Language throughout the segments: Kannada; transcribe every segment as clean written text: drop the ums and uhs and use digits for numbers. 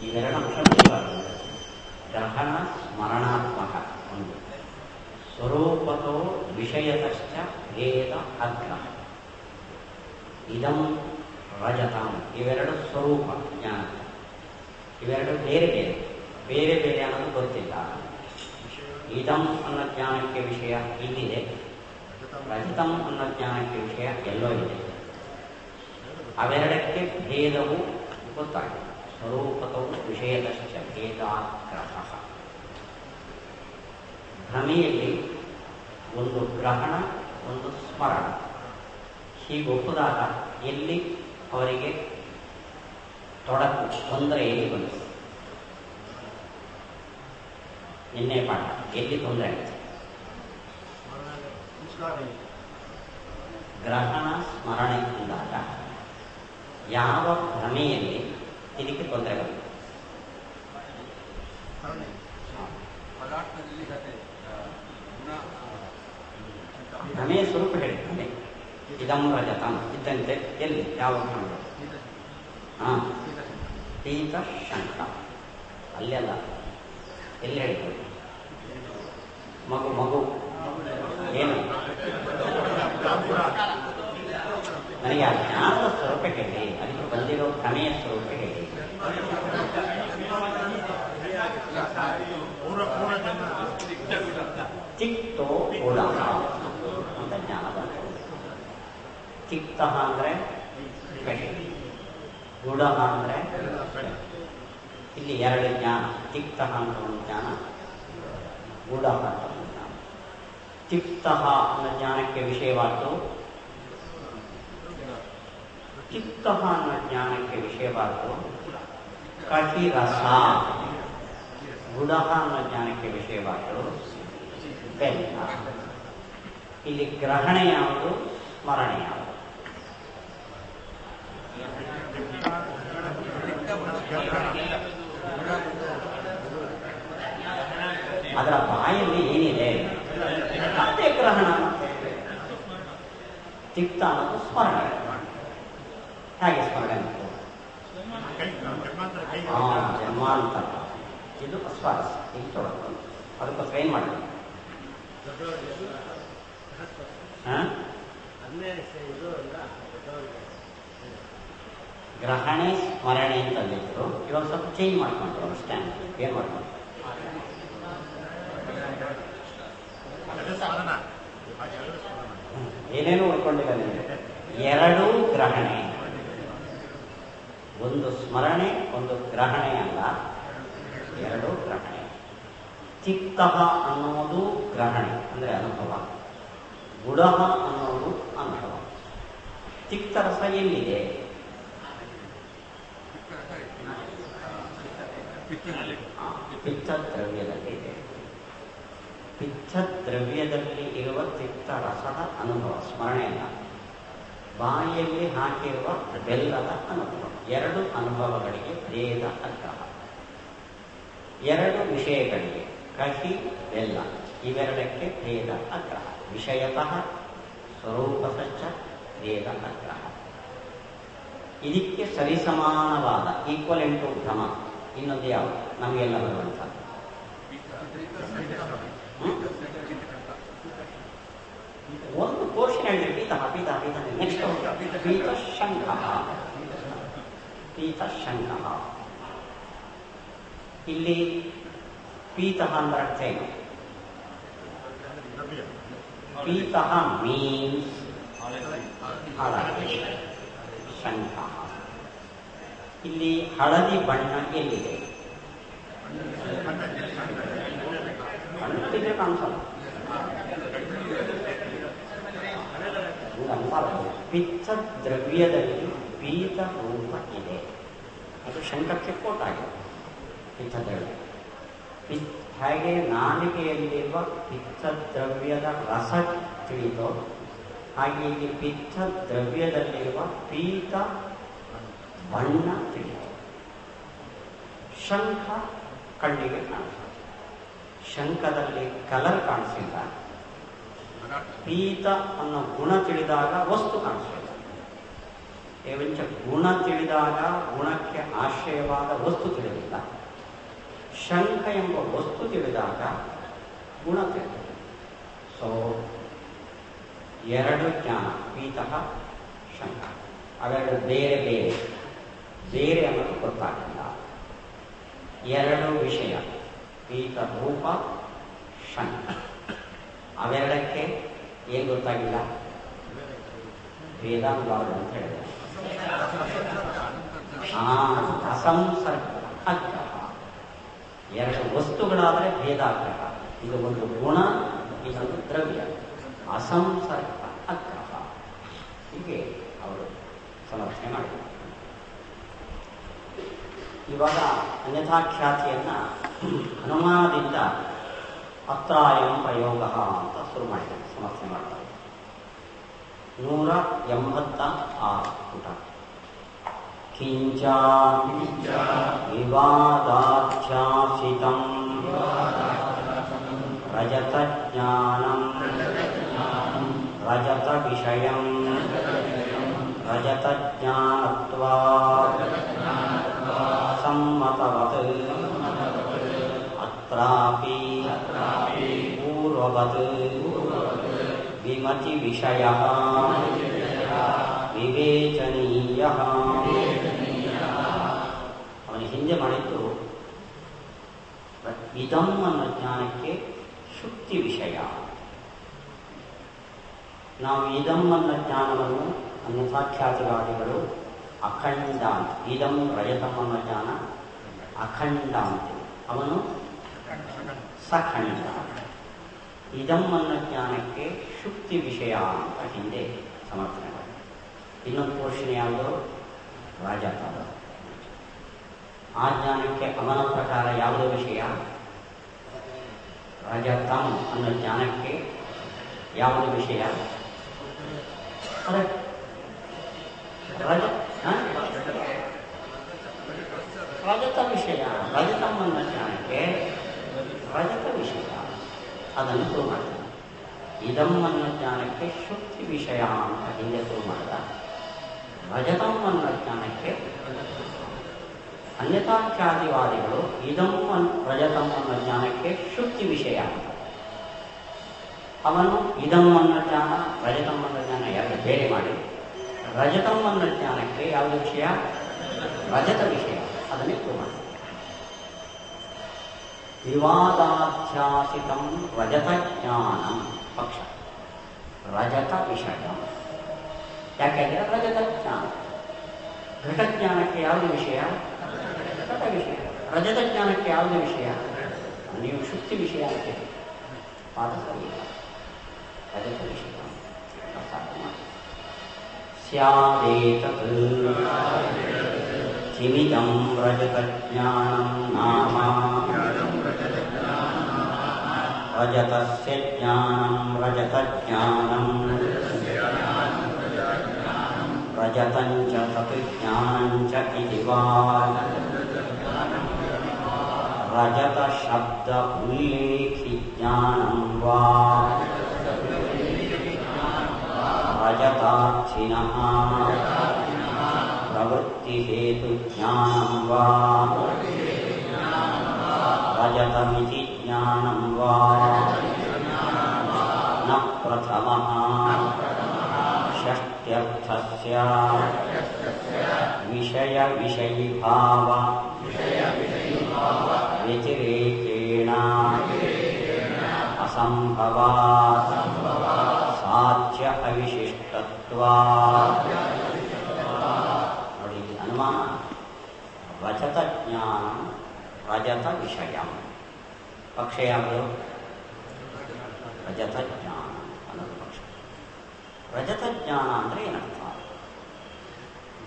ಇವೆರಡು ಅಂಶ ಮುಖ್ಯವಾಗಿದೆ. ಗ್ರಹಣ ಸ್ಮರಣಾತ್ಮಕ ಒಂದು, ಸ್ವರೂಪತೋ ವಿಷಯತಶ್ಚ ಭೇದ ಅಗ್ರಹ. ಇದಂ ರಜತಂ ಇವೆರಡು ಸ್ವರೂಪ ಜ್ಞಾನ, ಇವೆರಡು ಬೇರೆ ಬೇರೆ ಬೇರೆ ಬೇರೆ ಅನ್ನೋದು ಗೊತ್ತಿಲ್ಲ. ಇದಂ ಅನ್ನೋ ಜ್ಞಾನಕ್ಕೆ ವಿಷಯ ಇಲ್ಲಿದೆ, ರಜತಂ ಅನ್ನೋ ಜ್ಞಾನಕ್ಕೆ ವಿಷಯ ಎಲ್ಲೋ ಇದೆ. ಅವೆರಡಕ್ಕೆ ಭೇದವು ಗೊತ್ತಾಗಿದೆ. ಸ್ವರೂಪತವು ವಿಷಯದಶ್ಚ ಭೇದಾಗ್ರಹ. ಭ್ರಮೆಯಲ್ಲಿ ಒಂದು ಗ್ರಹಣ, ಒಂದು ಸ್ಮರಣ ಹೀಗೆ ಒಪ್ಪುದಾಗ ಎಲ್ಲಿ ಅವರಿಗೆ ತೊಡಕು, ತೊಂದರೆ ಎಲ್ಲಿ ಬಂತು? ನಿನ್ನೆ ಪಾಠ ಎಲ್ಲಿ ತೊಂದರೆ ಆಯಿತು? ಗ್ರಹಣ ಸ್ಮರಣೆ ಅಂದಾಗ ಯಾವ ಭ್ರಮೆಯಲ್ಲಿ ಇದಕ್ಕೆ ತೊಂದರೆ ಬಂತು? ಭ್ರಮೆಯ ಸ್ವರೂಪ ಹೇಳಿದ್ದಾನೆ. ಇದಂ ರಜತಂ ಇದ್ದಂತೆ ಎಲ್ಲಿ ಯಾವ ಭ್ರಮೆ? ಪೀತ ಶಂಕ ಅಲ್ಲೆಲ್ಲ ಎಲ್ಲಿ ಹೇಳ್ತಾರೆ? ಮಗು ಮಗು ಏನು? ನನಗೆ ಆ ಜ್ಞಾನದ ಸ್ವರೂಪ ಹೇಳಿ, ಅದಕ್ಕೆ ಬಂದಿರೋ ಭ್ರಮೆಯ ಸ್ವರೂಪ ಹೇಳಿ. ಚಿತ್ತೋ ಗುಣ ಅಂತ ಜ್ಞಾನದ ಚಿತ್ತ ಅಂದ್ರೆ ಗುಣ ಅಂದ್ರೆ ಇಲ್ಲಿ ಎರಡು ಜ್ಞಾನ. ಚಿತ್ತ ಅಂತ ಒಂದು ಜ್ಞಾನ, ಗುಣ ಅಂತ ಒಂದು ಜ್ಞಾನ. ಚಿತ್ತ ಅನ್ನೋ ಜ್ಞಾನಕ್ಕೆ ವಿಷಯವಾದ್ದು, ಚಿತ್ತ ಅನ್ನೋ ಜ್ಞಾನಕ್ಕೆ ವಿಷಯವಾದ್ದು ಕಹಿ ರಸ. ಗುಣ ಅನ್ನೋ ಜ್ಞಾನಕ್ಕೆ ವಿಷಯವಾದ್ದು ಬೆಲ್ಲ. ಇಲ್ಲಿ ಗ್ರಹಣ ಯಾವುದು, ಸ್ಮರಣೆ ಯಾವುದು? ಅದರ ಬಾಯಲ್ಲಿ ಏನಿದೆ ಅದೇ ಗ್ರಹಣ. ಚಿತ್ತ ಅನ್ನೋದು ಸ್ಮರಣೆ. ಹೇಗೆ ಸ್ಮರಣೆ? ಜನ್ಮಾಂತರ. ಇದು ಅಸ್ವಾರಸ್, ಇದು ತೊಡಕು. ಅದಕ್ಕೋಸ್ಕರ ಏನ್ ಮಾಡಬೇಕು? ಗ್ರಹಣೆ ಸ್ಮರಣೆ ಅಂತಂದಿದ್ರು, ಇವಾಗ ಸ್ವಲ್ಪ ಚೇಂಜ್ ಮಾಡ್ಕೊಂಡ್ರು. ಅವ್ರ ಸ್ಟ್ಯಾಂಡ್ ಏನ್ ಮಾಡ್ಕೊಂಡು ಏನೇನು ಉಳ್ಕೊಂಡಿಲ್ಲ ನಿಮಗೆ. ಎರಡೂ ಗ್ರಹಣೆ, ಒಂದು ಸ್ಮರಣೆ ಒಂದು ಗ್ರಹಣೆ ಅಲ್ಲ, ಎರಡೂ ಗ್ರಹಣೆ. ಚಿತ್ತ ಅನ್ನೋದು ಗ್ರಹಣೆ ಅಂದರೆ ಅನುಭವ, ಗುಣ ಅನ್ನೋದು ಅನುಭವ. ಚಿತ್ತರಸ ಎಲ್ಲಿದೆ? ಪಿತ್ತ ದ್ರವ್ಯದಲ್ಲಿದೆ. ಪಿತ್ತ ದ್ರವ್ಯದಲ್ಲಿ ಇರುವ ಚಿತ್ತರಸದ ಅನುಭವ, ಸ್ಮರಣೆಯಲ್ಲ. ಬಾಯಿಯಲ್ಲಿ ಹಾಕಿರುವ ಬೆಲ್ಲದ ಅನುಭವ. ಎರಡು ಅನುಭವಗಳಿಗೆ ಭೇದ ಅಗ್ರಹ. ಎರಡು ವಿಷಯಗಳಿಗೆ ಕಹಿ ಬೆಲ್ಲ, ಇವೆರಡಕ್ಕೆ ಭೇದ ಅಗ್ರಹ. ವಿಷಯತಃ ಸ್ವರೂಪತಶ್ಚ ಭೇದ ಅಗ್ರಹ. ಇದಕ್ಕೆ ಸರಿಸಮಾನವಾದ ಈಕ್ವಲೆಂಟ್ ಟು ಭ್ರಮ ಇನ್ನೊಂದು ಯಾವುದು ನಮಗೆಲ್ಲ ಬರುವಂಥದ್ದು? ಒಂದು ಪೋರ್ಷನ್ ಹೇಳಿದ್ರೆ ಪೀತ ಪೀತ ಪೀತ. ನೆಕ್ಸ್ಟ್ ಪೀತ ಶಂಕ. ಪೀತ ಶಂಕ. ಇಲ್ಲಿ ಪೀತ ಅಂದ್ರೆ ಅರ್ಥ ಏನು? ಪೀತ ಮೀನ್ಸ್ ಹಳದಿ. ಶಂಕ ಇಲ್ಲಿ ಹಳದಿ ಬಣ್ಣ ಎಲ್ಲಿದೆ? ಕಣ್ಣಿಗೆ ಕಾಣಿಸಲ್ಲ. ಪಿತ್ತ ದ್ರವ್ಯದಲ್ಲಿ ಪೀತ ರೂಪ ಇದೆ, ಅದು ಶಂಕಕ್ಕೆ ಕೋಟಾಗಿದೆ. ಪಿತ್ತ ದ್ರವ್ಯ ಹೇಗೆ ನಾಲಿಗೆಯಲ್ಲಿರುವ ಪಿತ್ತ ದ್ರವ್ಯದ ರಸ ತಿಳಿದೋ ಹಾಗೆ ಇಲ್ಲಿ ಪಿತ್ತ ದ್ರವ್ಯದಲ್ಲಿರುವ ಪೀತ ಬಣ್ಣ ತಿಳಿಯಿತು. ಶಂಖ ಕಣ್ಣಿಗೆ ಕಾಣಿಸ್ತದೆ. ಶಂಖದಲ್ಲಿ ಕಲರ್ ಕಾಣಿಸಿಲ್ಲ, ಪೀತ ಅನ್ನೋ ಗುಣ ತಿಳಿದಾಗ ವಸ್ತು ಕಾಣಿಸಿಲ್ಲ. ಏವಂಚ ಗುಣ ತಿಳಿದಾಗ ಗುಣಕ್ಕೆ ಆಶ್ರಯವಾದ ವಸ್ತು ತಿಳಿದಿಲ್ಲ. ಶಂಕ ಎಂಬ ವಸ್ತು ತಿಳಿದಾಗ ಗುಣ ತಿಳಿದಿಲ್ಲ. ಸೊ ಎರಡು ಜ್ಞಾನ, ಪೀತಃ ಶಂಕ, ಅವೆರಡು ಬೇರೆ ಬೇರೆ ಬೇರೆ ಅನ್ನೋದು ಗೊತ್ತಾಗಿಲ್ಲ. ಎರಡು ವಿಷಯ, ಪೀತ ರೂಪ ಶಂಕ, ಅವೆರಡಕ್ಕೆ ಏನು ಗೊತ್ತಾಗಿಲ್ಲ? ವೇದಾಂಗವಾದ ಅಂತ ಹೇಳಿದೆ. ಅಸಂಸರ್ಗ ಅಗ್ರಹ, ಎರಡು ವಸ್ತುಗಳಾದರೆ ಭೇದಾಗ್ರಹ. ಇದು ಒಂದು ಗುಣ, ಇದೊಂದು ದ್ರವ್ಯ. ಅಸಂಸರ್ಗ ಅಗ್ರಹ, ಹೀಗೆ ಅವರು ಸಮರ್ಥನೆ ಮಾಡಿದ್ದಾರೆ. ಇವಾಗ ಅನ್ಯಥಾಖ್ಯಾತಿಯನ್ನ ಅನುಮಾನದಿಂದ ಅತ್ರಾಯಂ ಪ್ರಯೋಗ ಅಂತ ಶುರು ಮಾಡಿದ್ದಾರೆ, ಸಮರ್ಥನೆ ಮಾಡ್ತಾರೆ. 186 ಪುಟ. ಕಿಂಚ ವಿವಾದಾಧ್ಯಾಸಿತಂ ರಜತಜ್ಞಾನಂ ರಜತ ವಿಷಯಂ ರಜತಜ್ಞಾನತ್ವಾತ್ ಸಮ್ಮತವತ್ ಅತ್ರಾಪಿ ಪೂರ್ವವತ್ ವಿಮತಿ ವಿಷಯಃ ವಿವೇಚನೀಯಃ. ಅವನ ಹಿಂದೆ ಮಾಡಿದ್ದು ಇದಂ ಅನ್ನೋ ಜ್ಞಾನಕ್ಕೆ ಶುಕ್ತಿ ವಿಷಯ. ನಾವು ಇದಂ ಅನ್ನೋ ಜ್ಞಾನವನ್ನು ಅನ್ಯಥಾಖ್ಯಾತಿವಾದಿಗಳು ಅಖಂಡ ಅಂತ, ಇದಂ ರಜತಂ ಅನ್ನೋ ಜ್ಞಾನ ಅಖಂಡ ಅಂತೀವಿ, ಅವನು ಸಖಂಡ. ಇದಂ ಅನ್ನೋ ಜ್ಞಾನಕ್ಕೆ ಶುಕ್ತಿ ವಿಷಯ ಅಂತ ಹಿಂದೆ ಸಮರ್ಥನೆ ಮಾಡಿ. ಇನ್ನೊಂದು ಪೋಷಣೆ ಯಾವುದು? ರಜತ. ಆ ಜ್ಞಾನಕ್ಕೆ ಅವನ ಪ್ರಕಾರ ಯಾವುದೋ ವಿಷಯ? ರಜತಂ ಅನ್ನೋ ಜ್ಞಾನಕ್ಕೆ ಯಾವುದು ವಿಷಯ? ರಜತ ವಿಷಯ. ರಜತಂ ಅನ್ನೋ ಜ್ಞಾನಕ್ಕೆ ರಜತ ವಿಷಯ, ಅದನ್ನು ಶುರು ಮಾಡಿದ. ಇದಂ ಅನ್ನೋ ಜ್ಞಾನಕ್ಕೆ ಶುಕ್ತಿ ವಿಷಯ ಅಂತ ಹಿಂದೆ ಶುರು ಮಾಡಿದ. ರಜತಂ ಅನ್ನೋ ಜ್ಞಾನಕ್ಕೆ ಅನ್ಯಥಾಖ್ಯಾತಿವಾದಿಗಳು ಇದಂ ರಜತಂ ಅನ್ನೋ ಜ್ಞಾನಕ್ಕೆ ಶುಕ್ತಿ ವಿಷಯ ಅಂತ. ಅವನು ಇದಂ ಅನ್ನೋ ಜ್ಞಾನ, ರಜತಂ ಅನ್ನೋ ಜ್ಞಾನ ಎರಡು ಬೇರೆ ಮಾಡಿ ರಜತಂ ಅನ್ನೋ ಜ್ಞಾನಕ್ಕೆ ಯಾವುದು ವಿಷಯ? ರಜತ ವಿಷಯ, ಅದನ್ನೇ ಶುರು ಮಾಡಿದ. ವಿವಾದಾಧ್ಯಾಸಿತಂ ರಜತ ಜ್ಞಾನಂ ಪಕ್ಷ ರಜತ ವಿಷಯ. ಯಾಕೆಂದರೆ ರಜತ ಜ್ಞಾನ, ಘಟಜ್ಞಾನಕ್ಕೆ ಯಾವುದು ವಿಷಯ? ಘಟ ವಿಷಯ. ರಜತ ಜ್ಞಾನಕ್ಕೆ ಯಾವುದು ವಿಷಯ? ನೀವು ಶುಕ್ತಿ ವಿಷಯ ಅಂತ ಪಾದ ಸರಿಯಿಲ್ಲ, ರಜತ ವಿಷಯ ಅರ್ಥ ಮಾಡಿ. ಸ್ಯಾದೇತತ್ ಕಿಮಿದಂ ರಜತ ಜ್ಞಾನಂ ನಾಮ ರಜತಸ್ಯ ಜ್ಞಾನಂ ರಜತ ಜ್ಞಾನಂ ರಜತಂಚ ತತ್ ಜ್ಞಾನಂಚ ಇತಿ ವಾ ರಜತ ಶಬ್ದ ಉಲ್ಲೇಖಿ ಜ್ಞಾನಂ ವಾ ರಜತಾರ್ಥಿನಃ ಪ್ರವೃತ್ತಿ ಹೇತು ಜ್ಞಾನಂ ವಾ ರಜತಮಿತಿ ಜ್ಞಾನಂ ವಾ ನ ಪ್ರಥಮಃ ಷಷ್ಟ್ಯರ್ಥಸ್ಯ ವಿಷಯ ವಿಷಯೀಭಾವ ವ್ಯತಿರೇಕೇಣ ಅಸಂಭವಾತ್ ಸಾಧ್ಯ ಅವಿಶಿಷ್ಟತ್ವಾತ್. ನೋಡಿ, ಅನುಮಾನ ರಜತ ಜ್ಞಾನ ರಜತ ವಿಷಯ ಪಕ್ಷ ಯಾವುದು? ರಜತ ಜ್ಞಾನ ಅನ್ನೋದು ಪಕ್ಷ. ರಜತ ಜ್ಞಾನ ಅಂದರೆ ಏನರ್ಥ?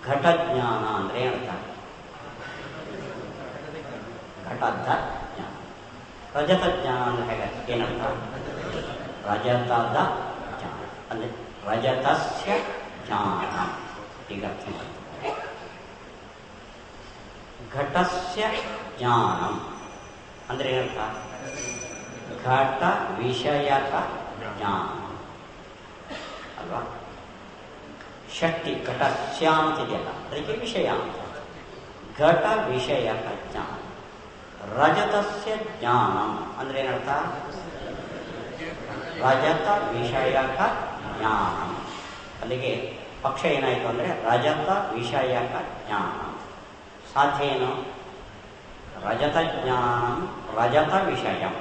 ಘಟ ಜ್ಞಾನ ಅಂದರೆ ಏನರ್ಥ? ಘಟದ ಜ್ಞಾನ. ರಜತ ಜ್ಞಾನ ಅಂದರೆ ಹೇಗೆ? ಏನರ್ಥ? ರಜತದ ಜ್ಞಾನ ಅಂದರೆ ರಜತಸ್ಯ ಜ್ಞಾನ. ಈಗ ಅರ್ಥ ಮಾಡ್ತಾರೆ. ಘಟಸ್ಯ ಜ್ಞಾನಂ ಅಂದರೆ ಏನರ್ಥ? ಘಟ ವಿಷಯಕ ಜ್ಞಾನ ಅಲ್ವಾ? ಷಷ್ಟಿ ಘಟ ಸ್ಯ ಅಂತಿದೆಯಲ್ಲ ಅದಕ್ಕೆ ವಿಷಯ ಅಂತ. ಘಟ ವಿಷಯಕ ಜ್ಞಾನ. ರಜತಸ್ಯ ಜ್ಞಾನಂ ಅಂದ್ರೆ ಏನರ್ಥ? ರಜತ ವಿಷಯಕ ಜ್ಞಾನ. ಅಲ್ಲಿಗೆ ಪಕ್ಷ ಏನಾಯಿತು ಅಂದರೆ ರಜತ ವಿಷಯಕ ಜ್ಞಾನ. ಸಾಧ್ಯ ಏನು? ರಜತ ಜ್ಞಾನಂ ರಜತ ವಿಷಯಂ.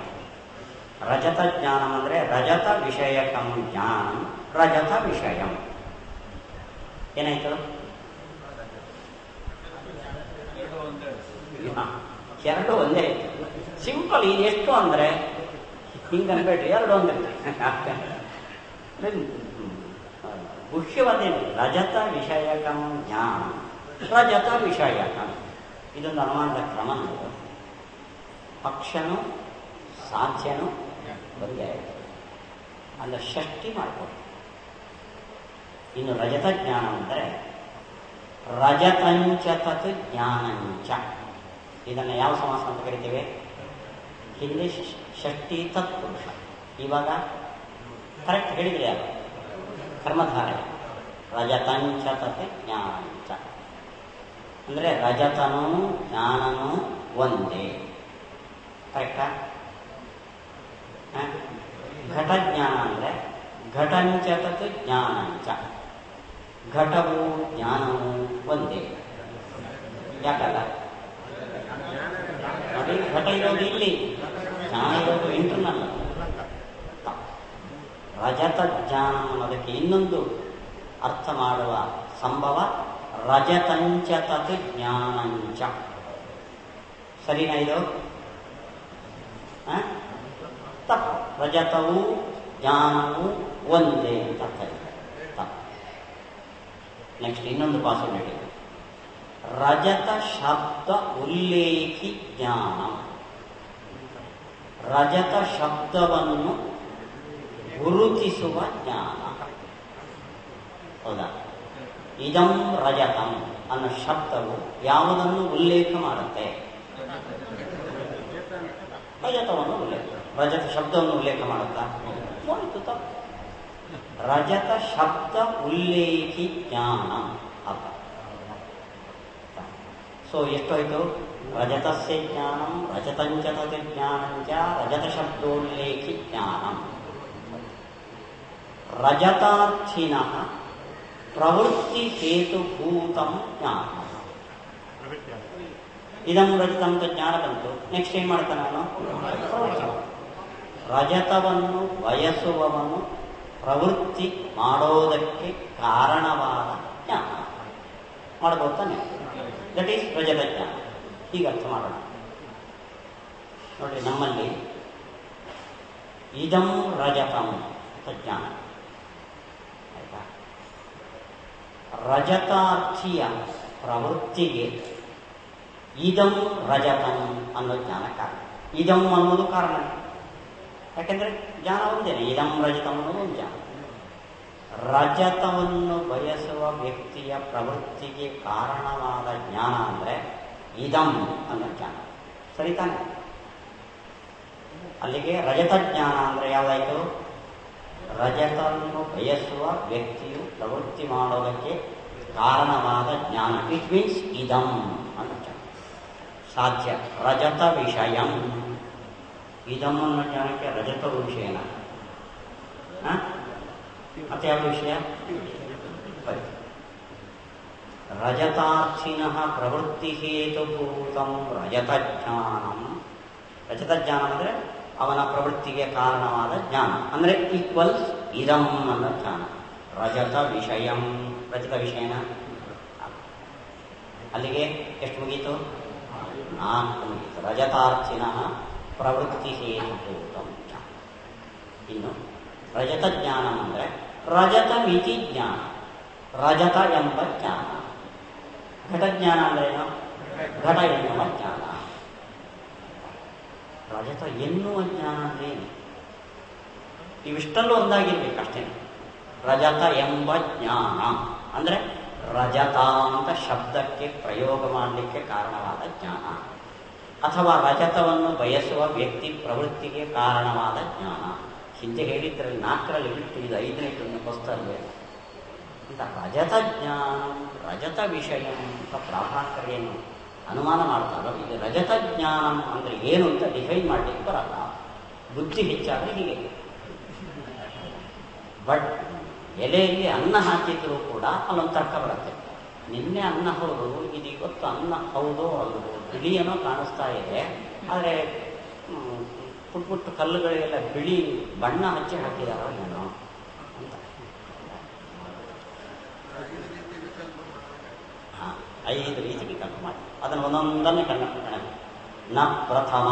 ರಜತ ಜ್ಞಾನಂ ಅಂದರೆ ರಜತ ವಿಷಯಕಂ ಜ್ಞಾನಂ ರಜತ ವಿಷಯಂ. ಏನಾಯ್ತು? ಎರಡು ಒಂದೇ. ಸಿಂಪಲ್. ಇದು ಎಷ್ಟು ಅಂದರೆ ಹಿಂಗೆ ಅನ್ಬೇಡ್ರಿ, ಎರಡು ಒಂದೇ. ಮುಖ್ಯವಾದೇನು? ರಜತ ವಿಷಯಕಂ ಜ್ಞಾನ ರಜತ ವಿಷಯಕಂ. ಇದೊಂದು ಅನುಮಾನದ ಕ್ರಮ. ಪಕ್ಷನು ಸಾಧ್ಯನು ಒಂದೇ ಅಂದರೆ ಷಷ್ಟಿ ಮಾಡ್ಬೋದು. ಇನ್ನು ರಜತ ಜ್ಞಾನ ಅಂದರೆ ರಜತಂಚ ತತ್ ಜ್ಞಾನಂಚ. ಇದನ್ನು ಯಾವ ಸಮಾಸ ಅಂತ ಕರಿತೇವೆ? ಹಿಂದೆ ಷಷ್ಟಿ ತತ್ಪುರುಷ. ಇವಾಗ ಕರೆಕ್ಟ್ ಹೇಳಿದ್ರೆ ಯಾರು? ಕರ್ಮಧಾರೆ. ರಜತಂಚ ತತ್ ಜ್ಞಾನಂಚ ಅಂದರೆ ರಜತನೂ ಜ್ಞಾನನೂ ಒಂದೇ. ಕರೆಕ್ಟಾ? ಘಟಜ್ಞಾನ ಅಂದರೆ ಘಟಂಚ ತತ್ ಜ್ಞಾನಂಚ. ಘಟವು ಜ್ಞಾನವು ಒಂದೇ. ಯಾಕಲ್ಲ? ನೋಡಿ, ಘಟ ಇರೋದು ಇಲ್ಲಿ, ಜ್ಞಾನ ಇರೋದು ಇಂಟರ್ನಲ್. ರಜತ ಜ್ಞಾನ ಅನ್ನೋದಕ್ಕೆ ಇನ್ನೊಂದು ಅರ್ಥ ಮಾಡುವ ಸಂಭವ ರಜತಂಚ ತತ್ ಜ್ಞಾನಂಚ. ಸರಿನಾ ಇದು? ತಪ್ಪು. ರಜತವು ಜ್ಞಾನವು ಒಂದೇ ಅಂತ ಅರ್ಥ ಇದೆ. ತಪ್ಪು. ನೆಕ್ಸ್ಟ್ ಇನ್ನೊಂದು ಪಾಸಿಬಿಲಿಟಿ. ರಜತ ಶಬ್ದ ಉಲ್ಲೇಖಿ ಜ್ಞಾನ. ರಜತ ಶಬ್ದವನ್ನು ಗುರುತಿಸುವ ಜ್ಞಾನ. ಹೌದಾ? ಇದಂ ರಜತಂ ಅನ್ನೋ ಶಬ್ದವು ಯಾವುದನ್ನು ಉಲ್ಲೇಖ ಮಾಡುತ್ತೆ? ರಜತವನ್ನು ಉಲ್ಲೇಖ. ರಜತ ಶಬ್ದವನ್ನು ಉಲ್ಲೇಖ ಮಾಡುತ್ತಾ? ಹೋಯಿತು ತಪ್ಪು. ರಜತ ಶಬ್ದ ಉಲ್ಲೇಖಿ ಜ್ಞಾನ ಅರ್ಥ. ಸೊ ಎಷ್ಟೋಯ್ತು? ರಜತಸ್ಯ ಜ್ಞಾನಂ ರಜತಂಚ ತತ್ ಜ್ಞಾನಂಚ ರಜತ ಶಬ್ದೋಲ್ಲೇಖಿ ಜ್ಞಾನಂ. ರಜತಾರ್ಥಿನಃ ಪ್ರವೃತ್ತಿ ಹೇತುಭೂತಂ ಜ್ಞಾನ. ಇದಂ ರಜತಂ ಅಂತ ಜ್ಞಾನ ಬಂತು. ನೆಕ್ಸ್ಟ್ ಏನ್ ಮಾಡ್ತಾನೆ ಅವನು? ರಜತವನ್ನು ಬಯಸುವವನು ಪ್ರವೃತ್ತಿ ಮಾಡೋದಕ್ಕೆ ಕಾರಣವಾದ ಜ್ಞಾನ ಮಾಡಬಹುದು ತಾನೆ? ದಟ್ ಈಸ್ ರಜತ ಜ್ಞಾನ. ಹೀಗೆ ಅರ್ಥ ಮಾಡೋಣ. ನೋಡ್ರಿ, ನಮ್ಮಲ್ಲಿ ಇದಂ ರಜತಂ ಅಂತ ಜ್ಞಾನ ಆಯ್ತಾ? ರಜತಾರ್ಥಿಯ ಪ್ರವೃತ್ತಿಗೆ ಇದಂ ರಜತಂ ಅನ್ನೋ ಜ್ಞಾನ ಕಾರಣ. ಇದಂ ಅನ್ನೋದು ಕಾರಣ. ಯಾಕೆಂದ್ರೆ ಜ್ಞಾನ ಒಂದೇನೆ. ಇದಂ ರಜತಂ ಅನ್ನೋದು ಒಂದು ಜ್ಞಾನ. ರಜತವನ್ನು ಬಯಸುವ ವ್ಯಕ್ತಿಯ ಪ್ರವೃತ್ತಿಗೆ ಕಾರಣವಾದ ಜ್ಞಾನ ಅಂದರೆ ಇದಂ ಅನ್ನೋ ಜ್ಞಾನ. ಸರಿತಾನೆ? ಅಲ್ಲಿಗೆ ರಜತ ಜ್ಞಾನ ಅಂದರೆ ಯಾವುದಾಯಿತು? ರಜತವನ್ನು ಬಯಸುವ ವ್ಯಕ್ತಿಯು ಪ್ರವೃತ್ತಿ ಮಾಡೋದಕ್ಕೆ ಕಾರಣವಾದ ಜ್ಞಾನ. ಇಟ್ ಮೀನ್ಸ್ ಇದಂ ಅನ್ನೋ ಜ್ಞಾನ. ಸಾಧ್ಯ. ರಜತ ವಿಷಯಂ. ಇದಂ ಅನ್ನೋ ಜ್ಞಾನಕ್ಕೆ ರಜತ ವಿಷಯನ. ಮತ್ತೆ ಯಾವ ವಿಷಯ? ರಜತಾರ್ಥಿನಃ ಪ್ರವೃತ್ತಿ ಹೇತುಭೂತಂ ರಜತ ಜ್ಞಾನಂ. ರಜತ ಜ್ಞಾನ ಅಂದರೆ ಅವನ ಪ್ರವೃತ್ತಿಗೆ ಕಾರಣವಾದ ಜ್ಞಾನ ಅಂದರೆ ಈಕ್ವಲ್ಸ್ ಇದಂ ಅನ್ನೋ ಜ್ಞಾನ. ರಜತ ವಿಷಯಂ. ರಜತ ವಿಷಯನ. ಅಲ್ಲಿಗೆ ಎಷ್ಟು ಮುಗೀತು? 4 ಮುಗೀತು. ರಜತಾರ್ಥಿನಃ ಪ್ರವೃತ್ತಿ ಹೇತುಭೂತಂ ಜ್ಞಾನ. ಇನ್ನು ರಜತ ಜ್ಞಾನ ಅಂದರೆ ರಜತ ಮಿತಿ ಜ್ಞಾನ. ರಜತ ಎಂಬ ಜ್ಞಾನ. ಘಟಜ್ಞಾನ ಅಂದ್ರೆ ಏನು? ಘಟ ಎನ್ನುವ ಜ್ಞಾನ. ರಜತ ಎನ್ನುವ ಜ್ಞಾನ ಅಂದ್ರೆ ಏನು? ಇವಿಷ್ಟಲ್ಲೂ ಒಂದಾಗಿರ್ಬೇಕಷ್ಟೇ. ರಜತ ಎಂಬ ಜ್ಞಾನ ಅಂದ್ರೆ ರಜತ ಅಂತ ಶಬ್ದಕ್ಕೆ ಪ್ರಯೋಗ ಮಾಡಲಿಕ್ಕೆ ಕಾರಣವಾದ ಜ್ಞಾನ, ಅಥವಾ ರಜತವನ್ನು ಬಯಸುವ ವ್ಯಕ್ತಿ ಪ್ರವೃತ್ತಿಗೆ ಕಾರಣವಾದ ಜ್ಞಾನ. ಹಿಂದೆ ಹೇಳಿದ್ರಲ್ಲಿ 4ರಲ್ಲಿ ಬಿಟ್ಟು ಇದು 5ನೇ ಪುಸ್ತಕ. ಅಂತ ರಜತ ಜ್ಞಾನ ರಜತ ವಿಷಯ ಅಂತ ಪ್ರಾಭಾಕರೇನು ಅನುಮಾನ ಮಾಡ್ತಾರೋ ಇದು ರಜತ ಜ್ಞಾನ ಅಂದರೆ ಏನು ಅಂತ ಡಿಫೈನ್ ಮಾಡಲಿಕ್ಕೆ ಬರಲ್ಲ. ಬುದ್ಧಿ ಹೆಚ್ಚಾದರೆ ಹೀಗೆ. ಬಟ್ ಎಲೆಯಲ್ಲಿ ಅನ್ನ ಹಾಕಿದರೂ ಕೂಡ ಅಲ್ಲೊಂದು ತರ್ಕ ಬರುತ್ತೆ. ನಿನ್ನೆ ಅನ್ನ ಹೌದು, ಇದು ಇವತ್ತು ಅನ್ನ ಹೌದೋ ಅಲ್ಲವೋ, ಬಿಳಿಯೇನೋ ಕಾಣಿಸ್ತಾ ಇದೆ, ಆದರೆ ಪುಟ್ಟ ಪುಟ್ಟ ಕಲ್ಲುಗಳಿಗೆಲ್ಲ ಬಿಳಿ ಬಣ್ಣ ಹಚ್ಚಿ ಹಾಕಿದಾರೋ ಏನೋ ಅಂತ. 5 ರೀತಿ ವಿಕಲ್ಪ ಮಾಡಿ ಅದನ್ನು ಒಂದೊಂದನ್ನೇ ಕಣ್ಣ ನ ಪ್ರಥಮ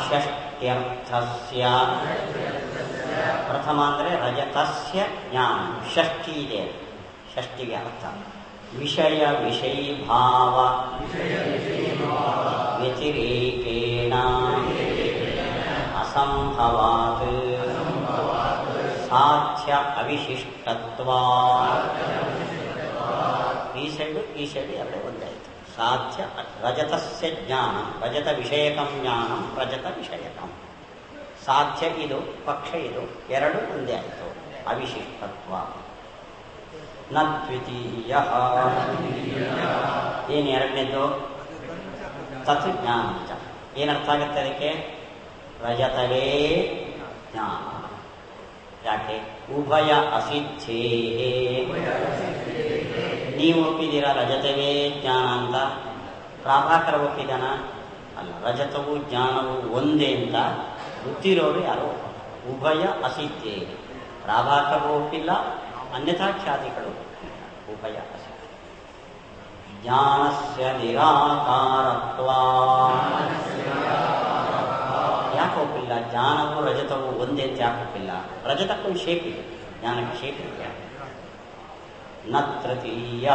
ಷಷ್ಟ್ಯರ್ಥಸ್ಯ. ಪ್ರಥಮ ಅಂದರೆ ರಜತಸ್ಯ ಜ್ಞಾನ, ಷಷ್ಠಿ ಇದೆ, ಷಷ್ಟಿಗೆ ಅರ್ಥ ವಿಷಯ ವಿಷಯೀಭಾವ ವ್ಯತಿರೇಕೇಣ ಅಸಂಭವಾತ್ ಸಾಧ್ಯ ಅವಿಶಿಷ್ಟತ್ವಾತ್. ಈ ಸೈಡ್ ಎರಡೇ ಒಂದೇ ಆಯಿತು. ಸಾಧ್ಯ ರಜತಸ್ಯ ಜ್ಞಾನ ರಜತ ವಿಷಯಕಂ ಜ್ಞಾನಂ ರಜತ ವಿಷಯಕಂ. ಸಾಧ್ಯ ಇದು, ಪಕ್ಷ ಇದು, ಎರಡು ಒಂದೇ ಆಯಿತು. ಅವಿಶಿಷ್ಟತ್ವ ನ ದ್ವಿತೀಯ. ಏನು ಎರಡನೇದು? ತತ್ ಜ್ಞಾನ. ಏನರ್ಥ ಆಗುತ್ತೆ ಅದಕ್ಕೆ? ರಜತವೇ ಜ್ಞಾನ. ಯಾಕೆ? ಉಭಯ ಅಸಿದ್ಧೇ. ನೀವು ಒಪ್ಪಿದ್ದೀರಾ ರಜತವೇ ಜ್ಞಾನ ಅಂತ? ಪ್ರಾಭಾಕರ ಒಪ್ಪಿದಾನ? ಅಲ್ಲ. ರಜತವು ಜ್ಞಾನವು ಒಂದೇ ಅಂತ ಗೊತ್ತಿರೋರು ಯಾರೋ ಉಭಯ ಅಸಿದ್ಧೇ. ಪ್ರಾಭಾಕರು ಒಪ್ಪಿಲ್ಲ, ಅನ್ಯಥಾಖ್ಯಾತಿಗಳು ಉಭಯ ಅಸಿದ್ಧೇ. ಜ್ಞಾನಸ್ಯ ನಿರಾಕಾರತ್ವ. ಯಾಕೆ ಒಪ್ಪಿಲ್ಲ? ಜ್ಞಾನವು ರಜತವು ಒಂದೇ ಅಂತ ಯಾಕೆ ಒಪ್ಪಿಲ್ಲ? ರಜತಕ್ಕೊಂದು ಶೇಪ್ ಇದೆ, ಜ್ಞಾನಕ್ಕೆ ಶೇಪ್ ಇದೆ. ನ ತೃತೀಯ.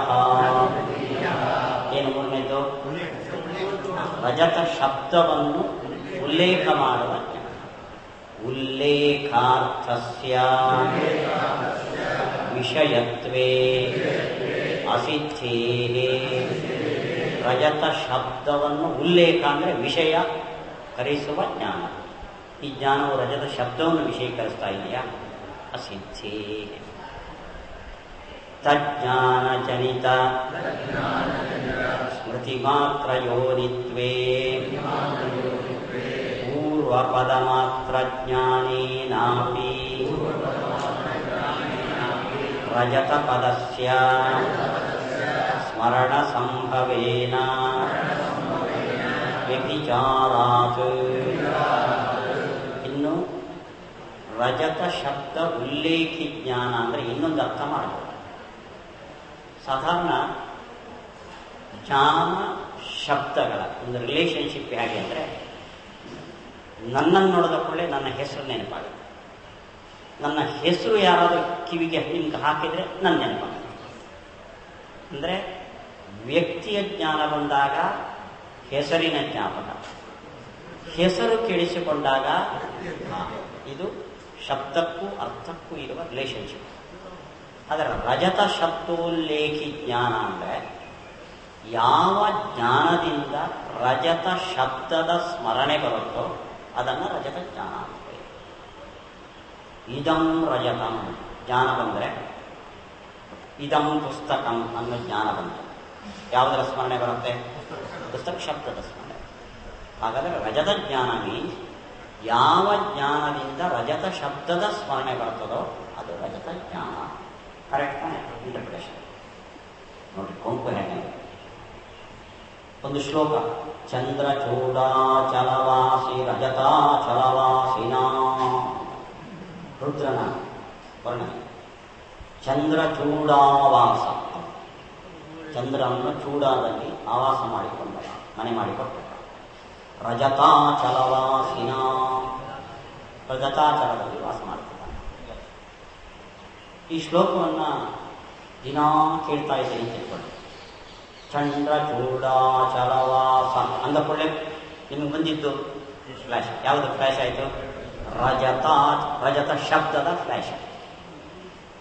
ಏನು ಮೂರನೇದು? ರಜತ ಶಬ್ದವನ್ನು ಉಲ್ಲೇಖ ಮಾಡುವ ಜ್ಞಾನ. ಉಲ್ಲೇಖಾರ್ಥಸ್ಯ ವಿಷಯತ್ವೇ ಅಸಿದ್ಧೇ. ರಜತ ಶಬ್ದವನ್ನು ಉಲ್ಲೇಖ ಅಂದರೆ ವಿಷಯ ಕರೆಸುವ ಜ್ಞಾನ. ಈ ಜ್ಞಾನವು ರಜತ ಶಬ್ದವನ್ನು ವಿಷಯೀಕರಿಸ್ತಾ ಇದೆಯಾ? ಅಸಿದ್ಧೇ. ತಜ್ಞಾನಜನಿತ ಸ್ಮೃತಿಮಾತ್ರಯೋನಿತ್ವೇ ಪೂರ್ವಪದಮಾತ್ರಜ್ಞಾನೇನಾಪಿ ರಜತಪದಸ್ಯ ಸ್ಮರಣ ಸಂಭವೇನ ವ್ಯಭಿಚಾರಾತ್. ಇನ್ನು ರಜತ ಶಬ್ದ ಉಲ್ಲೇಖಿ ಜ್ಞಾನ ಅಂದರೆ ಇನ್ನೊಂದು ಅರ್ಥ ಮಾಡಬಹುದು. ಸಾಧಾರಣ ಜ್ಞಾನ ಶಬ್ದಗಳ ಒಂದು ರಿಲೇಷನ್ಶಿಪ್ ಹೇಗೆ ಅಂದರೆ, ನನ್ನನ್ನು ನೋಡಿದ ಕೂಡಲೇ ನನ್ನ ಹೆಸರು ನೆನಪಾಗುತ್ತೆ. ನನ್ನ ಹೆಸರು ಯಾರಾದರೂ ಕಿವಿಗೆ ನಿಮ್ಗೆ ಹಾಕಿದರೆ ನನ್ನ ನೆನಪಾಗುತ್ತೆ. ಅಂದರೆ ವ್ಯಕ್ತಿಯ ಜ್ಞಾನ ಬಂದಾಗ ಹೆಸರಿನ ಜ್ಞಾಪಕ, ಹೆಸರು ಕೇಳಿಸಿಕೊಂಡಾಗ ಇದು ಶಬ್ದಕ್ಕೂ ಅರ್ಥಕ್ಕೂ ಇರುವ ರಿಲೇಷನ್ಶಿಪ್. ಆದರೆ ರಜತ ಶಬ್ದೋಲ್ಲೇಖಿ ಜ್ಞಾನ ಅಂದರೆ ಯಾವ ಜ್ಞಾನದಿಂದ ರಜತ ಶಬ್ದದ ಸ್ಮರಣೆ ಬರುತ್ತೋ ಅದನ್ನು ರಜತ ಜ್ಞಾನ ಅಂತೇಳಿ. ಇದಂ ರಜತಂ ಜ್ಞಾನ ಬಂದರೆ, ಇದಂ ಪುಸ್ತಕಂ ಅನ್ನೋ ಜ್ಞಾನ ಬಂತು. ಯಾವುದರ ಸ್ಮರಣೆ ಬರುತ್ತೆ? ಪುಸ್ತಕ ಶಬ್ದದ ಸ್ಮರಣೆ. ಹಾಗಾದರೆ ರಜತ ಜ್ಞಾನ ಮೀನ್ಸ್ ಯಾವ ಜ್ಞಾನದಿಂದ ರಜತ ಶಬ್ದದ ಸ್ಮರಣೆ ಬರ್ತದೋ ಅದು ರಜತ ಜ್ಞಾನ. Correct interpretation. ನೋಡಿ ಕೊಂಕು ಹೇಗೆ ಒಂದು ಶ್ಲೋಕ. ಚಂದ್ರಚೂಡಾಚಲವಾಸಿ ರಜತಾಚಲವಾಸಿನಾ. ರುದ್ರನ ವರ್ಣನೆ. ಚಂದ್ರಚೂಡಾವಾಸ, ಚಂದ್ರವನ್ನು ಚೂಡಾದಲ್ಲಿ ಆವಾಸ ಮಾಡಿಕೊಂಡ, ಮನೆ ಮಾಡಿಕೊಟ್ಟ. ರಜತಾಚಲವಾಸಿನ, ರಜತಾಚಲದಲ್ಲಿ ವಾಸ ಮಾಡ್ತಿದ್ದಾನೆ. ಈ ಶ್ಲೋಕವನ್ನು ದಿನಾ ಕೇಳ್ತಾ ಇದ್ದೀನಿ ಅಂತ ತಿಳ್ಕೊಳ್ಳಿ. ಚಂದ್ರಚೂಡಾಚಲವಾಸ ಅಂದಕೊಳ್ಳೆ ನಿಮಗೆ ಬಂದಿದ್ದು ಫ್ಲ್ಯಾಶ್. ಯಾವುದು ಫ್ಲ್ಯಾಶ್ ಆಯಿತು? ರಜತ ಶಬ್ದದ ಫ್ಲ್ಯಾಶ್.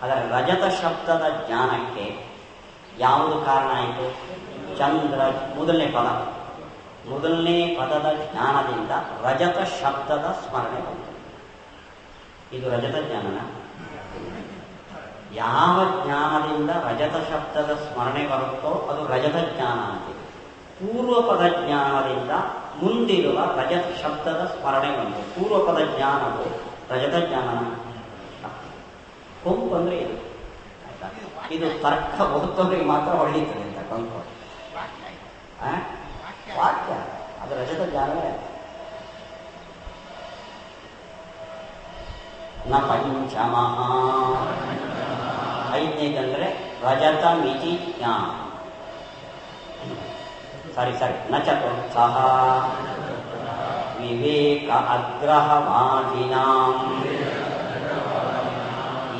ಆದರೆ ರಜತ ಶಬ್ದದ ಜ್ಞಾನಕ್ಕೆ ಯಾವುದು ಕಾರಣ ಆಯಿತು? ಚಂದ್ರ ಮೊದಲನೇ ಪದ, ಮೊದಲನೇ ಪದದ ಜ್ಞಾನದಿಂದ ರಜತ ಶಬ್ದದ ಸ್ಮರಣೆ ಬಂತು. ಇದು ರಜತ ಜ್ಞಾನನ? ಯಾವ ಜ್ಞಾನದಿಂದ ರಜತ ಶಬ್ದದ ಸ್ಮರಣೆ ಬರುತ್ತೋ ಅದು ರಜತ ಜ್ಞಾನ ಅಂತಿದೆ. ಪೂರ್ವಪದ ಜ್ಞಾನದಿಂದ ಮುಂದಿರುವ ರಜತ ಶಬ್ದದ ಸ್ಮರಣೆ ಬಂತು. ಪೂರ್ವಪದ ಜ್ಞಾನವು ರಜತ ಜ್ಞಾನ. ಕೊಂಪು ಅಂದ್ರೆ ಇದು ಆಯ್ತಾ? ಇದು ತರ್ಕ ಓದೋರಿಗೆ ಮಾತ್ರ ಹೊಳೆಯುತ್ತದೆ ಅಂತ ಕೊಂಪು. ವಾಕ್ಯ ಅದು ರಜತ ಜ್ಞಾನವೇ. ನ ಪಂಚಮಃ ಐದನೇದಂದ್ರೆ ರಜತ ಮಿತಿ ಜ್ಞಾನ. ಸರಿ ನ ಚತುರ್ಥಃ ವಿವೇಕ ಅಗ್ರಹವಾದಿನಾಂ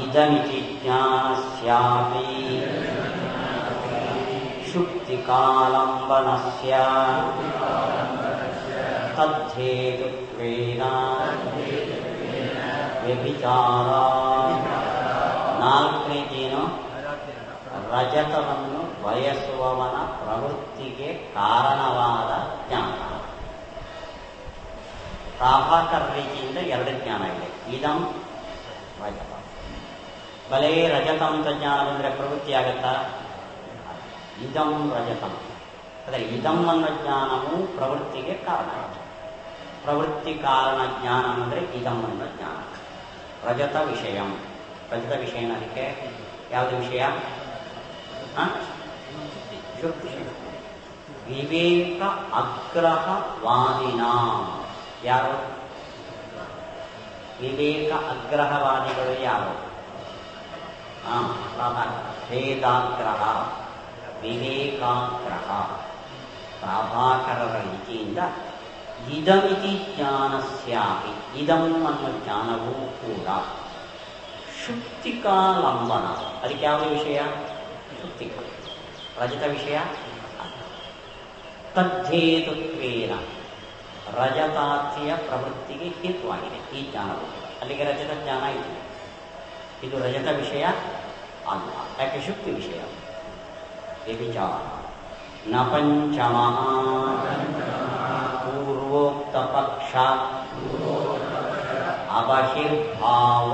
ಇದಮಿತಿ ಜ್ಞಾನಸ್ಯಾಪಿ ಶುಕ್ತಿಕಾಲಂಬನಸ್ಯ ತದ್ಧೇತುತ್ವೇನ ವ್ಯಭಿಚಾರ. ನಾಲ್ಕನೇದೇನು? ರಜತವನ್ನು ಬಯಸುವವನ ಪ್ರವೃತ್ತಿಗೆ ಕಾರಣವಾದ ಜ್ಞಾನ. ಪ್ರಾಭಾಕರ ರೀತಿಯಿಂದ ಎರಡು ಜ್ಞಾನ ಇದೆ. ಇದಂ ರಜತ. ಬಲೇ ರಜತ ಅಂತ ಜ್ಞಾನ ಬಂದರೆ ಪ್ರವೃತ್ತಿ ಆಗತ್ತಾ? ಇದಂ ರಜತಂ. ಆದರೆ ಇದಂ ಅನ್ನೋ ಜ್ಞಾನವು ಪ್ರವೃತ್ತಿಗೆ ಕಾರಣ. ಪ್ರವೃತ್ತಿ ಕಾರಣ ಜ್ಞಾನ ಅಂದರೆ ಇದಂ ಅನ್ನೋ ಜ್ಞಾನ. ರಜತ ವಿಷಯಂ. ರಜತ ವಿಷಯ ಅದಕ್ಕೆ ಯಾವುದು ವಿಷಯ? ವಿವೇಕ ಅಗ್ರಹವಾದಿನ. ಯಾರು ವಿವೇಕ ಅಗ್ರಹವಾದಿಗಳು? ಯಾರು? ಭೇದಾಗ್ರಹ, ವಿವೇಕಾಗ್ರಹ. ಪ್ರಾಭಾಕರರ ರೀತಿಯಿಂದ ಇದಮಿತಿ ಜ್ಞಾನಸ್ಯಾಪಿ, ಇದಂ ಅನ್ನೋ ಜ್ಞಾನವೂ ಕೂಡ ಶುಕ್ತಿಕಾಲಂಬನ. ಅದಕ್ಕೆ ಯಾವುದೇ ವಿಷಯ? ಶುಕ್ತಿಕ. ರಜತ ವಿಷಯ ತದ್ಧೇತುತ್ವೇನ ರಜತಾರ್ಥಿಯ ಪ್ರವೃತ್ತಿಗೆ ಹೇತುವಾಗಿದೆ ಈ ಜ್ಞಾನವು. ಅಲ್ಲಿಗೆ ರಜತ ಜ್ಞಾನ ಇದೆ. ಇದು ರಜತ ವಿಷಯ ಅಲ್ಲ, ಯಾಕೆ ಶುಕ್ತಿ ವಿಷಯ. ವ್ಯಭಿಚಾರ. ನ ಪಂಚಮಃ ಪೂರ್ವೋಕ್ತ ಪಕ್ಷ ಅಬಹಿರ್ಭಾವ.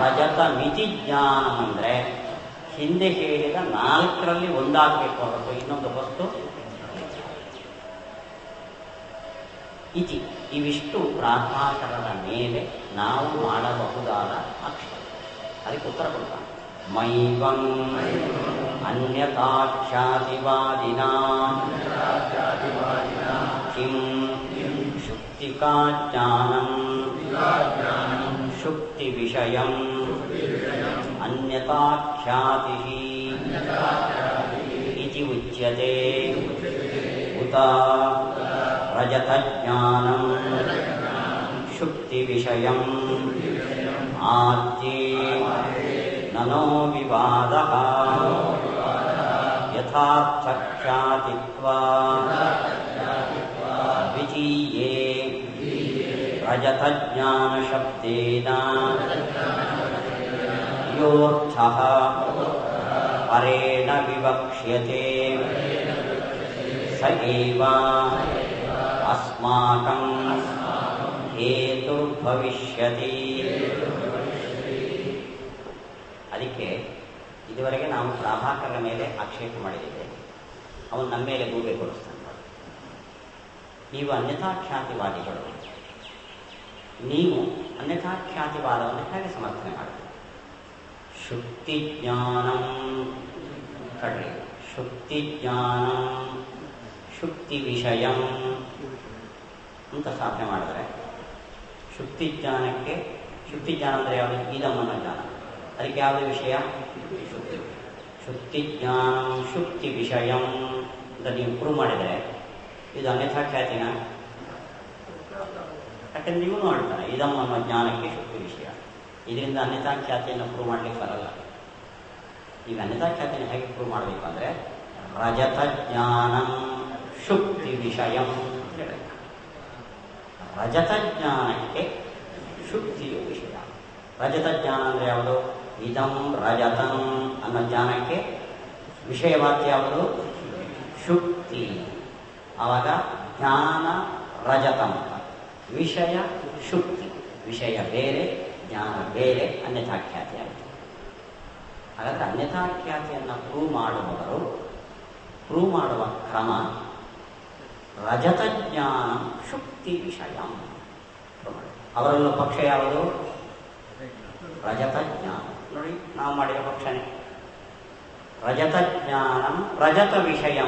ರಜತ ಮಿತಿ ಜ್ಞಾನ ಅಂದರೆ ಹಿಂದೆ ಹೇಳಿದ ನಾಲ್ಕರಲ್ಲಿ ಒಂದಾಗಬೇಕು ಹೊರತು ಇನ್ನೊಂದು ವಸ್ತು ಇತಿ. ಇವಿಷ್ಟು ಪ್ರಾಭಾಕರರ ಮೇಲೆ ನಾವು ಮಾಡಬಹುದಾದ ಅಕ್ಷರ. ಅದಕ್ಕೆ ಉತ್ತರ ಕೊಡ್ತಾನೆ. ಮೈವಂ ಅನ್ಯಥಾಖ್ಯಾತಿವಾದಿನ ಕಿಂ ಶುಕ್ತಿಕಾ ಜ್ಞಾನಂ ಶುಕ್ತಿ ವಿಷಯಂ ಅನ್ಯಥಾಖ್ಯಾತಿ ಇತಿ ಉಚ್ಯತೆ. ಉತ ರಜತ ಜ್ಞಾನಂ ಶುಕ್ತಿ ವಿಷಯಂ ಆದ್ಯೇ ನನೋ ವಿವಾದಃ ಯಥಾರ್ಥಖ್ಯಾತಿತ್ವಾ ದ್ವಿತೀಯೇ ರಜತ ಜ್ಞಾನ ಶಬ್ದೇನ ಯೋರ್ಥಃ ಪರೇಣ ವಿವಕ್ಷ್ಯತೆ ಸ ಏವ ಅಸ್ಮಾಕಂ ಹೇತುರ್ಭವಿಷ್ಯತಿ. ಅದಕ್ಕೆ ಇದುವರೆಗೆ ನಾವು ಪ್ರಾಭಾಕರನ ಮೇಲೆ ಆಕ್ಷೇಪ ಮಾಡಿದ್ದೇವೆ. ಅವನು ನಮ್ಮ ಮೇಲೆ ಗೂಬೆ ಕೊಡಿಸ್ತಾನೆ. ನೀವು ಅನ್ಯಥಾಖ್ಯಾತಿವಾದಿಗಳು, ನೀವು ಅನ್ಯಥಾಖ್ಯಾತಿವಾದವನ್ನು ಹೇಗೆ ಸಮರ್ಥನೆ ಮಾಡ್ತೀವಿ? ಶುಕ್ತಿ ಜ್ಞಾನಂ ಕಡ್ರಿ, ಶುಕ್ತಿ ಜ್ಞಾನಂ ಶುಕ್ತಿ ವಿಷಯಂ ಅಂತ ಸ್ಥಾಪನೆ ಮಾಡಿದರೆ, ಶುಕ್ತಿ ಜ್ಞಾನಕ್ಕೆ ಶುಕ್ತಿ ಜ್ಞಾನ ಅಂದರೆ ಯಾವುದು? ಇದಮ್ಮನ ಜ್ಞಾನ. ಅದಕ್ಕೆ ಯಾವುದು ವಿಷಯ? ಶುಕ್ತಿ ಜ್ಞಾನಂ ಶುಕ್ತಿ ವಿಷಯಂ ಅಂತ ನೀವು ಪ್ರೂವ್ ಮಾಡಿದರೆ ಇದು ಅನ್ಯಥಾಖ್ಯಾತಿನ? ಯಾಕಂದ್ರೆ ನೀವು ನೋಡ್ತಾನೆ ಇದಮ್ಮ ಅನ್ನೋ ಜ್ಞಾನಕ್ಕೆ ಶುಕ್ತಿ ವಿಷಯ. ಇದರಿಂದ ಅನ್ಯಥಾಖ್ಯಾತಿಯನ್ನು ಪ್ರೂವ್ ಮಾಡಲಿಕ್ಕೆ ಬರಲ್ಲ. ಈಗ ಅನ್ಯಥಾಖ್ಯಾತಿಯನ್ನು ಹೇಗೆ ಪ್ರೂವ್ ಮಾಡಬೇಕು ಅಂದರೆ ರಜತ ಜ್ಞಾನಂ ಶುಕ್ತಿ ವಿಷಯಂ ಅಂತ ಹೇಳಬೇಕು. ರಜತ ಜ್ಞಾನಕ್ಕೆ ಶುಕ್ತಿಯು ವಿಷಯ. ರಜತ ಜ್ಞಾನ ಅಂದರೆ ಯಾವುದು? ಇದಂ ರಜತಂ ಅನ್ನೋ ಜ್ಞಾನಕ್ಕೆ ವಿಷಯವಾಕ್ಯ ಯಾವುದು? ಶುಕ್ತಿ. ಆವಾಗ ಜ್ಞಾನ ರಜತಂ, ವಿಷಯ ಶುಕ್ತಿ. ವಿಷಯ ಬೇರೆ, ಜ್ಞಾನ ಬೇರೆ, ಅನ್ಯಥಾಖ್ಯಾತಿ ಆಯಿತು. ಹಾಗಾದರೆ ಅನ್ಯಥಾಖ್ಯಾತಿಯನ್ನು ಪ್ರೂವ್ ಮಾಡುವ ಕ್ರಮ ರಜತ ಜ್ಞಾನ ಶುಕ್ತಿ ವಿಷಯ. ಅವರಲ್ಲೂ ಪಕ್ಷ ಯಾವುದು? ರಜತ ಜ್ಞಾನ. ನೋಡಿ, ನಾವು ಮಾಡಿರೋ ಪಕ್ಷನೇ ರಜತ ಜ್ಞಾನ ರಜತ ವಿಷಯ.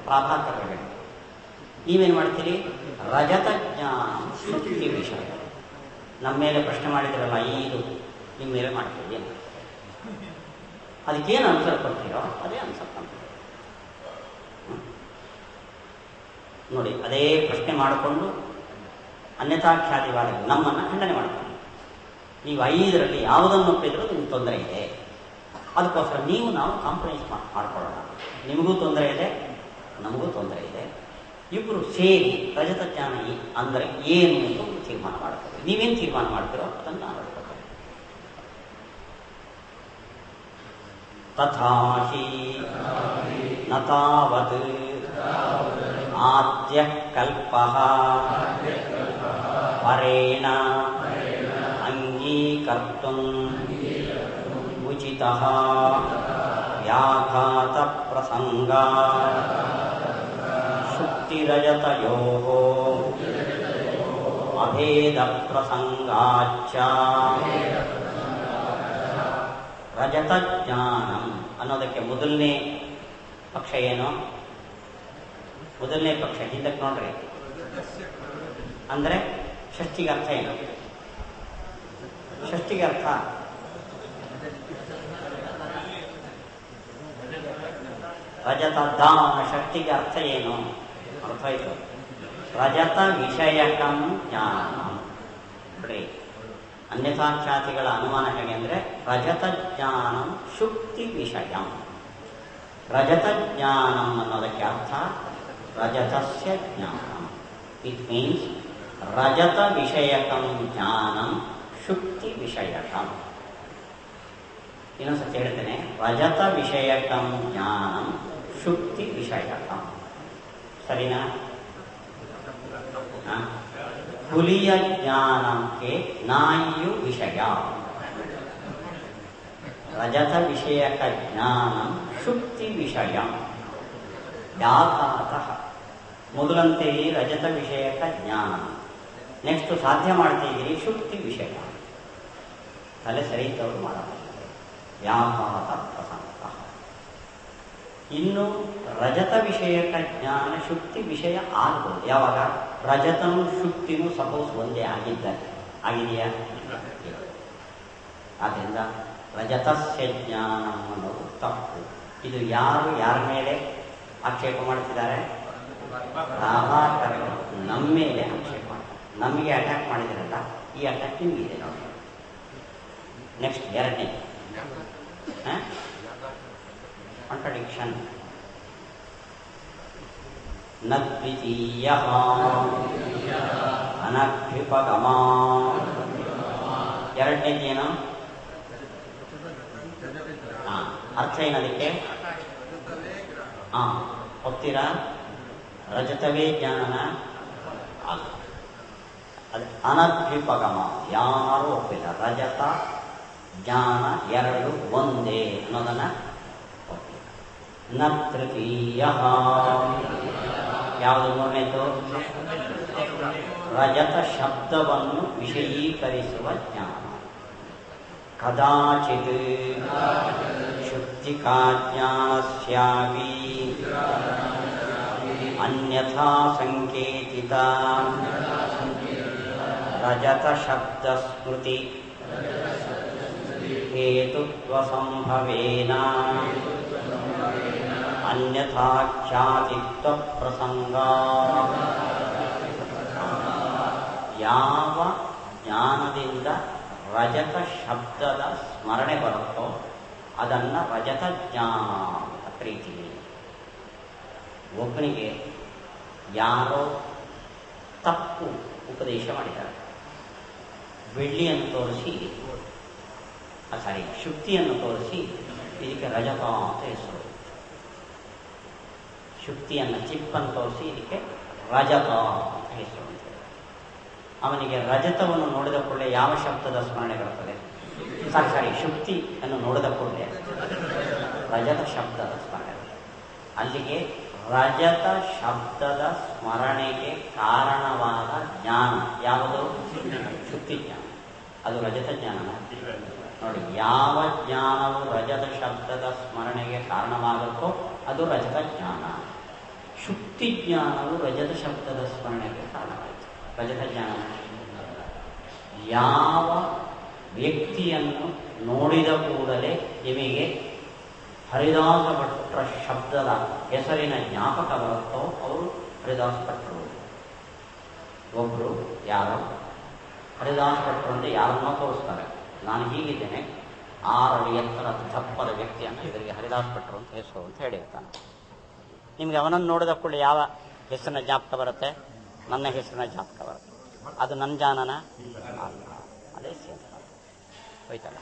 ಪ್ರಾಭಾಕರ ನೀವೇನು ಮಾಡ್ತೀರಿ? ರಜತ ಜ್ಞಾನ ಶುಕ್ತಿ ವಿಷಯ. ನಮ್ಮ ಮೇಲೆ ಪ್ರಶ್ನೆ ಮಾಡಿದ್ರಲ್ಲ, ಇದು ನಿಮ್ಮ ಮೇಲೆ ಮಾಡ್ತೀವಿ, ಅದಕ್ಕೇನು ಆನ್ಸರ್ ಕೊಡ್ತೀರೋ ಅದೇ ಆನ್ಸರ್ ಕೊಡ್ತೀವಿ. ನೋಡಿ, ಅದೇ ಪ್ರಶ್ನೆ ಮಾಡಿಕೊಂಡು ಅನ್ಯಥಾಖ್ಯಾತಿವಾದ ನಮ್ಮನ್ನು ಖಂಡನೆ ಮಾಡ್ತಾರೆ. ನೀವು 5ರಲ್ಲಿ ಯಾವುದನ್ನು ಒಪ್ಪಿದ್ರೂ ನಿಮ್ಗೆ ತೊಂದರೆ ಇದೆ, ಅದಕ್ಕೋಸ್ಕರ ನಾವು ಕಾಂಪ್ರಮೈಸ್ ಮಾಡ್ಕೊಳ್ಳೋಣ. ನಿಮಗೂ ತೊಂದರೆ ಇದೆ, ನಮಗೂ ತೊಂದರೆ ಇದೆ, ಇಬ್ಬರು ಸೇರಿ ರಜತ ಜ್ಞಾನ ಅಂದರೆ ಏನು ಅಂತ ಒಂದು ತೀರ್ಮಾನ ಮಾಡ್ತಾರೆ. ನೀವೇನು ತೀರ್ಮಾನ ಮಾಡ್ತೀರೋ ಅದನ್ನು ನಾನು ಹೇಳ್ಕೊಳ್ತೇನೆ. ತಥಾಹಿ ನ ತಾವತ್ ಆದ್ಯ ಕಲ್ಪಃ ಪರೇಣ ಅಂಗೀಕರ್ತುಂ ಉಚಿತಃ ವ್ಯಾಘಾತ ಪ್ರಸಂಗಾ ಶುಕ್ತಿರಜತಯೋಃ ಅಭೇದ ಪ್ರಸಂಗಾಚ್ಚ ರಜತ ಜ್ಞಾನಂ ಅನ್ನೋದಕ್ಕೆ ಮೊದಲನೇ ಪಕ್ಷ ಏನು? ಮೊದಲನೇ ಪಕ್ಷ ಹಿಂದಕ್ಕೆ ನೋಡ್ರಿ. ಅಂದರೆ ಷಷ್ಠಿಗೆ ಅರ್ಥ ಏನು? ಷಷ್ಠಿಗೆ ಅರ್ಥ ರಜತ ದಾನ. ಷಷ್ಠಿಗೆ ಅರ್ಥ ಏನು? ಅರ್ಥ ಆಯಿತು. ರಜತ ವಿಷಯಕಂ ಜ್ಞಾನ. ನೋಡ್ರಿ, ಅನ್ಯಥಾಖ್ಯಾತಿಗಳ ಅನುಮಾನ ಹೇಗೆ ಅಂದರೆ ರಜತ ಜ್ಞಾನಂ ಶುಕ್ತಿ ವಿಷಯ. ರಜತ ಜ್ಞಾನಂ ಅನ್ನೋದಕ್ಕೆ ಅರ್ಥ ರಜತಸ್ಯ ಜ್ಞಾನಂ. ಇಟ್ ಮೀನ್ಸ್ ರಜತ ವಿಷಯಕಂ ಜ್ಞಾನಂ ಶುಕ್ತಿ ವಿಷಯಕಂ. ಇನ್ನೊಂದ್ಸತಿ ಹೇಳ್ತೇನೆ, ರಜತ ವಿಷಯಕಂ ಜ್ಞಾನಂ ಶುಕ್ತಿ ವಿಷಯಕಂ. ಸರಿನಾ? ಹುಲಿಯ ಜ್ಞಾನಕ್ಕೆ ನಾಯಿಯು ವಿಷಯ. ರಜತ ವಿಷಯಕ ಜ್ಞಾನಂ ಶುಕ್ತಿ ವಿಷಯ. ವ್ಯಾಘಾತಃ ಮೊದಲಂತೆಯೇ ರಜತ ವಿಷಯಕ ಜ್ಞಾನ. ನೆಕ್ಸ್ಟ್ ಸಾಧ್ಯ ಮಾಡ್ತಿದ್ದೀರಿ ಶುಕ್ತಿ ವಿಷಯ. ತಲೆ ಸರಿತವರು ಮಾಡಬಹುದು. ವ್ಯಾಘಾತ ಪ್ರಸಂಗ. ಇನ್ನು ರಜತ ವಿಷಯಕ ಜ್ಞಾನ ಶುಕ್ತಿ ವಿಷಯ ಆಗ್ಬೋದು. ಯಾವಾಗ? ರಜತನೂ ಶುಕ್ತಿನೂ ಸಪೋಸ್ ಒಂದೇ ಆಗಿದೆಯಾ? ಆದ್ದರಿಂದ ರಜತಸ್ಯ ಜ್ಞಾನ ಅನ್ನೋದು ತಪ್ಪು. ಇದು ಯಾರ ಮೇಲೆ ಆಕ್ಷೇಪ ಮಾಡ್ತಿದ್ದಾರೆ? ಪ್ರಾಭಾಕರರು ನಮ್ಮ ಮೇಲೆ ಆಕ್ಷೇಪ ಮಾಡ್ತಾರೆ. ನಮಗೆ ಅಟ್ಯಾಕ್ ಮಾಡಿದ್ರಲ್ಲ, ಈ ಅಟ್ಯಾಕ್ ನಿಮಗಿದೆ ನೋಡಿ. ನೆಕ್ಸ್ಟ್ ಎರಡನೇ ಕಾಂಟ್ರಡಿಕ್ಷನ್. ನ ದ್ವಿತೀಯ ಅನಭ್ಯುಪಗಮ. ಎರಡನೇದೇನು? ಅರ್ಥ ಏನದಕ್ಕೆ? ಒಪ್ತೀರಾ? ರಜತವೇ ಜ್ಞಾನನ ಅಲ್ಲ, ಅದು ಅನಭ್ಯುಪಗಮ. ಯಾರೂ ಒಪ್ಪಿಲ್ಲ. ರಜತ ಜ್ಞಾನ ಎರಡು ಒಂದೇ ಅನ್ನೋದನ್ನ ಒಪ್ಪಿಲ್ಲ. ನ ತೃತೀಯ. ಯಾವುದು ಮೂರನೇದು? ರಜತ ಶಬ್ದವನ್ನು ವಿಷಯೀಕರಿಸುವ ಜ್ಞಾನ. ಕದಾಚಿತ್ ಶುಕ್ತಿಕಾ ಜ್ಞಾನಸ್ಯಾಪಿ ಅನ್ಯಥಾ ಸಂಕೇತಿತ ರಜತ ಶಬ್ದ ಸ್ಮೃತಿ ಹೇತುತ್ವ ಸಂಭವೇನ ಅನ್ಯಥಾಖ್ಯಾತಿತ್ವ ಪ್ರಸಂಗ. ಯಾವ ಜ್ಞಾನದಿಂದ ರಜತ ಶಬ್ದದ ಸ್ಮರಣೆ ಬರುತ್ತೋ ಅದನ್ನು ರಜತ ಜ್ಞಾನ ಅಂತ ಕರೀತೀವಿ. ಒಬ್ಬನಿಗೆ ಯಾರೋ ತಪ್ಪು ಉಪದೇಶ ಮಾಡಿದ್ದಾರೆ. ಬೆಳ್ಳಿಯನ್ನು ತೋರಿಸಿ, ಶುಕ್ತಿಯನ್ನು ತೋರಿಸಿ ಇದಕ್ಕೆ ರಜತ ಅಂತ ಹೆಸರು. ಶುಕ್ತಿಯನ್ನು ಚಿಪ್ಪನ್ನು ತೋರಿಸಿ ಇದಕ್ಕೆ ರಜತ ಅಂತ ಹೆಸರು. ಅವನಿಗೆ ರಜತವನ್ನು ನೋಡಿದ ಕೂಡಲೇ ಯಾವ ಶಬ್ದದ ಸ್ಮರಣೆ ಬರುತ್ತದೆ? ಸಾರಿ ಶುಕ್ತಿಯನ್ನು ನೋಡಿದ ಕೂಡಲೇ ರಜತ ಶಬ್ದದ ಸ್ಮರಣೆ. ಅಲ್ಲಿಗೆ ರಜತ ಶಬ್ದದ ಸ್ಮರಣೆಗೆ ಕಾರಣವಾದ ಜ್ಞಾನ ಯಾವುದು? ಶುಕ್ತಿ ಜ್ಞಾನ. ಅದು ರಜತ ಜ್ಞಾನ ನೋಡಿ. ಯಾವ ಜ್ಞಾನವು ರಜತ ಶಬ್ದದ ಸ್ಮರಣೆಗೆ ಕಾರಣವಾಗುತ್ತೋ ಅದು ರಜತ ಜ್ಞಾನ. ಶುಕ್ತಿ ಜ್ಞಾನವು ರಜತ ಶಬ್ದದ ಸ್ಮರಣೆಗೆ ಕಾರಣವಾಯಿತು. ರಜತ ಜ್ಞಾನ ಯಾವ ವ್ಯಕ್ತಿಯನ್ನು ನೋಡಿದ ಕೂಡಲೇ ನಿಮಗೆ ಹರಿದಾಸ ಭಟ್ರ ಶಬ್ದದ ಹೆಸರಿನ ಜ್ಞಾಪಕ ಬರುತ್ತೋ ಅವರು ಹರಿದಾಸ ಭಟ್ರು. ಒಬ್ಬರು ಯಾರೋ ಹರಿದಾಸ ಭಟ್ರು ಅಂದರೆ ಯಾರನ್ನೋ ತೋರಿಸ್ತಾರೆ. ನಾನು ಹೀಗಿದ್ದೇನೆ, 6 ಅಡಿ ಎತ್ತರ ದಪ್ಪದ ವ್ಯಕ್ತಿಯನ್ನು ಇವರಿಗೆ ಹರಿದಾಸ ಭಟ್ರು ಅಂತ ಹೆಸರು ಅಂತ ಹೇಳಿರ್ತಾನೆ. ನಿಮಗೆ ಅವನನ್ನು ನೋಡಿದ ಕೂಡಲೇ ಯಾವ ಹೆಸರಿನ ಜ್ಞಾಪಕ ಬರುತ್ತೆ? ನನ್ನ ಹೆಸರಿನ ಜ್ಞಾಪಕ ಬರುತ್ತೆ. ಅದು ನನ್ನ ಜಾನನ ಅಲ್ಲ. ಅದೇ ಸೇಮ್ ಹೋಯ್ತಲ್ಲ.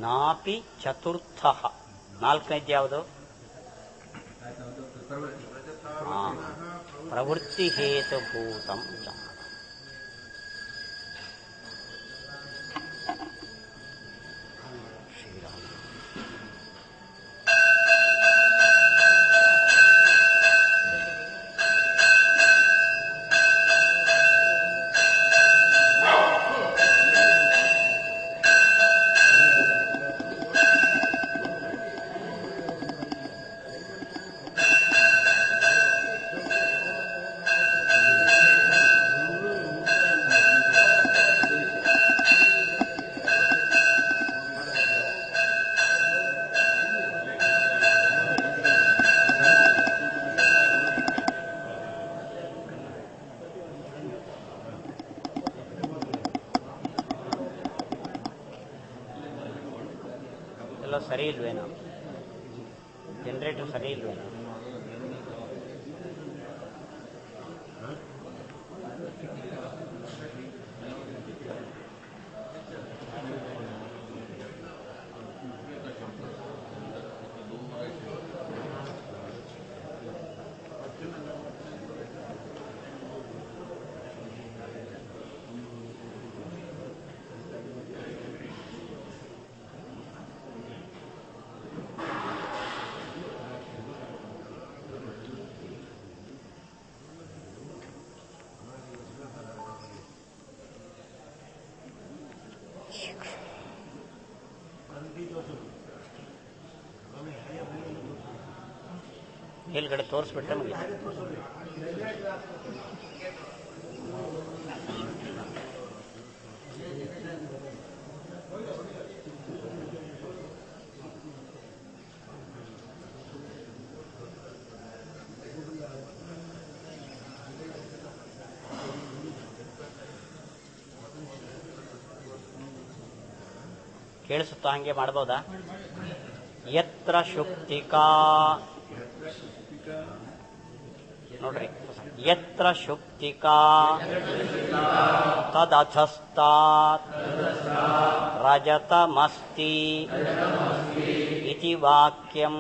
ನಾಪಿ ಚತುರ್ಥ. 4ನೇದು ಯಾವುದು? ಪ್ರವೃತ್ತಿ ಹೇತುಭೂತಂ ಜ್ಞಾನ. ಸರಿ ಇಲ್ವೇನೋ? ಜನರೇಟರ್ ಸರಿ ಇಲ್ವೇನೋ? ಮೇಲ್ಗಡೆ ತೋರಿಸ್ಬಿಟ್ರೆ ಮುಗಿತು. ಕೇಳಿಸುತ್ತಾ ಹಂಗೆ ಮಾಡ್ಬೋದಾ? ಯತ್ರ ಶುಕ್ತಿಕಾ ನೋಡ್ರಿ, ಯತ್ರ ಶುಕ್ತಿಕಾ ತದಧಸ್ತಾತ್ ರಜತಮಸ್ತಿ ಇತಿ ವಾಕ್ಯಂ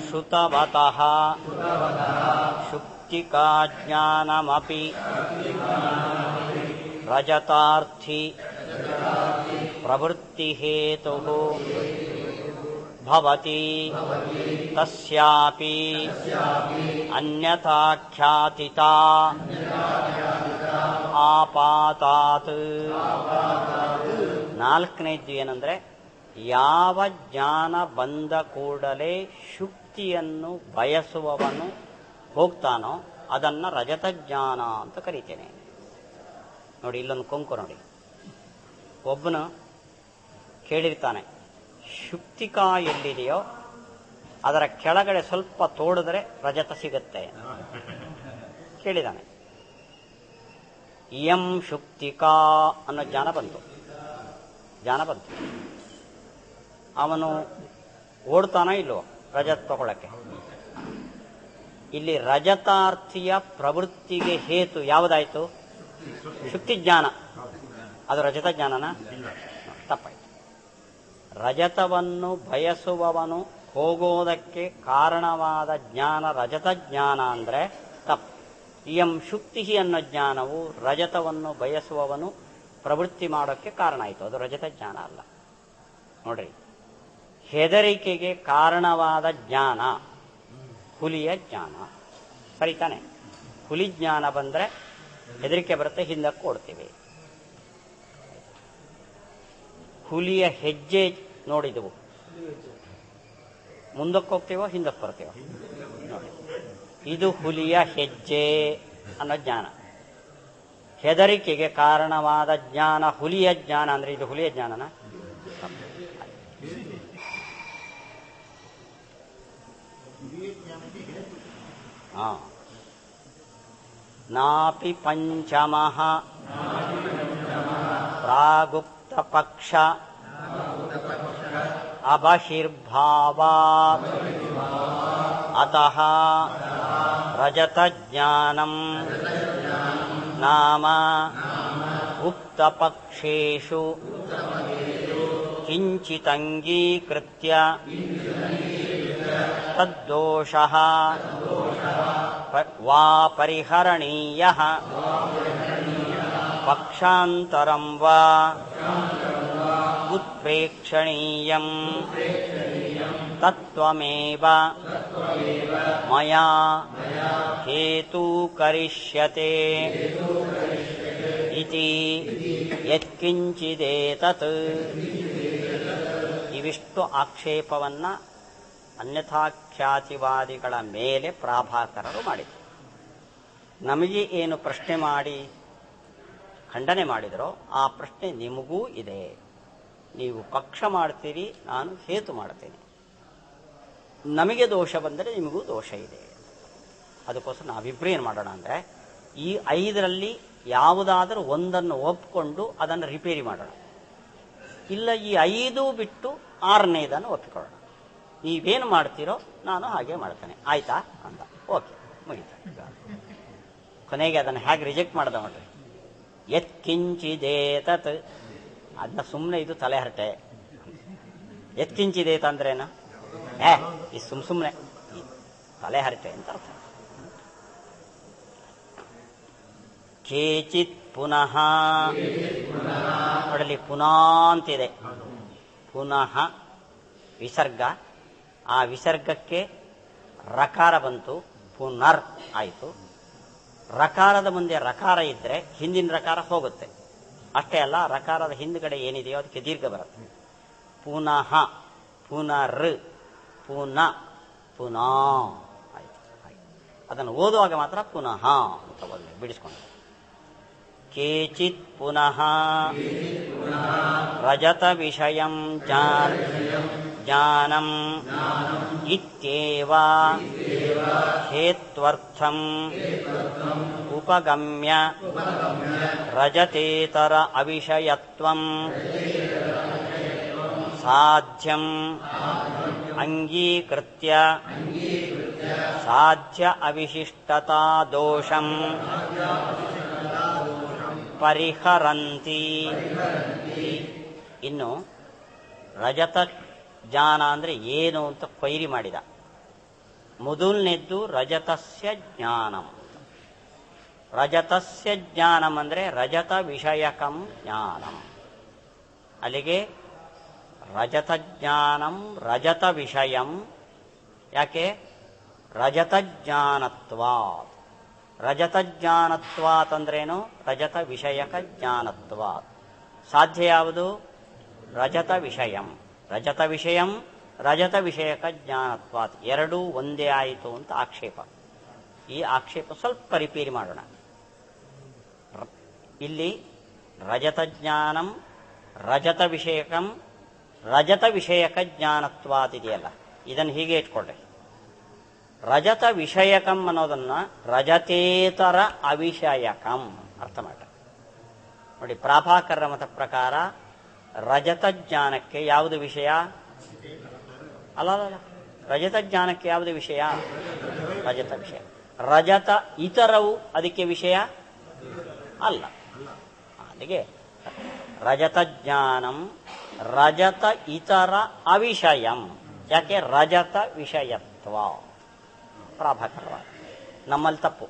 ಶ್ರುತವತಃ ಶುಕ್ತಿಕಾ ಜ್ಞಾನಮಪಿ ರಜತಾರ್ಥಿ ಪ್ರವೃತ್ತಿ ಹೇತುಃ ಭವತಿ ತಸ್ಯಾಪಿ ಅನ್ಯಥಾಖ್ಯಾತಿತಾ ಆಪಾತಾತ್. 4ನೇದ್ದು ಏನಂದ್ರೆ, ಯಾವ ಜ್ಞಾನ ಬಂದ ಕೂಡಲೇ ಶುಕ್ತಿಯನ್ನು ಬಯಸುವವನು ಹೋಗ್ತಾನೋ ಅದನ್ನ ರಜತ ಜ್ಞಾನ ಅಂತ ಕರೀತೇನೆ. ನೋಡಿ, ಇಲ್ಲೊಂದು ಕೊಂಕು ನೋಡಿ. ಒಬ್ಬನು ಕೇಳಿರ್ತಾನೆ, ಶುಕ್ತಿಕಾ ಎಲ್ಲಿದೆಯೋ ಅದರ ಕೆಳಗಡೆ ಸ್ವಲ್ಪ ತೋಡಿದ್ರೆ ರಜತ ಸಿಗುತ್ತೆ ಕೇಳಿದಾನೆ. ಯಂ ಶುಕ್ತಿಕಾ ಅನ್ನೋ ಜ್ಞಾನ ಬಂತು. ಅವನು ಓಡ್ತಾನೋ ಇಲ್ವೋ ರಜತ ತಗೊಳಕ್ಕೆ? ಇಲ್ಲಿ ರಜತಾರ್ಥಿಯ ಪ್ರವೃತ್ತಿಗೆ ಹೇತು ಯಾವುದಾಯ್ತು? ಶುಕ್ತಿ ಜ್ಞಾನ. ಅದು ರಜತ ಜ್ಞಾನನ? ತಪ್ಪಾಯ್ತು. ರಜತವನ್ನು ಬಯಸುವವನು ಹೋಗೋದಕ್ಕೆ ಕಾರಣವಾದ ಜ್ಞಾನ ರಜತ ಜ್ಞಾನ ಅಂದ್ರೆ ತಪ್ಪು. ಇಯಂ ಶುಕ್ತಿ ಅನ್ನೋ ಜ್ಞಾನವು ರಜತವನ್ನು ಬಯಸುವವನು ಪ್ರವೃತ್ತಿ ಮಾಡೋಕ್ಕೆ ಕಾರಣ ಆಯಿತು. ಅದು ರಜತ ಜ್ಞಾನ ಅಲ್ಲ. ನೋಡ್ರಿ, ಹೆದರಿಕೆಗೆ ಕಾರಣವಾದ ಜ್ಞಾನ ಹುಲಿಯ ಜ್ಞಾನ. ಸರಿ ತಾನೆ? ಹುಲಿ ಜ್ಞಾನ ಬಂದ್ರೆ ಹೆದರಿಕೆ ಬರುತ್ತೆ, ಹಿಂದಕ್ಕೆ ಓಡ್ತೀವಿ. ಹುಲಿಯ ಹೆಜ್ಜೆ ನೋಡಿದವು, ಮುಂದಕ್ಕೆ ಹೋಗ್ತೀವೋ ಹಿಂದಕ್ಕೆ ಬರ್ತೀವೋ ನೋಡಿ. ಇದು ಹುಲಿಯ ಹೆಜ್ಜೆ ಅನ್ನೋ ಜ್ಞಾನ. ಹೆದರಿಕೆಗೆ ಕಾರಣವಾದ ಜ್ಞಾನ ಹುಲಿಯ ಜ್ಞಾನ ಅಂದ್ರೆ ಇದು ಹುಲಿಯ ಜ್ಞಾನನ? ನಾಪಿ ಪಂಚಮಃ ಪ್ರಾಗುಪ್ತ ಪಕ್ಷ ಅಬಹಿರ್ಭಾವಾತ್ ಅತಃ ರಜತ ಜ್ಞಾನಂ ನಾಮ ಉಕ್ತ ಪಕ್ಷೇಷು ಕಿಂಚಿದಂಗೀಕೃತ್ಯ ತದ್ದೋಷಃ ವಾ ಪರಿಹರಣೀಯಃ ಪಕ್ಷಾಂತರಂ ವಾ ಉತ್ಪ್ರೇಕ್ಷಣೀಯಂ ತತ್ವಮೇವ ಮಯಾ ಹೇತೂಕರಿಷ್ಯತೆ ಇತಿ ಯತ್ಕಿಂಚಿದೇತತ್. ಇವಿಷ್ಟು ಆಕ್ಷೇಪವನ್ನ ಅನ್ಯಥಾಖ್ಯಾತಿವಾದಿಗಳ ಮೇಲೆ ಪ್ರಾಭಾಕರರು ಮಾಡಿದರು. ನಮಗೆ ಏನು ಪ್ರಶ್ನೆ ಮಾಡಿ ಖಂಡನೆ ಮಾಡಿದರೋ ಆ ಪ್ರಶ್ನೆ ನಿಮಗೂ ಇದೆ. ನೀವು ಪಕ್ಷ ಮಾಡ್ತೀರಿ, ನಾನು ಹೇತು ಮಾಡ್ತೇನೆ. ನಮಗೆ ದೋಷ ಬಂದರೆ ನಿಮಗೂ ದೋಷ ಇದೆ. ಅದಕ್ಕೋಸ್ಕರ ನಾವಿಬ್ರು ಏನು ಮಾಡೋಣ ಅಂದರೆ ಈ 5ರಲ್ಲಿ ಯಾವುದಾದರೂ ಒಂದನ್ನು ಒಪ್ಪಿಕೊಂಡು ಅದನ್ನು ರಿಪೇರಿ ಮಾಡೋಣ. ಇಲ್ಲ, ಈ 5 ಬಿಟ್ಟು 6ನೇದನ್ನು ಒಪ್ಪಿಕೊಳ್ಳೋಣ. ನೀವೇನು ಮಾಡ್ತೀರೋ ನಾನು ಹಾಗೆ ಮಾಡ್ತೇನೆ, ಆಯ್ತಾ ಅಂತ. ಓಕೆ, ಮುಗಿತಾ. ಕೊನೆಗೆ ಅದನ್ನು ಹೇಗೆ ರಿಜೆಕ್ಟ್ ಮಾಡ್ದ ನೋಡ್ರಿ. ಯತ್ಕಿಂಚಿದೇತತ್, ಅದನ್ನ ಸುಮ್ಮನೆ ಇದು ತಲೆಹರಟೆ. ಯತ್ಕಿಂಚಿದೇತ ಅಂದ್ರೇನು? ಇದು ಸುಮ್ಮನೆ ತಲೆಹರಟೆ ಅಂತ ಅರ್ಥ. ಕೇಚಿತ್ ಪುನಃ ನೋಡಲಿ, ಪುನಃ ಅಂತಿದೆ. ಪುನಃ ವಿಸರ್ಗ, ಆ ವಿಸರ್ಗಕ್ಕೆ ರಕಾರ ಬಂತು, ಪುನರ್ ಆಯಿತು. ರಕಾರದ ಮುಂದೆ ರಕಾರ ಇದ್ರೆ ಹಿಂದಿನ ರಕಾರ ಹೋಗುತ್ತೆ. ಅಷ್ಟೇ ಅಲ್ಲ, ರಕಾರದ ಹಿಂದ್ಗಡೆ ಏನಿದೆಯೋ ಅದಕ್ಕೆ ದೀರ್ಘ ಬರುತ್ತೆ. ಪುನಃ, ಪುನರ್, ಪುನಃ, ಪುನಃ ಆಯ್ತು. ಅದನ್ನು ಓದುವಾಗ ಮಾತ್ರ ಪುನಃ ಅಂತ ಬಿಡಿಸ್ಕೊಂಡು. ಕೇಚಿತ್ ಪುನಃ ರಜತ ವಿಷಯಂ ಜ್ಞಾನಂ ಇತ್ಯೇವ ಹೇತ್ವರ್ಥಂ ಉಪಗಮ್ಯ ರಜತೇತರ ಅವಿಷಯತ್ವಂ ಸಾಧ್ಯಂ ಅಂಗೀಕೃತ್ಯ ಸಾಧ್ಯ ಅವಿಶಿಷ್ಟತಾ ದೋಷಂ ಪರಿಹರಂತಿ. ಇನ್ನು ರಜತ ಜ್ಞಾನ ಅಂದ್ರೆ ಏನು ಅಂತ ಕ್ವೈರಿ ಮಾಡಿದ. ಮೊದಲನೇದ್ದು ರಜತಸ್ಯ ಜ್ಞಾನಂ. ರಜತಸ್ಯ ಜ್ಞಾನಂ ಅಂದ್ರೆ ರಜತ ವಿಷಯಕಂ ಜ್ಞಾನಂ. ಅಲ್ಲಿಗೆ ರಜತ ಜ್ಞಾನಂ ರಜತ ವಿಷಯಂ. ಯಾಕೆ? ರಜತ ಜ್ಞಾನತ್ವಾತ್. ರಜತ ಜ್ಞಾನತ್ವಾತ್ ಅಂದ್ರೇನು? ರಜತ ವಿಷಯಕ ಜ್ಞಾನತ್ವಾತ್. ಸಾಧ್ಯ ಯಾವುದು? ರಜತ ವಿಷಯಂ. ರಜತ ವಿಷಯಂ ರಜತ ವಿಷಯಕ ಜ್ಞಾನತ್ವಾತ್. ಎರಡೂ ಒಂದೇ ಆಯಿತು ಅಂತ ಆಕ್ಷೇಪ. ಈ ಆಕ್ಷೇಪ ಸ್ವಲ್ಪ ರಿಪೇರಿ ಮಾಡೋಣ. ಇಲ್ಲಿ ರಜತ ಜ್ಞಾನಂ ರಜತ ವಿಷಯಕಂ ರಜತ ವಿಷಯಕ ಜ್ಞಾನತ್ವಾತ್ ಇದೆಯಲ್ಲ, ಇದನ್ನು ಹೀಗೆ ಇಟ್ಕೊಳ್ರಿ. ರಜತ ವಿಷಯಕಂ ಅನ್ನೋದನ್ನ ರಜತೇತರ ಅವಿಷಯಕಂ ಅರ್ಥ ಮಾಡ ನೋಡಿ. ಪ್ರಾಭಾಕರರ ಮತ ಪ್ರಕಾರ ರಜತ ಜ್ಞಾನಕ್ಕೆ ಯಾವುದು ವಿಷಯ? ಅಲ್ಲ ಅಲ್ಲ, ರಜತ ಜ್ಞಾನಕ್ಕೆ ಯಾವುದು ವಿಷಯ? ರಜತ ವಿಷಯ. ರಜತ ಇತರವು ಅದಕ್ಕೆ ವಿಷಯ ಅಲ್ಲ. ಅಲ್ಲಿಗೆ ರಜತ ಜ್ಞಾನಂ ರಜತ ಇತರ ಅವಿಷಯಂ. ಯಾಕೆ? ರಜತ ವಿಷಯತ್ವ. ಪ್ರಾಭಾಕರ ನಮ್ಮಲ್ಲಿ ತಪ್ಪು.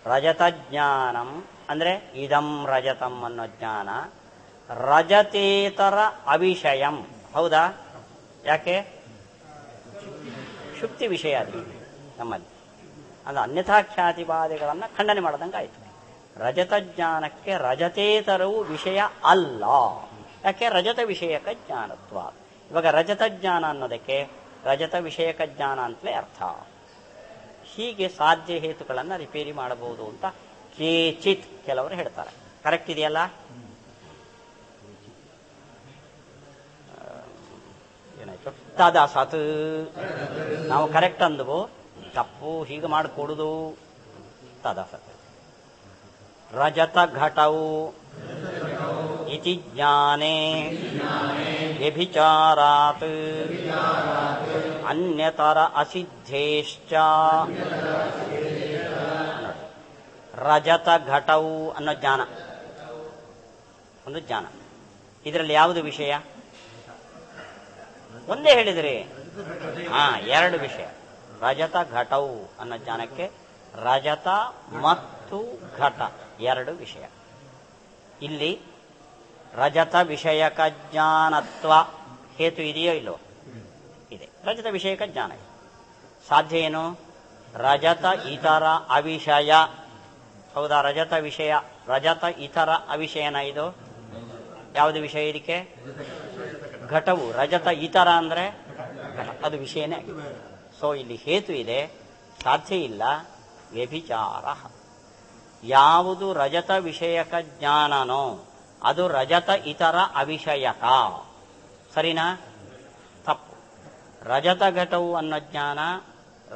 ರಜತ ಜ್ಞಾನಂ ಅಂದ್ರೆ ಇದಂ ರಜತಂ ಅನ್ನೋ ಜ್ಞಾನ, ರಜತೇತರ ಅವಿಷಯಂ. ಹೌದಾ? ಯಾಕೆ? ಶುಕ್ತಿ ವಿಷಯ ಅದು ನಮ್ಮಲ್ಲಿ. ಅಂದ್ರೆ ಅನ್ಯಥಾ ಖ್ಯಾತಿವಾದಿಗಳನ್ನ ಖಂಡನೆ ಮಾಡದಂಗೆ ಆಯ್ತು. ರಜತ ಜ್ಞಾನಕ್ಕೆ ರಜತೇತರವು ವಿಷಯ ಅಲ್ಲ. ಯಾಕೆ? ರಜತ ವಿಷಯಕ ಜ್ಞಾನತ್ವ. ಇವಾಗ ರಜತ ಜ್ಞಾನ ಅನ್ನೋದಕ್ಕೆ ರಜತ ವಿಷಯಕ ಜ್ಞಾನ ಅಂತಲೇ ಅರ್ಥ. ಹೀಗೆ ಸಾಧ್ಯ ಹೇತುಗಳನ್ನು ರಿಪೇರಿ ಮಾಡಬಹುದು ಅಂತ ಕೇಚಿತ್ ಕೆಲವರು ಹೇಳ್ತಾರೆ. ಕರೆಕ್ಟ್ ಇದೆಯಲ್ಲ? ಏನಾಯ್ತು? ತದಾ ಸತ್. ನಾವು ಕರೆಕ್ಟ್ ಅಂದವು, ತಪ್ಪು ಹೀಗೆ ಮಾಡಿಕೊಡುದು. ತದಾ ಸತ್. ರಜತ ಘಟವು ಇತಿ ಜ್ಞಾನೇ ವ್ಯಭಿಚಾರಾತ್ ಅನ್ಯತರ ಅಸಿದ್ಧೇಶ್ಚ. ರಜತ ಘಟವು ಅನ್ನೋ ಜ್ಞಾನ ಒಂದು ಜ್ಞಾನ. ಇದರಲ್ಲಿ ಯಾವುದು ವಿಷಯ? ಒಂದೇ ಹೇಳಿದ್ರಿ. ಎರಡು ವಿಷಯ. ರಜತ ಘಟವು ಅನ್ನೋ ಜ್ಞಾನಕ್ಕೆ ರಜತ ಮತ್ತು ಘಟ ಎರಡು ವಿಷಯ. ಇಲ್ಲಿ ರಜತ ವಿಷಯಕ ಜ್ಞಾನತ್ವ ಹೇತು ಇದೆಯೋ ಇಲ್ಲೋ? ಇದೆ. ರಜತ ವಿಷಯಕ ಜ್ಞಾನ ಸಾಧ್ಯ ಏನು? ರಜತ ಇತರ ಅವಿಷಯ. ಹೌದಾ? ರಜತ ವಿಷಯ, ರಜತ ಇತರ ಅವಿಷಯನ ಇದು? ಯಾವುದು ವಿಷಯ ಇದಕ್ಕೆ? ಘಟವು. ರಜತ ಇತರ ಅಂದ್ರೆ ಘಟ, ಅದು ವಿಷಯನೇ. ಸೊ ಇಲ್ಲಿ ಹೇತು ಇದೆ, ಸಾಧ್ಯ ಇಲ್ಲ. ವ್ಯಭಿಚಾರ. ಯಾವುದು ರಜತ ವಿಷಯಕ ಜ್ಞಾನನೋ ಅದು ರಜತ ಇತರ ಅವಿಷಯಕ. ಸರಿನಾ? ತಪ್ಪು. ರಜತ ಘಟವು ಅನ್ನೋ ಜ್ಞಾನ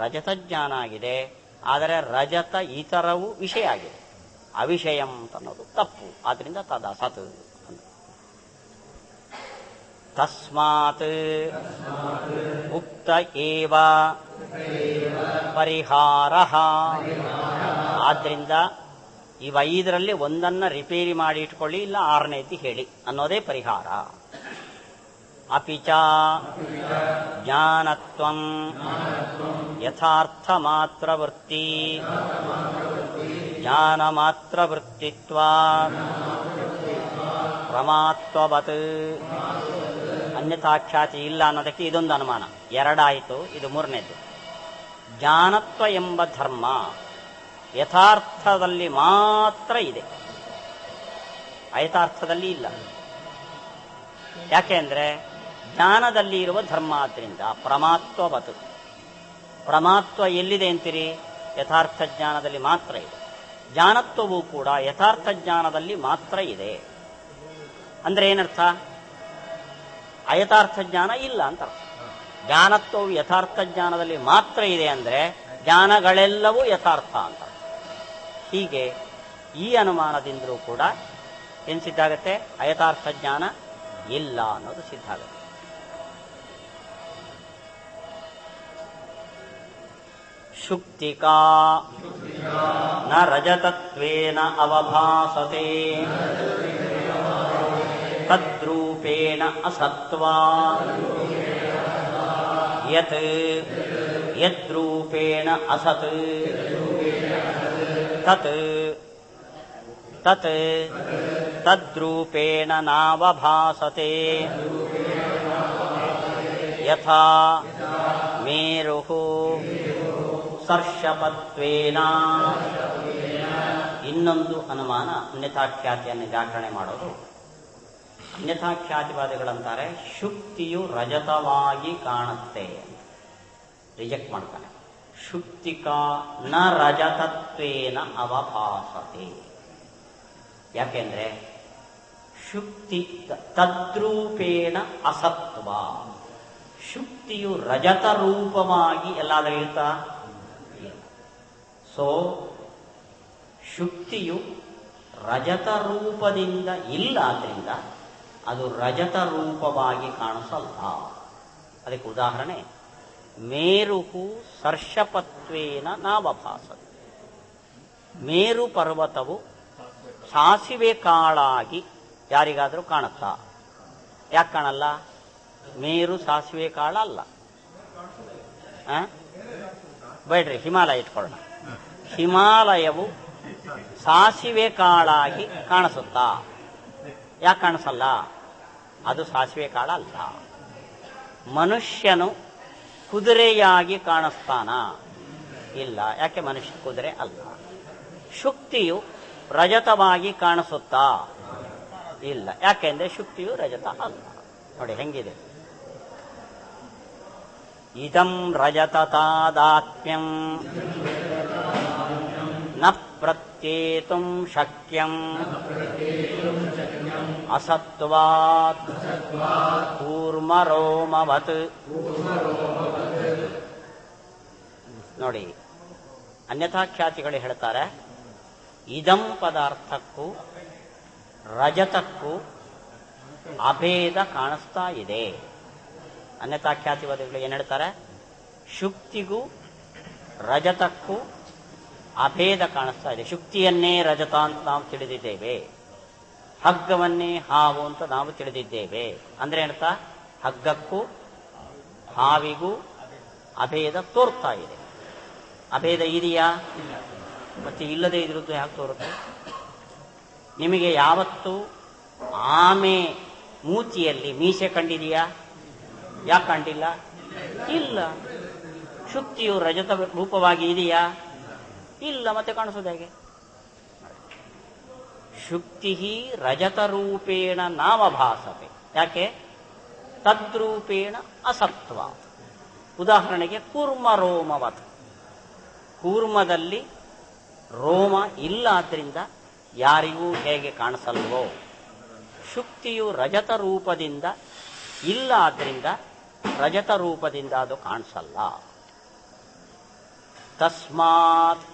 ರಜತ ಜ್ಞಾನ ಆಗಿದೆ, ಆದರೆ ರಜತ ಇತರವು ವಿಷಯ ಆಗಿದೆ. ಅವಿಷಯಂ ಅನ್ನೋದು ತಪ್ಪು. ಆದ್ರಿಂದ ತದಾ ಸತ್. ತಸ್ಮಾತ್ ಉಕ್ತ ಏವ ಪರಿಹಾರಃ. ಆದ್ರಿಂದ ಇವ5ರಲ್ಲಿ ಒಂದನ್ನ ರಿಪೇರಿ ಮಾಡಿ ಇಟ್ಕೊಳ್ಳಿ, ಇಲ್ಲ 6ನೇದು ಹೇಳಿ ಅನ್ನೋದೇ ಪರಿಹಾರ. ಅಪಿಚ ಜ್ಞಾನತ್ವಂ ಯಥಾರ್ಥ ಮಾತ್ರ ವೃತ್ತಿ ಜ್ಞಾನ ಮಾತ್ರ ವೃತ್ತಿತ್ವ ಪ್ರಮಾತ್ವವತ್. ಅನ್ಯಥಾಖ್ಯಾತಿ ಇಲ್ಲ ಅನ್ನೋದಕ್ಕೆ ಇದೊಂದು ಅನುಮಾನ. 2 ಆಯಿತು, ಇದು 3ನೇದು. ಜ್ಞಾನತ್ವ ಎಂಬ ಧರ್ಮ ಯಥಾರ್ಥದಲ್ಲಿ ಮಾತ್ರ ಇದೆ, ಅಯಥಾರ್ಥದಲ್ಲಿ ಇಲ್ಲ. ಯಾಕೆಂದ್ರೆ ಜ್ಞಾನದಲ್ಲಿ ಇರುವ ಧರ್ಮ. ಆದ್ರಿಂದ ಪ್ರಮಾತ್ವವತ್. ಪ್ರಮಾತ್ವ ಎಲ್ಲಿದೆ ಅಂತೀರಿ? ಯಥಾರ್ಥ ಜ್ಞಾನದಲ್ಲಿ ಮಾತ್ರ ಇದೆ. ಜ್ಞಾನತ್ವವು ಕೂಡ ಯಥಾರ್ಥ ಜ್ಞಾನದಲ್ಲಿ ಮಾತ್ರ ಇದೆ. ಅಂದ್ರೆ ಏನರ್ಥ? ಅಯಥಾರ್ಥ ಜ್ಞಾನ ಇಲ್ಲ ಅಂತ ಅರ್ಥ. ಜ್ಞಾನತ್ವವು ಯಥಾರ್ಥ ಜ್ಞಾನದಲ್ಲಿ ಮಾತ್ರ ಇದೆ ಅಂದ್ರೆ ಜ್ಞಾನಗಳೆಲ್ಲವೂ ಯಥಾರ್ಥ ಅಂತ. ಹೀಗೆ ಈ ಅನುಮಾನದಿಂದಲೂ ಕೂಡ ಏನ್ ಸಿದ್ಧ ಆಗತ್ತೆ? ಅಯಥಾರ್ಥ ಜ್ಞಾನ ಇಲ್ಲ ಅನ್ನೋದು ಸಿದ್ಧ ಆಗುತ್ತೆ. ಶುಕ್ತಿಕಾ ನ ರಜತತ್ವೇನ ಅವಭಾಸತೆ ತದ್ರೂಪೇಣ ಅಸತ್ವಾ ಯತ್ ಯದ್ರೂಪೇಣ ಅಸತ್ ತತ್ ತತ್ ತದ್ರೂಪೇಣ ನಾವಭಾಸತೆ ಯಥಾ ಮೇರುಃ ಸರ್ಷಪತ್ವೇನ. ಇನ್ನೊಂದು ಅನುಮಾನ ಅನ್ಯಥಾಖ್ಯಾತಿಯನ್ನು ನಿರಾಕರಣೆ ಮಾಡೋದು. ಅನ್ಯಥಾಖ್ಯಾತಿವಾದಿಗಳಂತಾರೆ ಶುಕ್ತಿಯು ರಜತವಾಗಿ ಕಾಣುತ್ತೆ, ರಿಜೆಕ್ಟ್ ಮಾಡ್ತಾನೆ. ಶುಕ್ತಿಕಾ ನ ರಜತತ್ವೇನ ಅವಭಾಸತೆ. ಯಾಕೆಂದ್ರೆ ಶುಕ್ತಿ ತದ್ರೂಪೇಣ ಅಸತ್ವ. ಶುಕ್ತಿಯು ರಜತ ರೂಪವಾಗಿ ಎಲ್ಲಾದರೂ ಇರ್ತಾ? ಸೊ ಶುಕ್ತಿಯು ರಜತ ರೂಪದಿಂದ ಇಲ್ಲ, ಆದ್ರಿಂದ ಅದು ರಜತ ರೂಪವಾಗಿ ಕಾಣಿಸಲ್ಲ. ಅದಕ್ಕೆ ಉದಾಹರಣೆ ಮೇರುಹು ಸರ್ಷಪತ್ವೇನ ನಾವಭಾಸತೆ. ಮೇರು ಪರ್ವತವು ಸಾಸಿವೆ ಕಾಳಾಗಿ ಯಾರಿಗಾದರೂ ಕಾಣುತ್ತಾ? ಯಾಕೆ ಕಾಣಲ್ಲ? ಮೇರು ಸಾಸಿವೆ ಕಾಳ ಅಲ್ಲ. ಬೇಡ್ರಿ, ಹಿಮಾಲಯ ಇಟ್ಕೊಳ್ಳೋಣ. ಹಿಮಾಲಯವು ಸಾಸಿವೆ ಕಾಳಾಗಿ ಕಾಣಿಸುತ್ತಾ? ಯಾಕೆ ಕಾಣಿಸಲ್ಲ? ಅದು ಸಾಸಿವೆ ಕಾಳ ಅಲ್ಲ. ಮನುಷ್ಯನು ಕುದುರೆಯಾಗಿ ಕಾಣಿಸ್ತಾನ? ಇಲ್ಲ. ಯಾಕೆ? ಮನುಷ್ಯ ಕುದುರೆ ಅಲ್ಲ. ಶುಕ್ತಿಯು ರಜತವಾಗಿ ಕಾಣಿಸುತ್ತಾ? ಇಲ್ಲ. ಯಾಕೆಂದ್ರೆ ಶುಕ್ತಿಯು ರಜತ ಅಲ್ಲ. ನೋಡಿ ಹೆಂಗಿದೆ. ಇದಂ ರಜತತಾದಾತ್ಮ್ಯಂ ನ ಪ್ರತ್ಯೇತುಂ ಶಕ್ಯಂ ಅಸತ್ವಾತ್ ಕೂರ್ಮರೋಮವತ್. ನೋಡಿ, ಅನ್ಯಥಾಖ್ಯಾತಿಗಳು ಹೇಳ್ತಾರೆ, ಇದಂ ಪದಾರ್ಥಕ್ಕೂ ರಜತಕ್ಕೂ ಅಭೇದ ಕಾಣಿಸ್ತಾ ಇದೆ. ಅನ್ಯಥಾಖ್ಯಾತಿವಾದಿಗಳು ಏನ್ ಹೇಳ್ತಾರೆ? ಶುಕ್ತಿಗೂ ರಜತಕ್ಕೂ ಅಭೇದ ಕಾಣಿಸ್ತಾ ಇದೆ. ಶುಕ್ತಿಯನ್ನೇ ರಜತ ಅಂತ ನಾವು ತಿಳಿದಿದ್ದೇವೆ, ಹಗ್ಗವನ್ನೇ ಹಾವು ಅಂತ ನಾವು ತಿಳಿದಿದ್ದೇವೆ. ಅಂದ್ರೆ ಏನರ್ಥ? ಹಗ್ಗಕ್ಕೂ ಹಾವಿಗೂ ಅಭೇದ ತೋರ್ತಾ ಇದೆ. ಅಭೇದ ಇದೆಯಾ? ಮತ್ತೆ ಇಲ್ಲದೆ ಇದ್ರದ್ದು ಯಾಕೆ ತೋರುತ್ತೆ? ನಿಮಗೆ ಯಾವತ್ತು ಆಮೆ ಮೂತಿಯಲ್ಲಿ ಮೀಸೆ ಕಂಡಿದೆಯಾ? ಯಾಕೆ ಕಂಡಿಲ್ಲ? ಇಲ್ಲ. ಶುಕ್ತಿಯು ರಜತ ರೂಪವಾಗಿ ಇದೆಯಾ? ಇಲ್ಲ. ಮತ್ತೆ ಕಾಣಿಸೋದು ಹೇಗೆ? ಶುಕ್ತಿ ರಜತ ರೂಪೇಣ ನಾವಭಾಸತೆ. ಯಾಕೆ? ತದ್ರೂಪೇಣ ಅಸತ್ವ. ಉದಾಹರಣೆಗೆ ಕೂರ್ಮ ರೋಮವತ್. ಕೂರ್ಮದಲ್ಲಿ ರೋಮ ಇಲ್ಲ, ಆದ್ರಿಂದ ಯಾರಿಗೂ ಹೇಗೆ ಕಾಣಿಸಲ್ವೋ, ಶುಕ್ತಿಯು ರಜತ ರೂಪದಿಂದ ಇಲ್ಲ, ಆದ್ರಿಂದ ರಜತ ರೂಪದಿಂದ ಅದು ಕಾಣಿಸಲ್ಲ. ತಸ್ಮಾತ್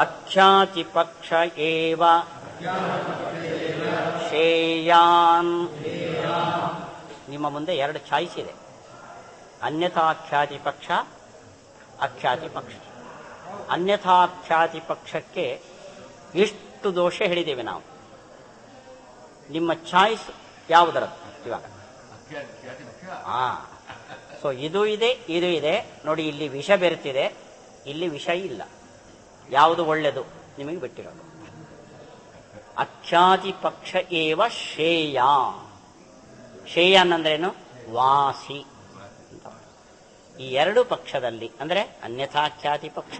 ಅಖ್ಯಾತಿ ಪಕ್ಷ ಏವ ಶ್ರೇಯಾನ್. ನಿಮ್ಮ ಮುಂದೆ ಎರಡು ಚಾಯ್ಸ್ ಇದೆ, ಅನ್ಯಥಾಖ್ಯಾತಿ ಪಕ್ಷ, ಅಖ್ಯಾತಿ ಪಕ್ಷ. ಅನ್ಯಥಾಖ್ಯಾತಿ ಪಕ್ಷಕ್ಕೆ ಎಷ್ಟು ದೋಷ ಹೇಳಿದ್ದೇವೆ ನಾವು. ನಿಮ್ಮ ಚಾಯ್ಸ್ ಯಾವುದರದ್ದು ಇವಾಗ? ಸೊ ಇದು ಇದೆ, ಇದು ಇದೆ. ನೋಡಿ, ಇಲ್ಲಿ ವಿಷ ಬೆರೆತಿದೆ, ಇಲ್ಲಿ ವಿಷ ಇಲ್ಲ. ಯಾವುದು ಒಳ್ಳೆಯದು ನಿಮಗೆ ಬಿಟ್ಟಿರೋದು? ಅಖ್ಯಾತಿ ಪಕ್ಷ ಏವ ಶ್ರೇಯ. ಶ್ರೇಯನ್ ಅಂದ್ರೇನು? ವಾಸಿ ಅಂತ. ಈ ಎರಡು ಪಕ್ಷದಲ್ಲಿ ಅಂದ್ರೆ ಅನ್ಯಥಾಖ್ಯಾತಿ ಪಕ್ಷ,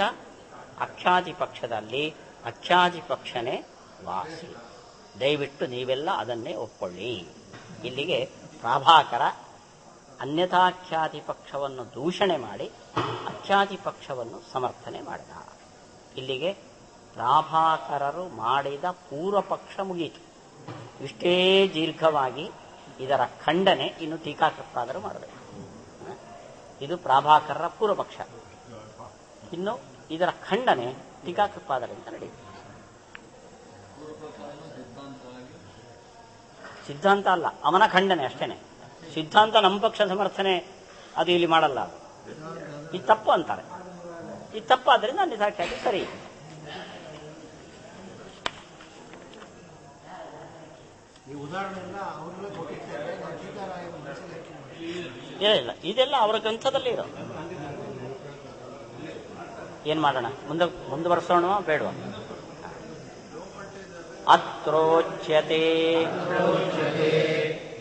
ಅಖ್ಯಾತಿ ಪಕ್ಷದಲ್ಲಿ ಅಖ್ಯಾತಿ ಪಕ್ಷನೇ ವಾಸಿ. ದಯವಿಟ್ಟು ನೀವೆಲ್ಲ ಅದನ್ನೇ ಒಪ್ಕೊಳ್ಳಿ. ಇಲ್ಲಿಗೆ ಪ್ರಾಭಾಕರ ಅನ್ಯಥಾಖ್ಯಾತಿ ಪಕ್ಷವನ್ನು ದೂಷಣೆ ಮಾಡಿ ಅಖ್ಯಾತಿ ಪಕ್ಷವನ್ನು ಸಮರ್ಥನೆ ಮಾಡಿದ. ಇಲ್ಲಿಗೆ ಪ್ರಾಭಾಕರರು ಮಾಡಿದ ಪೂರ್ವ ಪಕ್ಷ ಮುಗಿಯಿತು. ಇಷ್ಟೇ ದೀರ್ಘವಾಗಿ ಇದರ ಖಂಡನೆ ಇನ್ನು ಟೀಕಾಕೃತ್ತಾದರೂ ಮಾಡಬೇಕು. ಇದು ಪ್ರಾಭಾಕರರ ಪೂರ್ವ ಪಕ್ಷ. ಇನ್ನು ಇದರ ಖಂಡನೆ ಟೀಕಾಕೃತ್ತಾದರಿಂದ ನಡೆಯುತ್ತೆ. ಸಿದ್ಧಾಂತ ಅಲ್ಲ, ಅವನ ಖಂಡನೆ ಅಷ್ಟೇನೆ. ಸಿದ್ಧಾಂತ ನಮ್ಮ ಪಕ್ಷ ಸಮರ್ಥನೆ ಅದು ಇಲ್ಲಿ ಮಾಡಲ್ಲ. ಇದು ತಪ್ಪು ಅಂತಾರೆ. ಇದು ತಪ್ಪಾದ್ರಿಂದ ಅನ್ಯಥಾಖ್ಯಾತಿ ಸರಿ. ಇಲ್ಲ, ಇದೆಲ್ಲ ಅವರ ಗ್ರಂಥದಲ್ಲಿ ಇರೋ. ಏನ್ ಮಾಡೋಣ? ಮುಂದುವರೆಸೋಣ ಬೇಡವಾ? ಅತ್ರೋಚ್ಯತೆ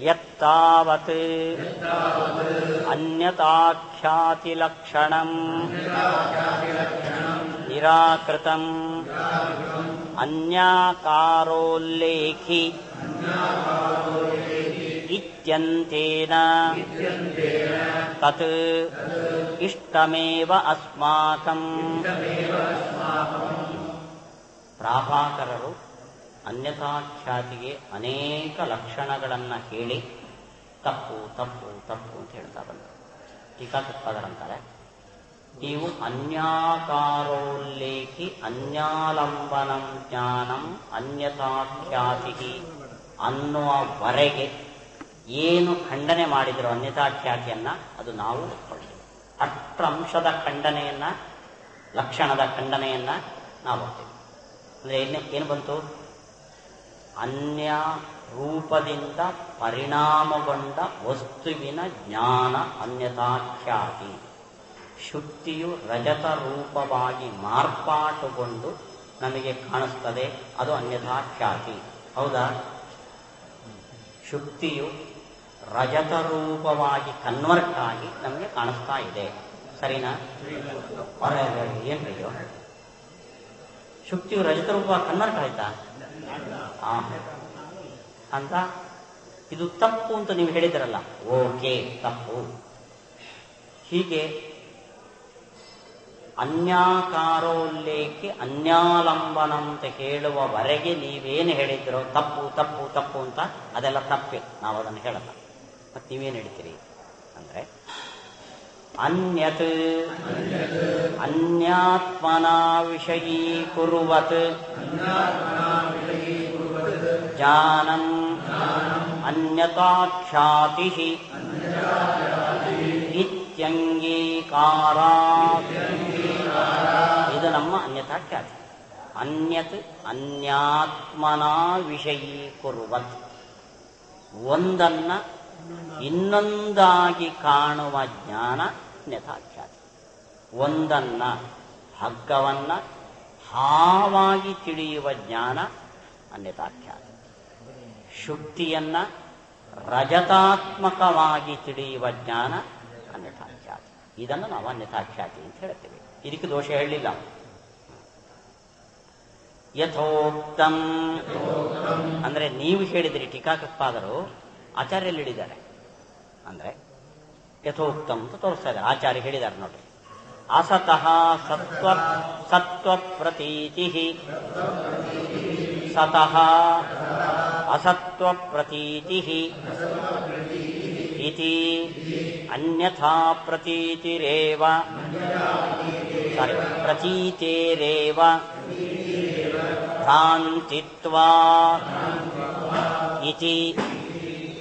ಯತ್ತಾವತ್ ಅನ್ಯಥಾಖ್ಯಾತಿ ಲಕ್ಷಣಂ ನಿರಾಕೃತಂ ಅನ್ಯಾಕಾರೋಲ್ಲೇಖಿ ಇತ್ಯಂತೇನ ತತ್ ಇಷ್ಟಮೇವ ಅಸ್ಮಾಕಂ. ಪ್ರಾಭಾಕರರು ಅನ್ಯಥಾಖ್ಯಾತಿಗೆ ಅನೇಕ ಲಕ್ಷಣಗಳನ್ನು ಹೇಳಿ ತಪ್ಪು ತಪ್ಪು ತಪ್ಪು ಅಂತ ಹೇಳ್ತಾ ಬಂದರು. ಟೀಕಾಕೃತ್ಪಾದರಂತಾರೆ, ನೀವು ಅನ್ಯಾಕಾರೋಲ್ಲೇಖಿ ಅನ್ಯಾಲಂಬನಂ ಜ್ಞಾನಂ ಅನ್ಯಥಾಖ್ಯಾತಿ ಅನ್ನುವವರೆಗೆ ಏನು ಖಂಡನೆ ಮಾಡಿದ್ರು ಅನ್ಯಥಾಖ್ಯಾತಿಯನ್ನ ಅದು ನಾವು ಒಪ್ಪಿಕೊಳ್ಳಿ. ಅಷ್ಟ್ರಂಶದ ಖಂಡನೆಯನ್ನ, ಲಕ್ಷಣದ ಖಂಡನೆಯನ್ನ ನಾವು ಒಪ್ತೀವಿ. ಅಂದ್ರೆ ಏನು ಬಂತು? ಅನ್ಯ ರೂಪದಿಂದ ಪರಿಣಾಮಗೊಂಡ ವಸ್ತುವಿನ ಜ್ಞಾನ ಅನ್ಯಥಾಖ್ಯಾತಿ. ಶುಕ್ತಿಯು ರಜತ ರೂಪವಾಗಿ ಮಾರ್ಪಾಟುಗೊಂಡು ನಮಗೆ ಕಾಣಿಸ್ತದೆ, ಅದು ಅನ್ಯಥಾಖ್ಯಾತಿ. ಹೌದಾ? ಶುಕ್ತಿಯು ರಜತ ರೂಪವಾಗಿ ಕನ್ವರ್ಟ್ ಆಗಿ ನಮಗೆ ಕಾಣಿಸ್ತಾ ಇದೆ, ಸರಿನಾ? ಏನ್ರಿಯೋ ಶುಕ್ತಿಯು ರಜತ ರೂಪವಾಗಿ ಕನ್ವರ್ಟ್ ಆಯ್ತಾ ಅಂತ ಇದು ತಪ್ಪು ಅಂತ ನೀವು ಹೇಳಿದಿರಲ್ಲ, ಓಕೆ ತಪ್ಪು. ಹೀಗೆ ಅನ್ಯಾಕಾರೋಲ್ಲೇಖಿ ಅನ್ಯಾಲಂಬನ ಅಂತ ಹೇಳುವವರೆಗೆ ನೀವೇನು ಹೇಳಿದ್ರೋ ತಪ್ಪು ತಪ್ಪು ತಪ್ಪು ಅಂತ, ಅದೆಲ್ಲ ತಪ್ಪೆ, ನಾವು ಅದನ್ನು ಹೇಳಲ್ಲ. ಮತ್ತೆ ನೀವೇನು ಹೇಳ್ತೀರಿ ಅಂದ್ರೆ, ಅನ್ಯತ್ ಅನ್ಯಾತ್ಮನ ವಿಷಯೀಕುರ್ವತ್ ಜ್ಞಾನಂ ಅನ್ಯತಾಖ್ಯಾತಿ ಇತ್ಯಂಗೀಕಾರಾತ್. ಇದು ನಮ್ಮ ಅನ್ಯಥಾಖ್ಯಾತಿ. ಅನ್ಯತ್ ಅನ್ಯಾತ್ಮನ ವಿಷಯೀಕುರ್ವತ್, ಒಂದನ್ನ ಇನ್ನೊಂದಾಗಿ ಕಾಣುವ ಜ್ಞಾನ ಅನ್ಯಥಾಖ್ಯಾತಿ. ಒಂದನ್ನ, ಹಗ್ಗವನ್ನ ಹಾವಾಗಿ ತಿಳಿಯುವ ಜ್ಞಾನ ಅನ್ಯಥಾಖ್ಯಾತಿ. ಶುಕ್ತಿಯನ್ನ ರಜತಾತ್ಮಕವಾಗಿ ತಿಳಿಯುವ ಜ್ಞಾನ ಅನ್ಯಥಾಖ್ಯಾತಿ. ಇದನ್ನು ನಾವು ಅನ್ಯಥಾಖ್ಯಾತಿ ಅಂತ ಹೇಳ್ತೇವೆ. ಇದಕ್ಕೆ ದೋಷ ಹೇಳಲಿಲ್ಲ. ಯಥೋಕ್ತಂ ಅಂದ್ರೆ ನೀವು ಹೇಳಿದ್ರಿ, ಟೀಕಾಕೃತ್ಪಾದರು ಆಚಾರ್ಯಲ್ಲಿ ಹೇಳಿದ್ದಾರೆ. ಅಂದ್ರೆ ಯಥೋಕ್ತಂ ಅಂತ ತೋರಿಸ್ತಾ ಇದ್ದಾರೆ, ಆಚಾರ್ಯ ಹೇಳಿದ್ದಾರೆ ನೋಡ್ರಿ. ಅಸತಃ ಸತ್ವ ಪ್ರತೀತಿ ಸತಃ ಅಸತ್ವ ಪ್ರತೀತಿ ಇತಿ ಅನ್ಯಥಾ ಪ್ರತೀತಿರೇವ ಪ್ರತೀತೇರೇವ ಭ್ರಾಂತಿತ್ವಾ ಇತಿ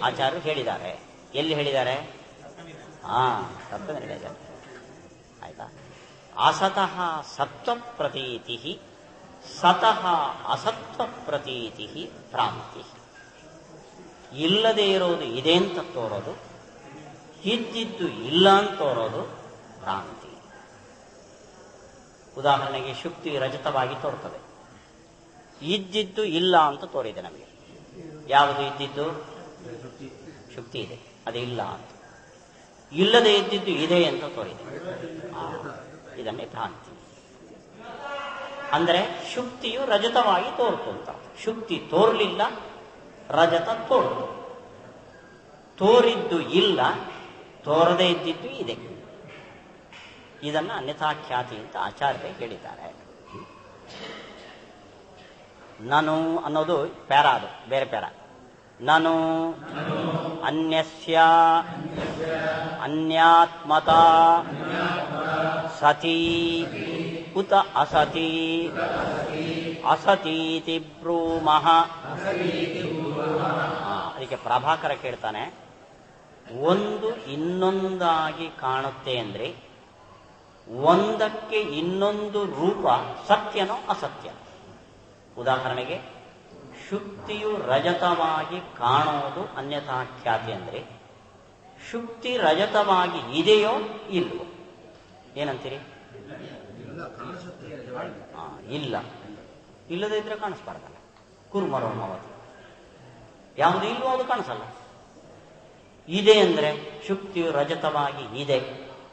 ಆಚಾರ್ಯರು ಹೇಳಿದ್ದಾರೆ. ಎಲ್ಲಿ ಹೇಳಿದ್ದಾರೆ? ತತ್ವದಲ್ಲಿ ಹೇಳಿದ್ದಾರೆ. ಆಯ್ತಾ? ಅಸತಃ ಸತ್ವ ಪ್ರತೀತಿ ಸತಃ ಅಸತ್ವ ಪ್ರತೀತಿ ಭ್ರಾಂತಿ. ಇಲ್ಲದೆ ಇರೋದು ಇದೆ ಅಂತ ತೋರೋದು, ಇದ್ದಿದ್ದು ಇಲ್ಲ ಅಂತ ತೋರೋದು ಭ್ರಾಂತಿ. ಉದಾಹರಣೆಗೆ ಶುಕ್ತಿ ರಜತವಾಗಿ ತೋರ್ತದೆ, ಇದ್ದಿದ್ದು ಇಲ್ಲ ಅಂತ ತೋರಿದೆ ನಮಗೆ. ಯಾವುದು ಇದ್ದಿದ್ದು? ಶುಕ್ತಿ ಇದೆ, ಅದೇ ಇಲ್ಲ ಅಂತ. ಇಲ್ಲದೆ ಇದ್ದಿದ್ದು ಇದೆ ಅಂತ ತೋರಿದೆ, ಇದನ್ನೇ ಭ್ರಾಂತಿ. ಅಂದರೆ ಶುಕ್ತಿಯು ರಜತವಾಗಿ ತೋರ್ತು ಅಂತ. ಶುಕ್ತಿ ತೋರ್ಲಿಲ್ಲ, ರಜತ ತೋರ್ತು. ತೋರಿದ್ದು ಇಲ್ಲ, ತೋರದೇ ಇದ್ದಿದ್ದು ಇದೆ. ಇದನ್ನ ಅನ್ಯಥಾಖ್ಯಾತಿ ಅಂತ ಆಚಾರ್ಯ ಹೇಳಿದ್ದಾರೆ. ನಾನು ಅನ್ನೋದು ಪ್ಯಾರ, ಅದು ಬೇರೆ ಪ್ಯಾರ. ನಾನು ಅನ್ಯಸ್ಯ ಅನ್ಯಾತ್ಮತ ಸತಿ ಉತ ಅಸತಿ ಅಸತೀತಿ ಬ್ರೂಮಃ. ಅದಕ್ಕೆ ಪ್ರಭಾಕರ ಕೇಳ್ತಾನೆ, ಒಂದು ಇನ್ನೊಂದಾಗಿ ಕಾಣುತ್ತೆ ಅಂದ್ರೆ ಒಂದಕ್ಕೆ ಇನ್ನೊಂದು ರೂಪ ಸತ್ಯನೋ ಅಸತ್ಯ? ಉದಾಹರಣೆಗೆ ಶುಕ್ತಿಯು ರಜತವಾಗಿ ಕಾಣೋದು ಅನ್ಯಥಾಖ್ಯಾತಿ ಅಂದ್ರೆ ಶುಕ್ತಿ ರಜತವಾಗಿ ಇದೆಯೋ ಇಲ್ವೋ? ಏನಂತೀರಿ? ಇಲ್ಲ. ಇಲ್ಲದೇ ಇದ್ರೆ ಕಾಣಿಸ್ಬಾರ್ದಲ್ಲ. ಕುರ್ಮರೋಮವತಿ, ಯಾವುದು ಇಲ್ವೋ ಅದು ಕಾಣಿಸಲ್ಲ. ಇದೆ ಅಂದ್ರೆ ಶುಕ್ತಿಯು ರಜತವಾಗಿ ಇದೆ,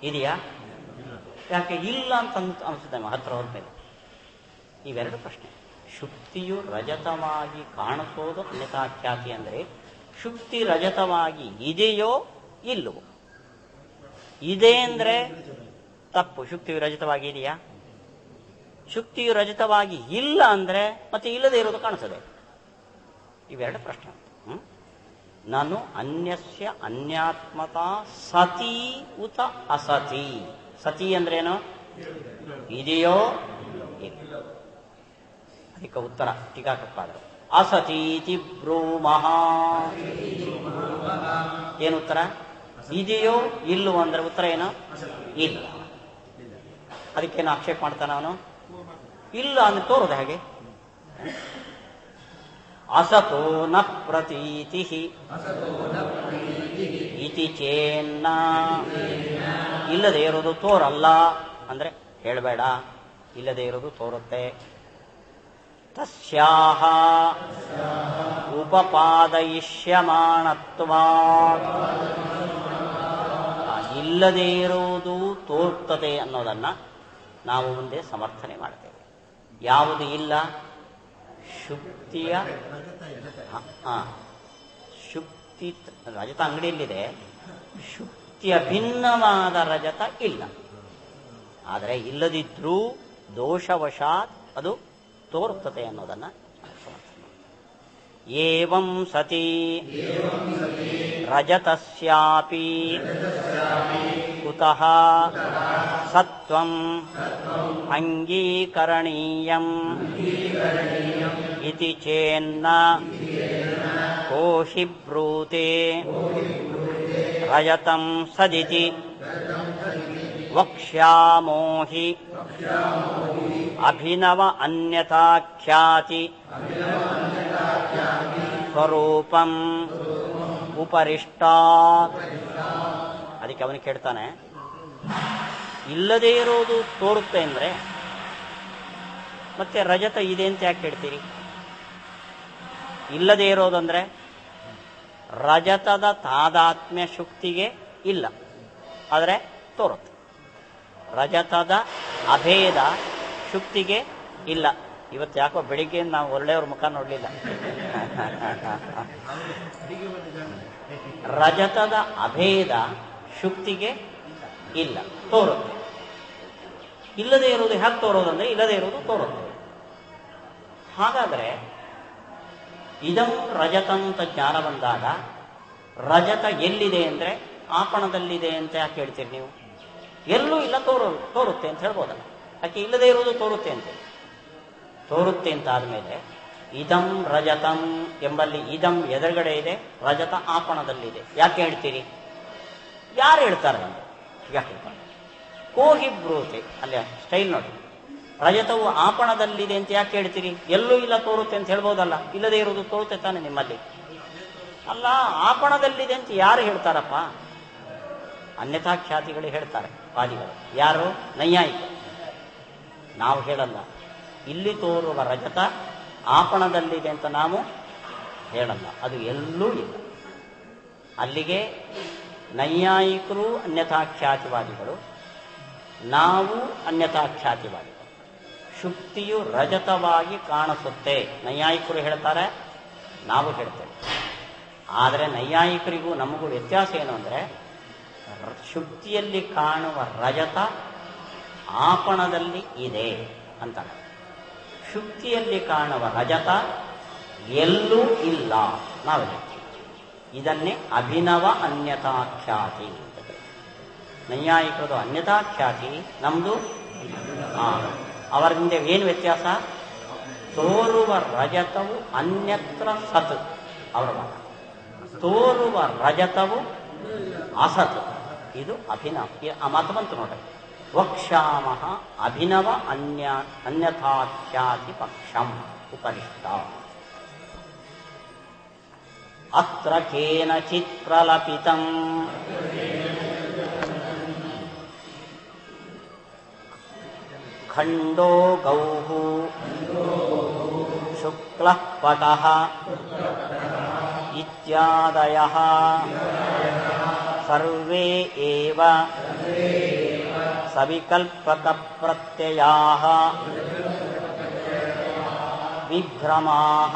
ಇದೆಯಾ? ಯಾಕೆ ಇಲ್ಲ ಅಂತ ಅನಿಸುತ್ತೆ ಹತ್ರ ಹೋದ್ಮೇಲೆ. ಇವೆರಡು ಪ್ರಶ್ನೆ. ಶುಕ್ತಿಯು ರಜತವಾಗಿ ಕಾಣಿಸೋದು ಅನ್ಯಥಾಖ್ಯಾತಿ ಅಂದ್ರೆ ಶುಕ್ತಿ ರಜತವಾಗಿ ಇದೆಯೋ ಇಲ್ಲವೋ? ಇದೆ ಅಂದ್ರೆ ತಪ್ಪು. ಶುಕ್ತಿಯು ರಜತವಾಗಿ ಇದೆಯಾ? ಶುಕ್ತಿಯು ರಜತವಾಗಿ ಇಲ್ಲ ಅಂದ್ರೆ ಮತ್ತೆ ಇಲ್ಲದೆ ಇರೋದು ಕಾಣಿಸದೆ. ಇವೆರಡು ಪ್ರಶ್ನೆ. ನಾನು ಅನ್ಯಸ್ಯ ಅನ್ಯಾತ್ಮತಾ ಸತಿ ಉತ ಅಸತಿ. ಸತಿ ಅಂದ್ರೇನು? ಇದೆಯೋ ಇಲ್ಲ. ಅದಕ್ಕೆ ಉತ್ತರ ಟೀಕಾಕೃತ್ಪಾದರು ಅಸತೀತಿ ಬ್ರೂಮಃ. ಏನು ಉತ್ತರ? ಇದೆಯೋ ಇಲ್ಲವೋ ಅಂದ್ರೆ ಉತ್ತರ ಏನು? ಇಲ್ಲ. ಅದಕ್ಕೇನು ಆಕ್ಷೇಪ ಮಾಡ್ತಾನ ಅವನು? ಇಲ್ಲ ಅಂದ್ರೆ ತೋರೋದು ಹೇಗೆ? ಅಸತೋ ನ ಪ್ರತೀತಿ ಇತಿ ಚೇನ್ನ, ಇಲ್ಲದೆ ಇರೋದು ತೋರಲ್ಲ ಅಂದ್ರೆ ಹೇಳಬೇಡ, ಇಲ್ಲದೆ ಇರೋದು ತೋರುತ್ತೆ. ತಸ್ಯಾಹ ಉಪಪಾದಯಿಷ್ಯಮಾಣತ್ವಾತ್, ಇಲ್ಲದೆ ಇರುವುದು ತೋರ್ತದೆ ಅನ್ನೋದನ್ನ ನಾವು ಮುಂದೆ ಸಮರ್ಥನೆ ಮಾಡ್ತೇವೆ. ಯಾವುದು ಇಲ್ಲ? ಶುಕ್ತಿಯ ಶುಕ್ತಿ ರಜತ ಅಂಗಡಿಯಲ್ಲಿದೆ, ಶುಕ್ತಿಯ ಭಿನ್ನವಾದ ರಜತ ಇಲ್ಲ. ಆದರೆ ಇಲ್ಲದಿದ್ರೂ ದೋಷವಶಾತ್ ಅದು ತೋರ್ತದೆ ಅನ್ನೋದನ್ನ ಸಮರ್ಥನೆ. ಏವಂ ಸತಿ ರಜತಸ್ಯಾಪಿ ಕುತಃ ಸತ್ವಂ ಅಂಗೀಕರಣೀಯಂ ಇತಿ ಚೇನ್ನ ಕೋಹಿ ಬ್ರೂತೆ ರಜತಂ ಸದಿತಿ ವಕ್ಷ್ಯಾಮೋಹಿ ಅಭಿನವ ಅನ್ಯಥಾಖ್ಯಾತಿ ಸ್ವರೂಪಂ ಉಪರಿಷ್ಟಾತ್. ಅದಕ್ಕೆ ಅವನು ಕೇಳ್ತಾನೆ, ಇಲ್ಲದೇ ಇರೋದು ತೋರುತ್ತೆ ಅಂದ್ರೆ ಮತ್ತೆ ರಜತ ಇದೆ ಅಂತ ಯಾಕೆ ಹೇಳ್ತೀರಿ? ಇಲ್ಲದೇ ಇರೋದಂದ್ರೆ ರಜತದ ತಾದಾತ್ಮ್ಯ ಶುಕ್ತಿಗೆ ಇಲ್ಲ, ಆದರೆ ತೋರುತ್ತೆ. ರಜತದ ಅಭೇದ ಶುಕ್ತಿಗೆ ಇಲ್ಲ. ಇವತ್ತು ಯಾಕೋ ಬೆಳಿಗ್ಗೆ ನಾವು ಒಳ್ಳೆಯವ್ರ ಮುಖ ನೋಡಲಿಲ್ಲ. ರಜತದ ಅಭೇದ ಶುಕ್ತಿಗೆ ಇಲ್ಲ, ತೋರುತ್ತೆ. ಇಲ್ಲದೆ ಇರುವುದು ಹೇಗೆ ತೋರೋದಂದ್ರೆ ಇಲ್ಲದೆ ಇರುವುದು ತೋರುತ್ತೆ. ಹಾಗಾದ್ರೆ ಇದಂ ರಜತಂತ ಜ್ಞಾನ ಬಂದಾಗ ರಜತ ಎಲ್ಲಿದೆ ಅಂದ್ರೆ ಆಪಣದಲ್ಲಿದೆ ಅಂತ ಯಾಕೆ ಹೇಳ್ತೀರಿ ನೀವು? ಎಲ್ಲೂ ಇಲ್ಲ, ತೋರುತ್ತೆ ಅಂತ ಹೇಳ್ಬೋದಲ್ಲ. ಯಾಕೆ ಇಲ್ಲದೆ ಇರುವುದು ತೋರುತ್ತೆ ಅಂತ? ತೋರುತ್ತೆ ಅಂತ ಆದ್ಮೇಲೆ ಇದಂ ರಜತಂ ಎಂಬಲ್ಲಿ ಇದಂ ಎದುರುಗಡೆ ಇದೆ, ರಜತ ಆಪಣದಲ್ಲಿದೆ. ಯಾಕೆ ಹೇಳ್ತೀರಿ? ಯಾರು ಹೇಳ್ತಾರೆ ಅಂದ್ರೆ ಯಾಕೆ ಹೇಳ್ತಾರೆ? ಕೋಹಿ ಬ್ರೂತೆ, ಅಲ್ಲಿ ಸ್ಟೈಲ್ ನೋಡಿ. ರಜತವು ಆಪಣದಲ್ಲಿದೆ ಅಂತ ಯಾಕೆ ಹೇಳ್ತೀರಿ? ಎಲ್ಲೂ ಇಲ್ಲ, ತೋರುತ್ತೆ ಅಂತ ಹೇಳ್ಬೋದಲ್ಲ. ಇಲ್ಲದೆ ಇರುವುದು ತೋರುತ್ತೆ ತಾನೆ ನಿಮ್ಮಲ್ಲಿ. ಅಲ್ಲ, ಆಪಣದಲ್ಲಿದೆ ಅಂತ ಯಾರು ಹೇಳ್ತಾರಪ್ಪ? ಅನ್ಯಥಾಖ್ಯಾತಿಗಳು ಹೇಳ್ತಾರೆ, ವಾದಿಗಳು. ಯಾರು? ನೈಯಾಯಿಕ. ನಾವು ಹೇಳಲ್ಲ. ಇಲ್ಲಿ ತೋರುವ ರಜತ ಆಪಣದಲ್ಲಿದೆ ಅಂತ ನಾವು ಹೇಳಲ್ಲ, ಅದು ಎಲ್ಲೂ ಇಲ್ಲ. ಅಲ್ಲಿಗೆ ನೈಯಾಯಿಕರು ಅನ್ಯಥಾಖ್ಯಾತಿವಾದಿಗಳು, ನಾವು ಅನ್ಯಥಾಖ್ಯಾತಿವಾದಿಗಳು. ಶುಕ್ತಿಯು ರಜತವಾಗಿ ಕಾಣಿಸುತ್ತೆ, ನೈಯಾಯಿಕರು ಹೇಳ್ತಾರೆ, ನಾವು ಹೇಳ್ತೇವೆ. ಆದರೆ ನೈಯಾಯಿಕರಿಗೂ ನಮಗೂ ವ್ಯತ್ಯಾಸ ಏನು ಅಂದರೆ, ಶುಕ್ತಿಯಲ್ಲಿ ಕಾಣುವ ರಜತ ಆಪಣದಲ್ಲಿ ಇದೆ ಅಂತಾರೆ. ಶುಕ್ತಿಯಲ್ಲಿ ಕಾಣುವ ರಜತ ಎಲ್ಲೂ ಇಲ್ಲ ನಾವು ಹೇಳ್ತೀವಿ. ಇದನ್ನೇ ಅಭಿನವ ಅನ್ಯಥಾಖ್ಯಾತಿ ಅಂತ ಕರೀತೀವಿ. ನೈಯಾಯಿಕರದು ಅನ್ಯಥಾಖ್ಯಾತಿ, ನಮ್ದು ಅವರ ಹಿಂದೆ ಏನು ವ್ಯತ್ಯಾಸ? ತೋರುವ ರಜತವು ಅನ್ಯತ್ರ ಸತ್, ಅವರ ಮಾತ. ತೋರುವ ರಜತವು ಅಸತ್, ಇದು ಅಭಿನವ. ಆ ಮಾತು ಬಂತು ನೋಡ್ರಿ. ವಕ್ಷ್ಯಾಮಃ ಅಭಿನವ ಅನ್ಯಥಾಖ್ಯಾತಿ ಪಕ್ಷಂ ಉಪರಿಷ್ಟ. ಅತ್ರ ಕೇನಚಿತ್ ಪ್ರಲಪಿತಂ ಖಂಡೋ ಗೌಃ ಶುಕ್ಲಃ ಪಟಃ ಇತ್ಯಾದಯಃ ಸರ್ವೇ ಏವ ಸವಿಕಲ್ಪಕ ಪ್ರತ್ಯಯಾಃ ವಿಭ್ರಮಾಃ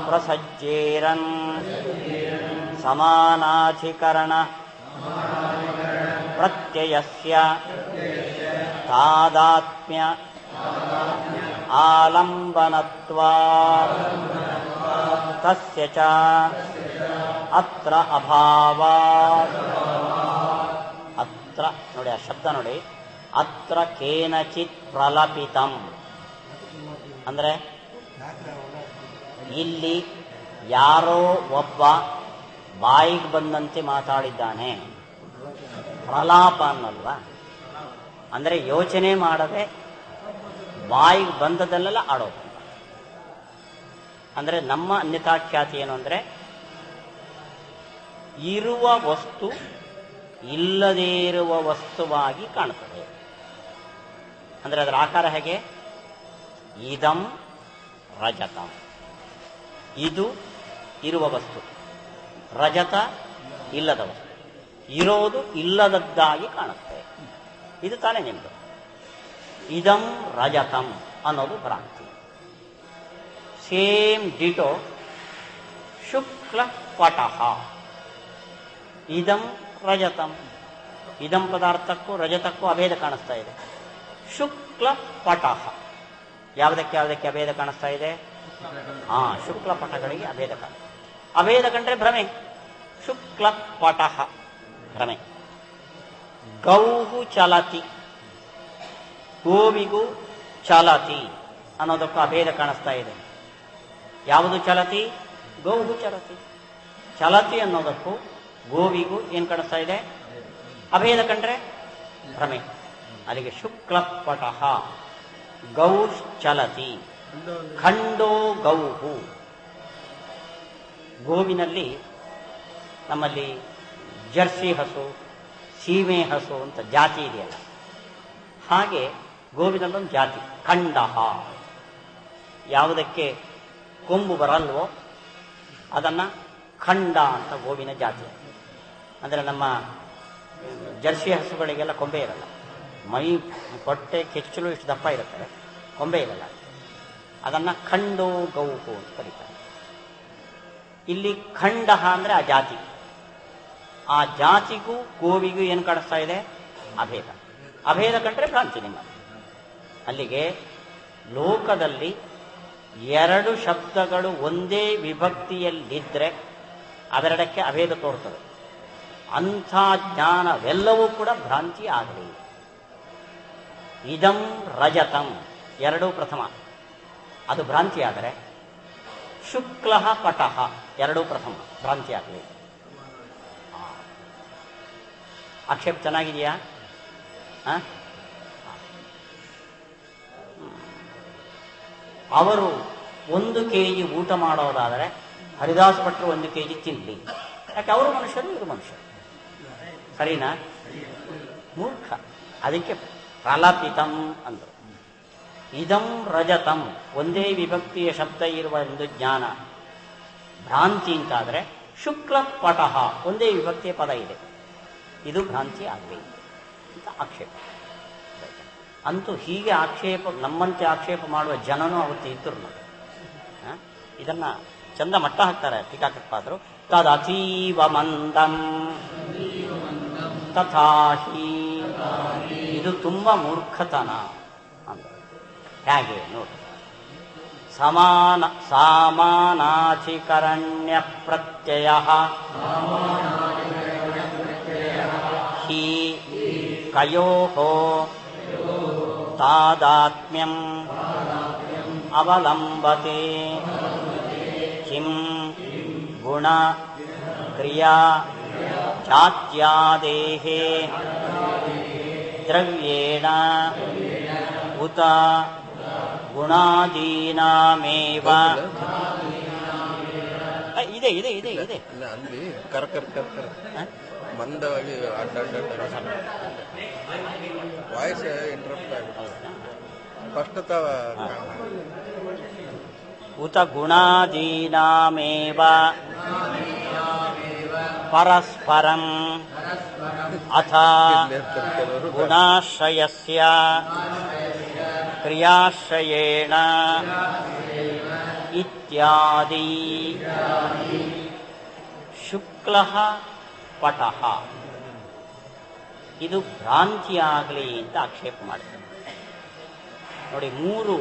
ಪ್ರಸಜ್ಜೇರನ್ ಸಮಾನಾಧಿಕರಣ ಪ್ರತ್ಯಯಸ್ಯ ತಾದಾತ್ಮ್ಯ ಆಲಂಬನತ್ವಾತ್ ತಸ್ಯ ಚ ಅತ್ರ ಅಭಾವಾತ್. ಅತ್ರ ನೋಡಿ, ಆ ಶಬ್ದ ನೋಡಿ, ಅತ್ರ ಕೇನಚಿತ್ ಪ್ರಲಪಿತಂ ಅಂದ್ರೆ ಇಲ್ಲಿ ಯಾರೋ ಒಬ್ಬ ಬಾಯಿಗೆ ಬಂದಂತೆ ಮಾತಾಡಿದ್ದಾನೆ. ಪ್ರಲಾಪ ಅನ್ನಲ್ವಾ, ಅಂದರೆ ಯೋಚನೆ ಮಾಡದೆ ಬಾಯಿಗೆ ಬಂದದಲ್ಲೆಲ್ಲ ಆಡೋದು. ಅಂದರೆ ನಮ್ಮ ಅನ್ಯಥಾಖ್ಯಾತಿ ಏನು ಅಂದರೆ, ಇರುವ ವಸ್ತು ಇಲ್ಲದೇ ಇರುವ ವಸ್ತುವಾಗಿ ಕಾಣುತ್ತದೆ. ಅಂದರೆ ಅದರ ಆಕಾರ ಹೇಗೆ? ಇದಂ ರಜತ, ಇದು ಇರುವ ವಸ್ತು, ರಜತ ಇಲ್ಲದ ವಸ್ತು, ಇರೋದು ಇಲ್ಲದದ್ದಾಗಿ ಕಾಣುತ್ತೆ. ಇದು ತಾನೇ ನಿಮ್ಮದು. ಇದಂ ರಜತಂ ಅನ್ನೋದು ಭ್ರಾಂತಿ. ಸೇಮ್ ಡಿಟೋ ಶುಕ್ಲ ಪಟಃ, ಇದಂ ರಜತಂ. ಇದಂ ಪದಾರ್ಥಕ್ಕೂ ರಜತಕ್ಕೂ ಅಭೇದ ಕಾಣಿಸ್ತಾ ಇದೆ. ಶುಕ್ಲ ಪಟಃ, ಯಾವುದಕ್ಕೆ ಯಾವುದಕ್ಕೆ ಅಭೇದ ಕಾಣಿಸ್ತಾ ಇದೆ? ಶುಕ್ಲ ಪಟಗಳಿಗೆ ಅಭೇದ ಕಾಣ. ಅಭೇದ ಕಂಡ್ರೆ ಭ್ರಮೆ. ಶುಕ್ಲ ಪಟಃ ಭ್ರಮೆ. ಗೌಹು ಚಲತಿ, ಗೋವಿಗೂ ಚಲತಿ ಅನ್ನೋದಕ್ಕೂ ಅಭೇದ ಕಾಣಿಸ್ತಾ ಇದೆ. ಯಾವುದು ಚಲತಿ? ಗೌಹು ಚಲತಿ. ಚಲತಿ ಅನ್ನೋದಕ್ಕೂ ಗೋವಿಗೂ ಏನು ಕಾಣಿಸ್ತಾ ಇದೆ? ಅಭೇದ ಕಂಡ್ರೆ ಭ್ರಮೆ. ಅಲ್ಲಿಗೆ ಶುಕ್ಲ ಪಟಃ ಗೌಶ್ಚಲತಿ ಖಂಡೋ ಗೌಹು. ಗೋವಿನಲ್ಲಿ ನಮ್ಮಲ್ಲಿ ಜರ್ಸಿ ಹಸು, ಸೀಮೆ ಹಸು ಅಂತ ಜಾತಿ ಇದೆಯಲ್ಲ, ಹಾಗೆ ಗೋವಿನಲ್ಲೊಂದು ಜಾತಿ ಖಂಡಃ. ಯಾವುದಕ್ಕೆ ಕೊಂಬು ಬರಲ್ವೋ ಅದನ್ನು ಖಂಡ ಅಂತ ಗೋವಿನ ಜಾತಿ. ಅಂದರೆ ನಮ್ಮ ಜರ್ಸಿ ಹಸುಗಳಿಗೆಲ್ಲ ಕೊಂಬೆ ಇರಲ್ಲ, ಮೈ ಹೊಟ್ಟೆ ಕೆಚ್ಚಲು ಇಷ್ಟು ದಪ್ಪ ಇರುತ್ತೆ, ಕೊಂಬೆ ಇರಲ್ಲ. ಅದನ್ನು ಖಂಡೋ ಗೌಹು ಅಂತ ಕರೀತಾರೆ. ಇಲ್ಲಿ ಖಂಡ ಅಂದರೆ ಆ ಜಾತಿ. ಆ ಜಾತಿಗೂ ಗೋವಿಗೂ ಏನು ಕಾಣಿಸ್ತಾ ಇದೆ? ಅಭೇದ. ಅಭೇದ ಕಂಡ್ರೆ ಭ್ರಾಂತಿ ನಿಮ್ಮ. ಅಲ್ಲಿಗೆ ಲೋಕದಲ್ಲಿ ಎರಡು ಶಬ್ದಗಳು ಒಂದೇ ವಿಭಕ್ತಿಯಲ್ಲಿದ್ದರೆ ಅವೆರಡಕ್ಕೆ ಅಭೇದ ತೋರ್ತದೆ. ಅಂಥ ಜ್ಞಾನವೆಲ್ಲವೂ ಕೂಡ ಭ್ರಾಂತಿ ಆಗಲಿ. ಇದಂ ರಜತಂ ಎರಡೂ ಪ್ರಥಮ, ಅದು ಭ್ರಾಂತಿ ಆದರೆ ಶುಕ್ಲ ಪಟಃ ಎರಡೂ ಪ್ರಥಮ ಭ್ರಾಂತಿ ಆಗಲಿ. ಆಕ್ಷೇಪ ಚೆನ್ನಾಗಿದೆಯಾ? ಅವರು 1 kg ಊಟ ಮಾಡೋದಾದರೆ ಹರಿದಾಸ ಭಟ್ರು 1 kg ತಿನ್ನಲಿ. ಯಾಕೆ? ಅವರು ಮನುಷ್ಯರು, ಇವರು ಮನುಷ್ಯರು. ಸರಿನಾ? ಮೂರ್ಖ. ಅದಕ್ಕೆ ಪ್ರಲಪಿತಂ ಅಂದರು. ಇದಂ ರಜತಂ ಒಂದೇ ವಿಭಕ್ತಿಯ ಶಬ್ದ ಇರುವ ಒಂದು ಜ್ಞಾನ ಭ್ರಾಂತಿ ಅಂತಾದರೆ, ಶುಕ್ಲ ಪಟಃ ಒಂದೇ ವಿಭಕ್ತಿಯ ಪದ ಇದೆ, ಇದು ಭ್ರಾಂತಿ ಆಗಬೇಕು ಅಂತ ಆಕ್ಷೇಪ. ಅಂತೂ ಹೀಗೆ ಆಕ್ಷೇಪ, ನಮ್ಮಂತೆ ಆಕ್ಷೇಪ ಮಾಡುವ ಜನನೂ ಅವತ್ತು ಇದ್ದರು ನೋಡಿ. ಇದನ್ನ ಚಂದ ಮಟ್ಟ ಹಾಕ್ತಾರೆ ಟೀಕಾಕೃತ್ಪಾದರು. ತದತೀವ ಮಂದಂ ತಥಾಹಿ, ಇದು ತುಂಬ ಮೂರ್ಖತನ ಅಂತ. ಹೇಗೆ ನೋಡಿ, ಸಾಮಾನಾಧಿಕರಣ್ಯ ಪ್ರತ್ಯಯ ಹಿ ಕಯೋಃ ತಾದಾತ್ಮ್ಯಂ ಅವಲಂಬತೆ ಕಿಂ ಗುಣ ಕ್ರಿಯಾ ಜಾತ್ಯಾದೇಃ ದ್ರವ್ಯೇಣ ಉತ ಗುಣಾದೀನಾಮೇವ. ಇದೆ ಇದೆ ಇದೆ ಇದೆ ಅಲ್ಲಿ ಕರ್ಕರ್ ಮಂದವಾಗಿ ವಾಯ್ಸ್ ಇಂಟರಪ್ಟ್ ಆಗುತ್ತೆ. ಸ್ಪಷ್ಟತ ಉತ ಗುಣಾದೀನಾಮೇವ ಪರಸ್ಪರಂ ಅಥ ಗುಣಾಶ್ರಯಸ್ಯ ಕ್ರಿಯಾಶ್ರಯೇಣ ಇತ್ಯಾದಿ. ಶುಕ್ಲಃ ಪಟಃ ಇದು ಭ್ರಾಂತಿಯಾಗಲಿ ಅಂತ ಆಕ್ಷೇಪ ಮಾಡಿದ್ದಾರೆ ನೋಡಿ. 3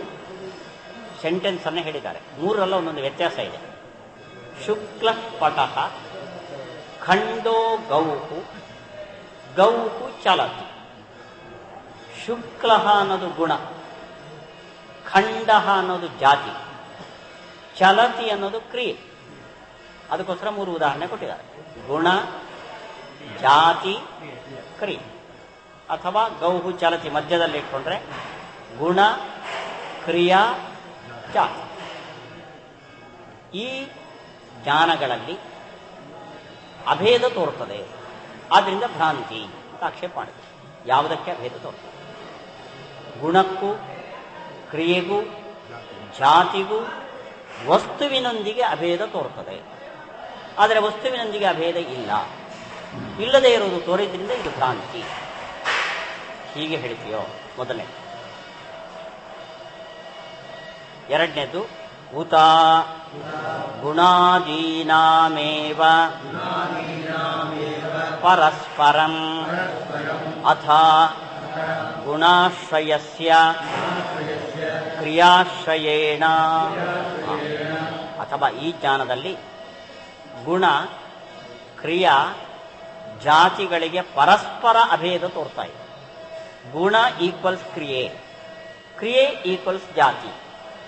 ಸೆಂಟೆನ್ಸ್ ಅನ್ನು ಹೇಳಿದ್ದಾರೆ. 3ರಲ್ಲ ಒಂದೊಂದು ವ್ಯತ್ಯಾಸ ಇದೆ. ಶುಕ್ಲ ಪಟಃ ಖಂಡೋ ಗೌಹು ಗೌಹು ಚಲತಿ. ಶುಕ್ಲ ಅನ್ನೋದು ಗುಣ, ಖಂಡ ಅನ್ನೋದು ಜಾತಿ, ಚಲತಿ ಅನ್ನೋದು ಕ್ರಿಯೆ. ಅದಕ್ಕೋಸ್ಕರ 3 ಉದಾಹರಣೆ ಕೊಟ್ಟಿದ್ದಾರೆ. ಗುಣ ಜಾತಿ ಕ್ರಿಯೆ, ಅಥವಾ ಗೌಹು ಚಲತಿ ಮಧ್ಯದಲ್ಲಿ ಇಟ್ಕೊಂಡ್ರೆ ಗುಣ ಕ್ರಿಯಾ ಜಾತಿ. ಈ ಜ್ಞಾನಗಳಲ್ಲಿ ಅಭೇದ ತೋರ್ತದೆ, ಆದ್ದರಿಂದ ಭ್ರಾಂತಿ ಅಂತ ಆಕ್ಷೇಪ ಮಾಡಿದೆ. ಯಾವುದಕ್ಕೆ ಅಭೇದ ತೋರ್ತದೆ? ಗುಣಕ್ಕೂ ಕ್ರಿಯೆಗೂ ಜಾತಿಗೂ ವಸ್ತುವಿನೊಂದಿಗೆ ಅಭೇದ ತೋರ್ತದೆ, ಆದರೆ ವಸ್ತುವಿನೊಂದಿಗೆ ಅಭೇದ ಇಲ್ಲ. ಇಲ್ಲದೆ ಇರುವುದು ತೋರಿದ್ರಿಂದ ಇದು ಭ್ರಾಂತಿ. ಹೀಗೆ ಹೇಳ್ತೀಯೋ ಮೊದಲನೇ. ಎರಡನೇದು ಉತ ಗುಣಾದೀನಾಮೇವ ಪರಸ್ಪರಂ ಅಥ ಗುಣಾಶ್ರಯಸ್ಯ ಕ್ರಿಯಾಶ್ರಯೇಣ. ಅಥವಾ ಈ ಜ್ಞಾನದಲ್ಲಿ ಗುಣ ಕ್ರಿಯಾ ಜಾತಿಗಳಿಗೆ ಪರಸ್ಪರ ಅಭೇದ ತೋರ್ತಾ ಇದೆ. ಗುಣ ಈಕ್ವಲ್ಸ್ ಕ್ರಿಯೆ, ಕ್ರಿಯೆ ಈಕ್ವಲ್ಸ್ ಜಾತಿ,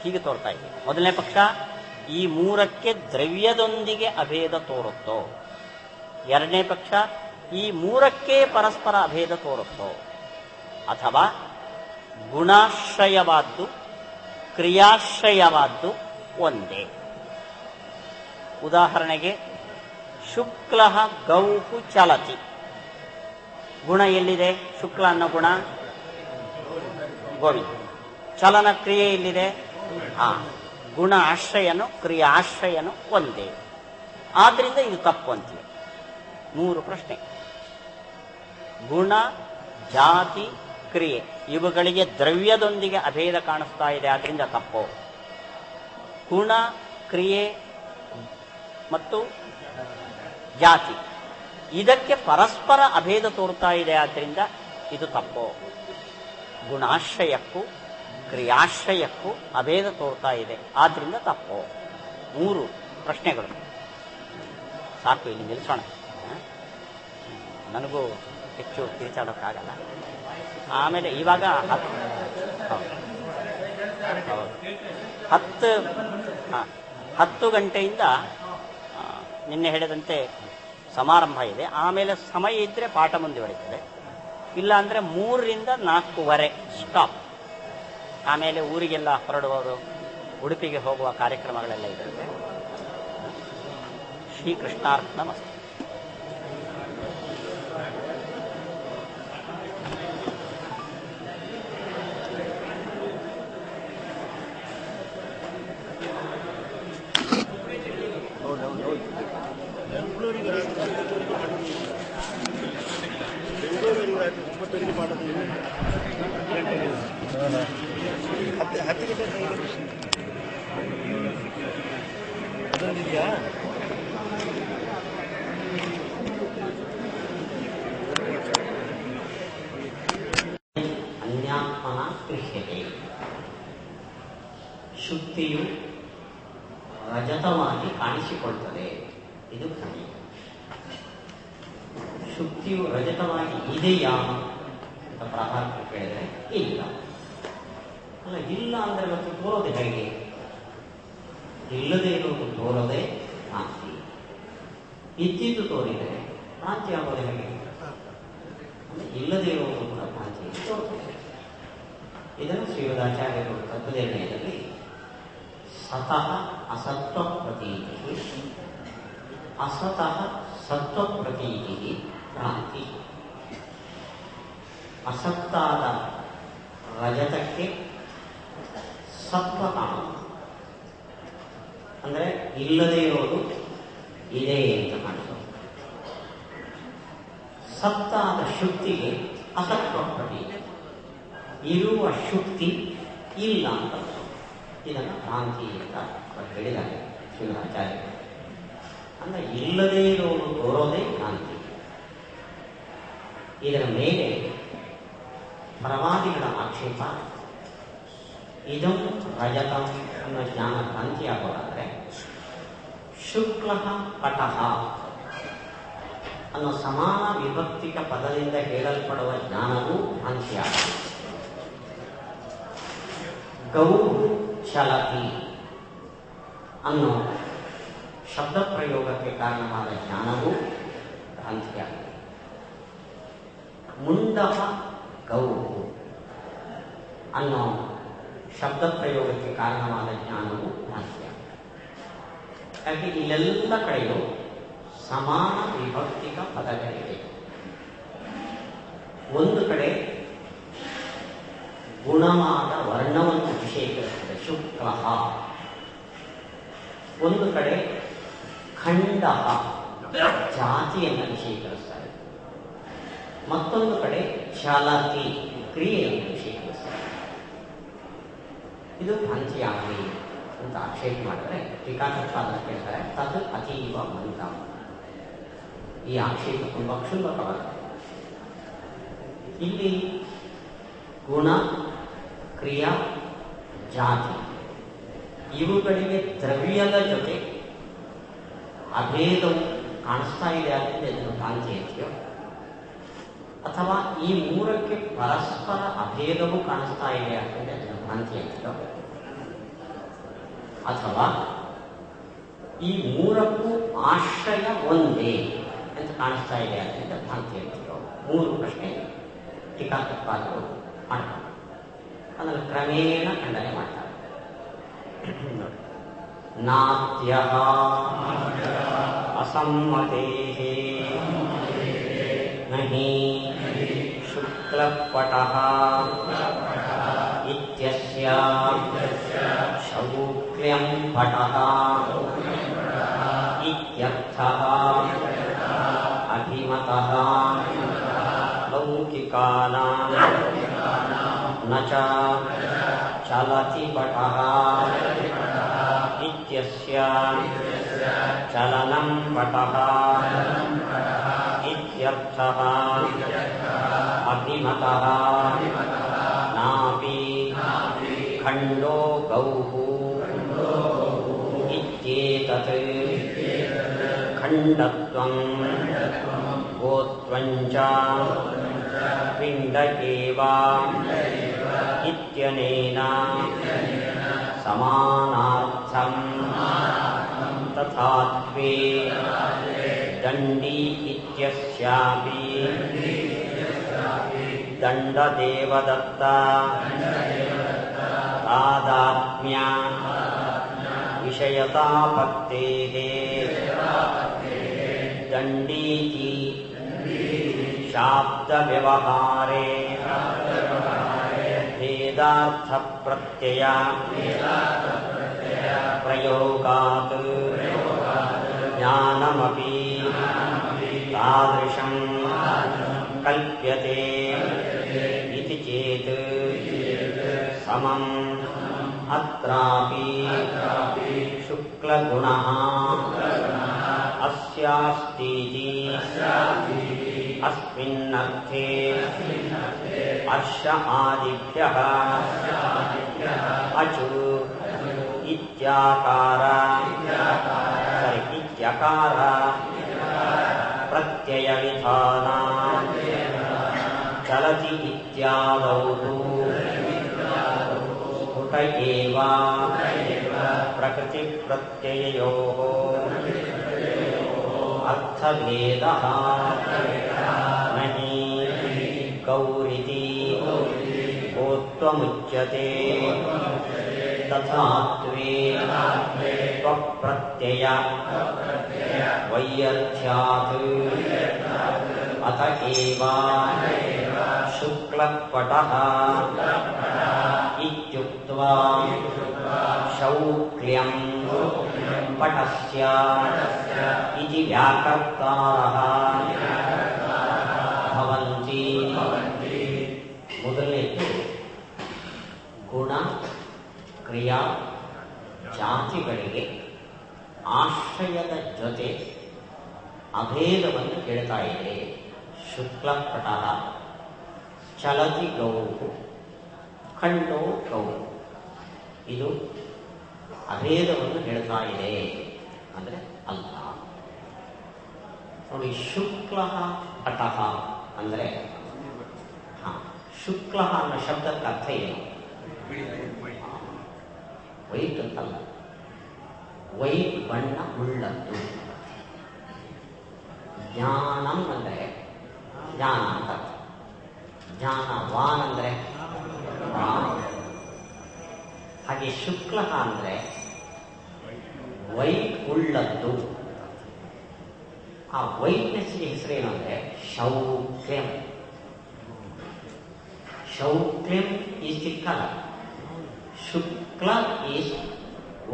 ಹೀಗೆ ತೋರ್ತಾ ಇದೆ. ಮೊದಲನೇ ಪಕ್ಷ ಈ ಮೂರಕ್ಕೆ ದ್ರವ್ಯದೊಂದಿಗೆ ಅಭೇದ ತೋರುತ್ತೋ, ಎರಡನೇ ಪಕ್ಷ ಈ ಮೂರಕ್ಕೆ ಪರಸ್ಪರ ಅಭೇದ ತೋರುತ್ತೋ, ಅಥವಾ ಗುಣಾಶ್ರಯವಾದ್ದು ಕ್ರಿಯಾಶ್ರಯವಾದ್ದು ಒಂದೇ. ಉದಾಹರಣೆಗೆ ಶುಕ್ಲ ಗೌಹು ಚಲತಿ. ಗುಣ ಎಲ್ಲಿದೆ? ಶುಕ್ಲ ಅನ್ನೋ ಗುಣ ಗೋವಿಂದ. ಚಲನ ಕ್ರಿಯೆ ಎಲ್ಲಿದೆ? ಗುಣ ಆಶ್ರಯನು ಕ್ರಿಯಾಶ್ರಯನು ಒಂದೇ. ಆದ್ರಿಂದ ಇದು ತಪ್ಪು ಅಂತೀವಿ. 3 ಪ್ರಶ್ನೆ. ಗುಣ ಜಾತಿ ಕ್ರಿಯೆ ಇವುಗಳಿಗೆ ದ್ರವ್ಯದೊಂದಿಗೆ ಅಭೇದ ಕಾಣಿಸ್ತಾ ಇದೆ, ಆದ್ರಿಂದ ತಪ್ಪು. ಗುಣ ಕ್ರಿಯೆ ಮತ್ತು ಜಾತಿ ಇದಕ್ಕೆ ಪರಸ್ಪರ ಅಭೇದ ತೋರ್ತಾ ಇದೆ, ಆದ್ರಿಂದ ಇದು ತಪ್ಪು. ಗುಣಾಶ್ರಯಕ್ಕೂ ಕ್ರಿಯಾಶ್ರಯಕ್ಕೂ ಅಭೇದ ತೋರ್ತಾ ಇದೆ, ಆದ್ರಿಂದ ತಪ್ಪು. 3 ಪ್ರಶ್ನೆಗಳು. ಸಾಕು, ಇಲ್ಲಿ ನಿಲ್ಲಿಸೋಣ. ನನಗೂ ಹೆಚ್ಚು ಕಿರಿಚಾಡೋಕ್ಕಾಗಲ್ಲ. ಆಮೇಲೆ ಇವಾಗ 10 ಗಂಟೆಯಿಂದ ನಿನ್ನೆ ಹೇಳಿದಂತೆ ಸಮಾರಂಭ ಇದೆ. ಆಮೇಲೆ ಸಮಯ ಇದ್ದರೆ ಪಾಠ ಮುಂದುವರಿತದೆ, ಇಲ್ಲ ಅಂದರೆ 3ರಿಂದ 4:15 ಸ್ಟಾಪ್. ಆಮೇಲೆ ಊರಿಗೆಲ್ಲ ಹೊರಡುವವರು, ಉಡುಪಿಗೆ ಹೋಗುವ ಕಾರ್ಯಕ್ರಮಗಳೆಲ್ಲ ಇರುತ್ತೆ. ಶ್ರೀಕೃಷ್ಣಾರ್ಪಣಮಸ್ತು. ಅನ್ಯಾತ್ಮನ ಕ್ರಿಯತೆ. ಶುದ್ಧಿಯು ರಜತವಾಗಿ ಕಾಣಿಸಿಕೊಳ್ತದೆ, ಇದು ಕ್ರಿಯೆ. ಶುದ್ಧಿಯು ರಜತವಾಗಿ ಇದೆಯಾ ಅಂತ ಪ್ರಾರಂಭ ಕೇಳಿದ್ರೆ ಇಲ್ಲ. ಅಲ್ಲ, ಇಲ್ಲ ಅಂದ್ರೆ ಮತ್ತೆ ತೋರೋದು ಹೇಗೆ? ಇಲ್ಲದೆ ಇರುವುದು ತೋರೋದೇ ಭ್ರಾಂತಿ. ಇದ್ದಿದ್ದು ತೋರಿದರೆ ಭ್ರಾಂತಿ ಆಗೋದು ಹೇಗೆ? ಅಂದ್ರೆ ಇಲ್ಲದೆ ಇರುವುದು ಕೂಡ ಭ್ರಾಂತಿ ತೋರ್ತದೆ. ಇದನ್ನು ಶ್ರೀಮದಾಚಾರ್ಯರು ತತ್ವನಿರ್ಣಯದಲ್ಲಿ ಸತಃ ಅಸತ್ವ ಪ್ರತೀತಿ ಅಸತಃ ಸತ್ವ ಪ್ರತೀತಿ ಭ್ರಾಂತಿ. ಅಸತ್ತಾದ ರಜತಕ್ಕೆ ಸತ್ವ ಕಾಣುವುದು ಅಂದರೆ ಇಲ್ಲದೆ ಇರೋದು ಇದೆ ಅಂತ ಕಾಣಿಸೋದು. ಸತ್ತಾದ ಶುಕ್ತಿಗೆ ಅಸತ್ವ ಪ್ರತೀತಿ, ಇರುವ ಶುಕ್ತಿ ಇಲ್ಲ ಅಂತ. ಇದನ್ನು ಭ್ರಾಂತಿ ಅಂತ ಹೇಳಿದ್ದಾರೆ ಶ್ರೀಮದಾಚಾರ್ಯರು. ಅಂದ್ರೆ ಇಲ್ಲದೇ ಇರೋದು ತೋರೋದೇ ಭ್ರಾಂತಿ. ಇದರ ಮೇಲೆ ಪ್ರವಾದಿಗಳ ಆಕ್ಷೇಪ, ಇದಂ ರಜತ ಅನ್ನೋ ಜ್ಞಾನ ಭ್ರಾಂತಿಯಾಗೋದಾದ್ರೆ ಶುಕ್ಲ ಪಟಃ ಅನ್ನೋ ಸಮಾನ ವಿಭಕ್ತಿಕ ಪದದಿಂದ ಹೇಳಲ್ಪಡುವ ಜ್ಞಾನವೂ ಭ್ರಾಂತಿಯಾಗಿದೆ. ಗೌ ಚಲತಿ ಅನ್ನೋ ಶಬ್ದ ಪ್ರಯೋಗಕ್ಕೆ ಕಾರಣವಾದ ಜ್ಞಾನವೂ ಭ್ರಾಂತಿಯಾಗಿದೆ. ಮುಂಡಹ ಗೌಹು ಅನ್ನೋ ಶಬ್ದ ಪ್ರಯೋಗಕ್ಕೆ ಕಾರಣವಾದ ಜ್ಞಾನವು ಭ್ರಾಂತಿಯಾಗಿದೆ. ಯಾಕೆ ಇಲ್ಲೆಲ್ಲ ಕಡೆಯೂ ಸಮಾನ ವಿಭಕ್ತಿಕ ಪದಗಳಿವೆ. ಒಂದು ಕಡೆ ಗುಣವಾದ ವರ್ಣವನ್ನು ವಿಷಯೀಕರಿಸುತ್ತದೆ ಶುಕ್ಲ, ಒಂದು ಕಡೆ ಖಂಡ ಜಾತಿಯನ್ನು ವಿಷಯೀಕರಿಸ್ತಾರೆ, ಮತ್ತೊಂದು ಕಡೆ ಚಲತಿ ಕ್ರಿಯೆಯನ್ನು ವಿಷಯೀಕರಿಸ್ತಾರೆ. ಇದು ಭ್ರಾಂತಿಯಾಗಲಿ ಅಂತ ಆಕ್ಷೇಪ ಮಾಡಿದ್ರೆ ಟೀಕಾಕೃತ್ಪಾದನ ಕೇಳ್ತಾರೆ ತತ್ ಅತೀವ ಮಂದ. ಈ ಆಕ್ಷೇಪ ತುಂಬ ಕ್ಷುಲ್ಲಕವಾಗಿದೆ. ಇಲ್ಲಿ ಗುಣ, ಕ್ರಿಯಾ, ಜಾತಿ ಇವುಗಳಿಗೆ ದ್ರವ್ಯದ ಜೊತೆ ಅಭೇದವು ಕಾಣಿಸ್ತಾ ಇದೆ ಆದ್ದರಿಂದ ಇದನ್ನು ಭ್ರಾಂತಿ ಅಂತೀಯೋ, ಅಥವಾ ಈ ಮೂರಕ್ಕೆ ಪರಸ್ಪರ ಅಭೇದವು ಕಾಣಿಸ್ತಾ ಇದೆ ಅಂದರೆ ಅದನ್ನು ಭ್ರಾಂತಿ ಅಂತೀಯೋ, ಅಥವಾ ಈ ಮೂರಕ್ಕೂ ಆಶ್ರಯ ಒಂದೇ ಅಂತ ಕಾಣಿಸ್ತಾ ಇದೆ ಆದ್ದರಿಂದ ಭ್ರಾಂತಿ ಅಂತೀಯೋ. ಮೂರು ಪ್ರಶ್ನೆ ಟೀಕಾಕೃತ್ಪಾದರು ಮಾಡ್ತಾರೆ. ಅದನ್ನು ಕ್ರಮೇಣ ಖಂಡನೆ ಮಾಡ್ತಾರೆ. ನಾತ್ಯಃ ಅಸಮ್ಮತೇಃ ನಹಿ ಶುಕ್ಲಪಟಃ ಇತ್ಯಸ್ಯ ಶೌಕ್ಲ್ಯಂ ಪಟಃ ಇತ್ಯರ್ಥಃ ಅಭಿಮತಃ ಲೌಕಿಕಾನಾಂ ನ ಚ ಚಲತಿ ಪಟಃ ಇತ್ಯಸ್ಯ ಚಲನಂ ಪಟಃ ಇತ್ಯರ್ಥಃ ಅಭಿಮತಃ ನಾಪಿ ಖಂಡೋ ಗೌಃ ಇತ್ಯೇತತ್ ಖಂಡತ್ವಂ ಗೋತ್ವಂ ಚ ಪಿಂಡ ಏವ ಇತ್ಯನೇನ ಸಮಾನಾರ್ಥಂ ತಥಾತ್ವೇ ದಂಡಿ ಇತ್ಯಸ್ಯಾಪಿ ದಂಡದೇವದತ್ತ ತಾದಾತ್ಮ್ಯ ವಿಷಯತಾಪತ್ತೇಃ ದಂಡೀತಿ ಶಾಬ್ದ ವ್ಯವಹಾರೇ ಭೇದಾರ್ಥ ಪ್ರತ್ಯಯ ಪ್ರಯೋಗಾತ್ ಜ್ಞಾನಮಪಿ ತಾದೃಶಂ ಕಲ್ಪ್ಯತೆ ಇತಿ ಚೇತ್ ಸಮಂ ಅತ್ರಾಪಿ ಶುಕ್ಲಗುಣಃ ಅಸ್ಯಾಸ್ತೀತಿ ಅಸ್ಮಿನ್ನರ್ಥೇ ಅರ್ಷ ಆದಿಭ್ಯಃ ಅಚು ಇತ್ಯಕಾರ ಪ್ರತ್ಯಯ ವಿಧಾನ ಚಲತಿ ಇತ್ಯಾದೌ ಸ್ಫುಟ ಏವ ಪ್ರಕೃತಿ ಪ್ರತ್ಯಯಯೋಃ ಅರ್ಥಭೇದಃ ನಹಿ ಗೌರಿತಿ ಗೋತ್ವಮುಚ್ಯತೆ ತಥಾತ್ವೇ ತ್ವಪ್ರತ್ಯಯ ವೈಯರ್ಥ್ಯಾತ್ ಅತ ಏವ ಶುಕ್ಲಪಟಃ ಇತ್ಯುಕ್ತ್ವಾ ಶೌಕ್ಲ್ಯಂ ಪಟಸ್ಯ ಇತಿ ವ್ಯಾಕರ್ತಾರಃ ಭವಂತಿ. ಮೊದಲನೇದು ಗುಣ, ಕ್ರಿಯಾ, ಜಾತಿಗಳಿಗೆ ಆಶ್ರಯದ ಜೊತೆ ಅಭೇದವನ್ನು ಹೇಳ್ತಾ ಇದೆ. ಶುಕ್ಲಪಟಃ ಚಲತಿ ಗೌಃ ಖಂಡೋ ಗೌಃ, ಇದು ಅಭೇದವನ್ನು ಹೇಳ್ತಾ ಇದೆ ಅಂದರೆ ಅಲ್ಲ. ನೋಡಿ, ಶುಕ್ಲ ಪಟಃ ಅಂದರೆ ಶುಕ್ಲ ಅನ್ನೋ ಶಬ್ದಕ್ಕೆ ಅರ್ಥ ಏನು? ವೈಟ್ ಅಂತಲ್ಲ, ವೈಟ್ ಬಣ್ಣ ಉಳ್ಳದ್ದು. ಜ್ಞಾನಂ ಅಂದರೆ ಜ್ಞಾನ ಅಂತ ಅರ್ಥ. ಜ್ಞಾನವಾನ್ ಅಂದರೆ ಹಾಗೆ ಶುಕ್ಲ ಅಂದರೆ ವೈಟ್ ಉಳ್ಳದ್ದು. ಆ ವೈಟ್ನೆಸ್ಗೆ ಹೆಸರೇನು ಅಂದರೆ ಶೌಕ್ಯಂ. ಶೌಕ್ಯಂ ಈಸ್ ದಿ ಕಲರ್. ಶುಕ್ಲ is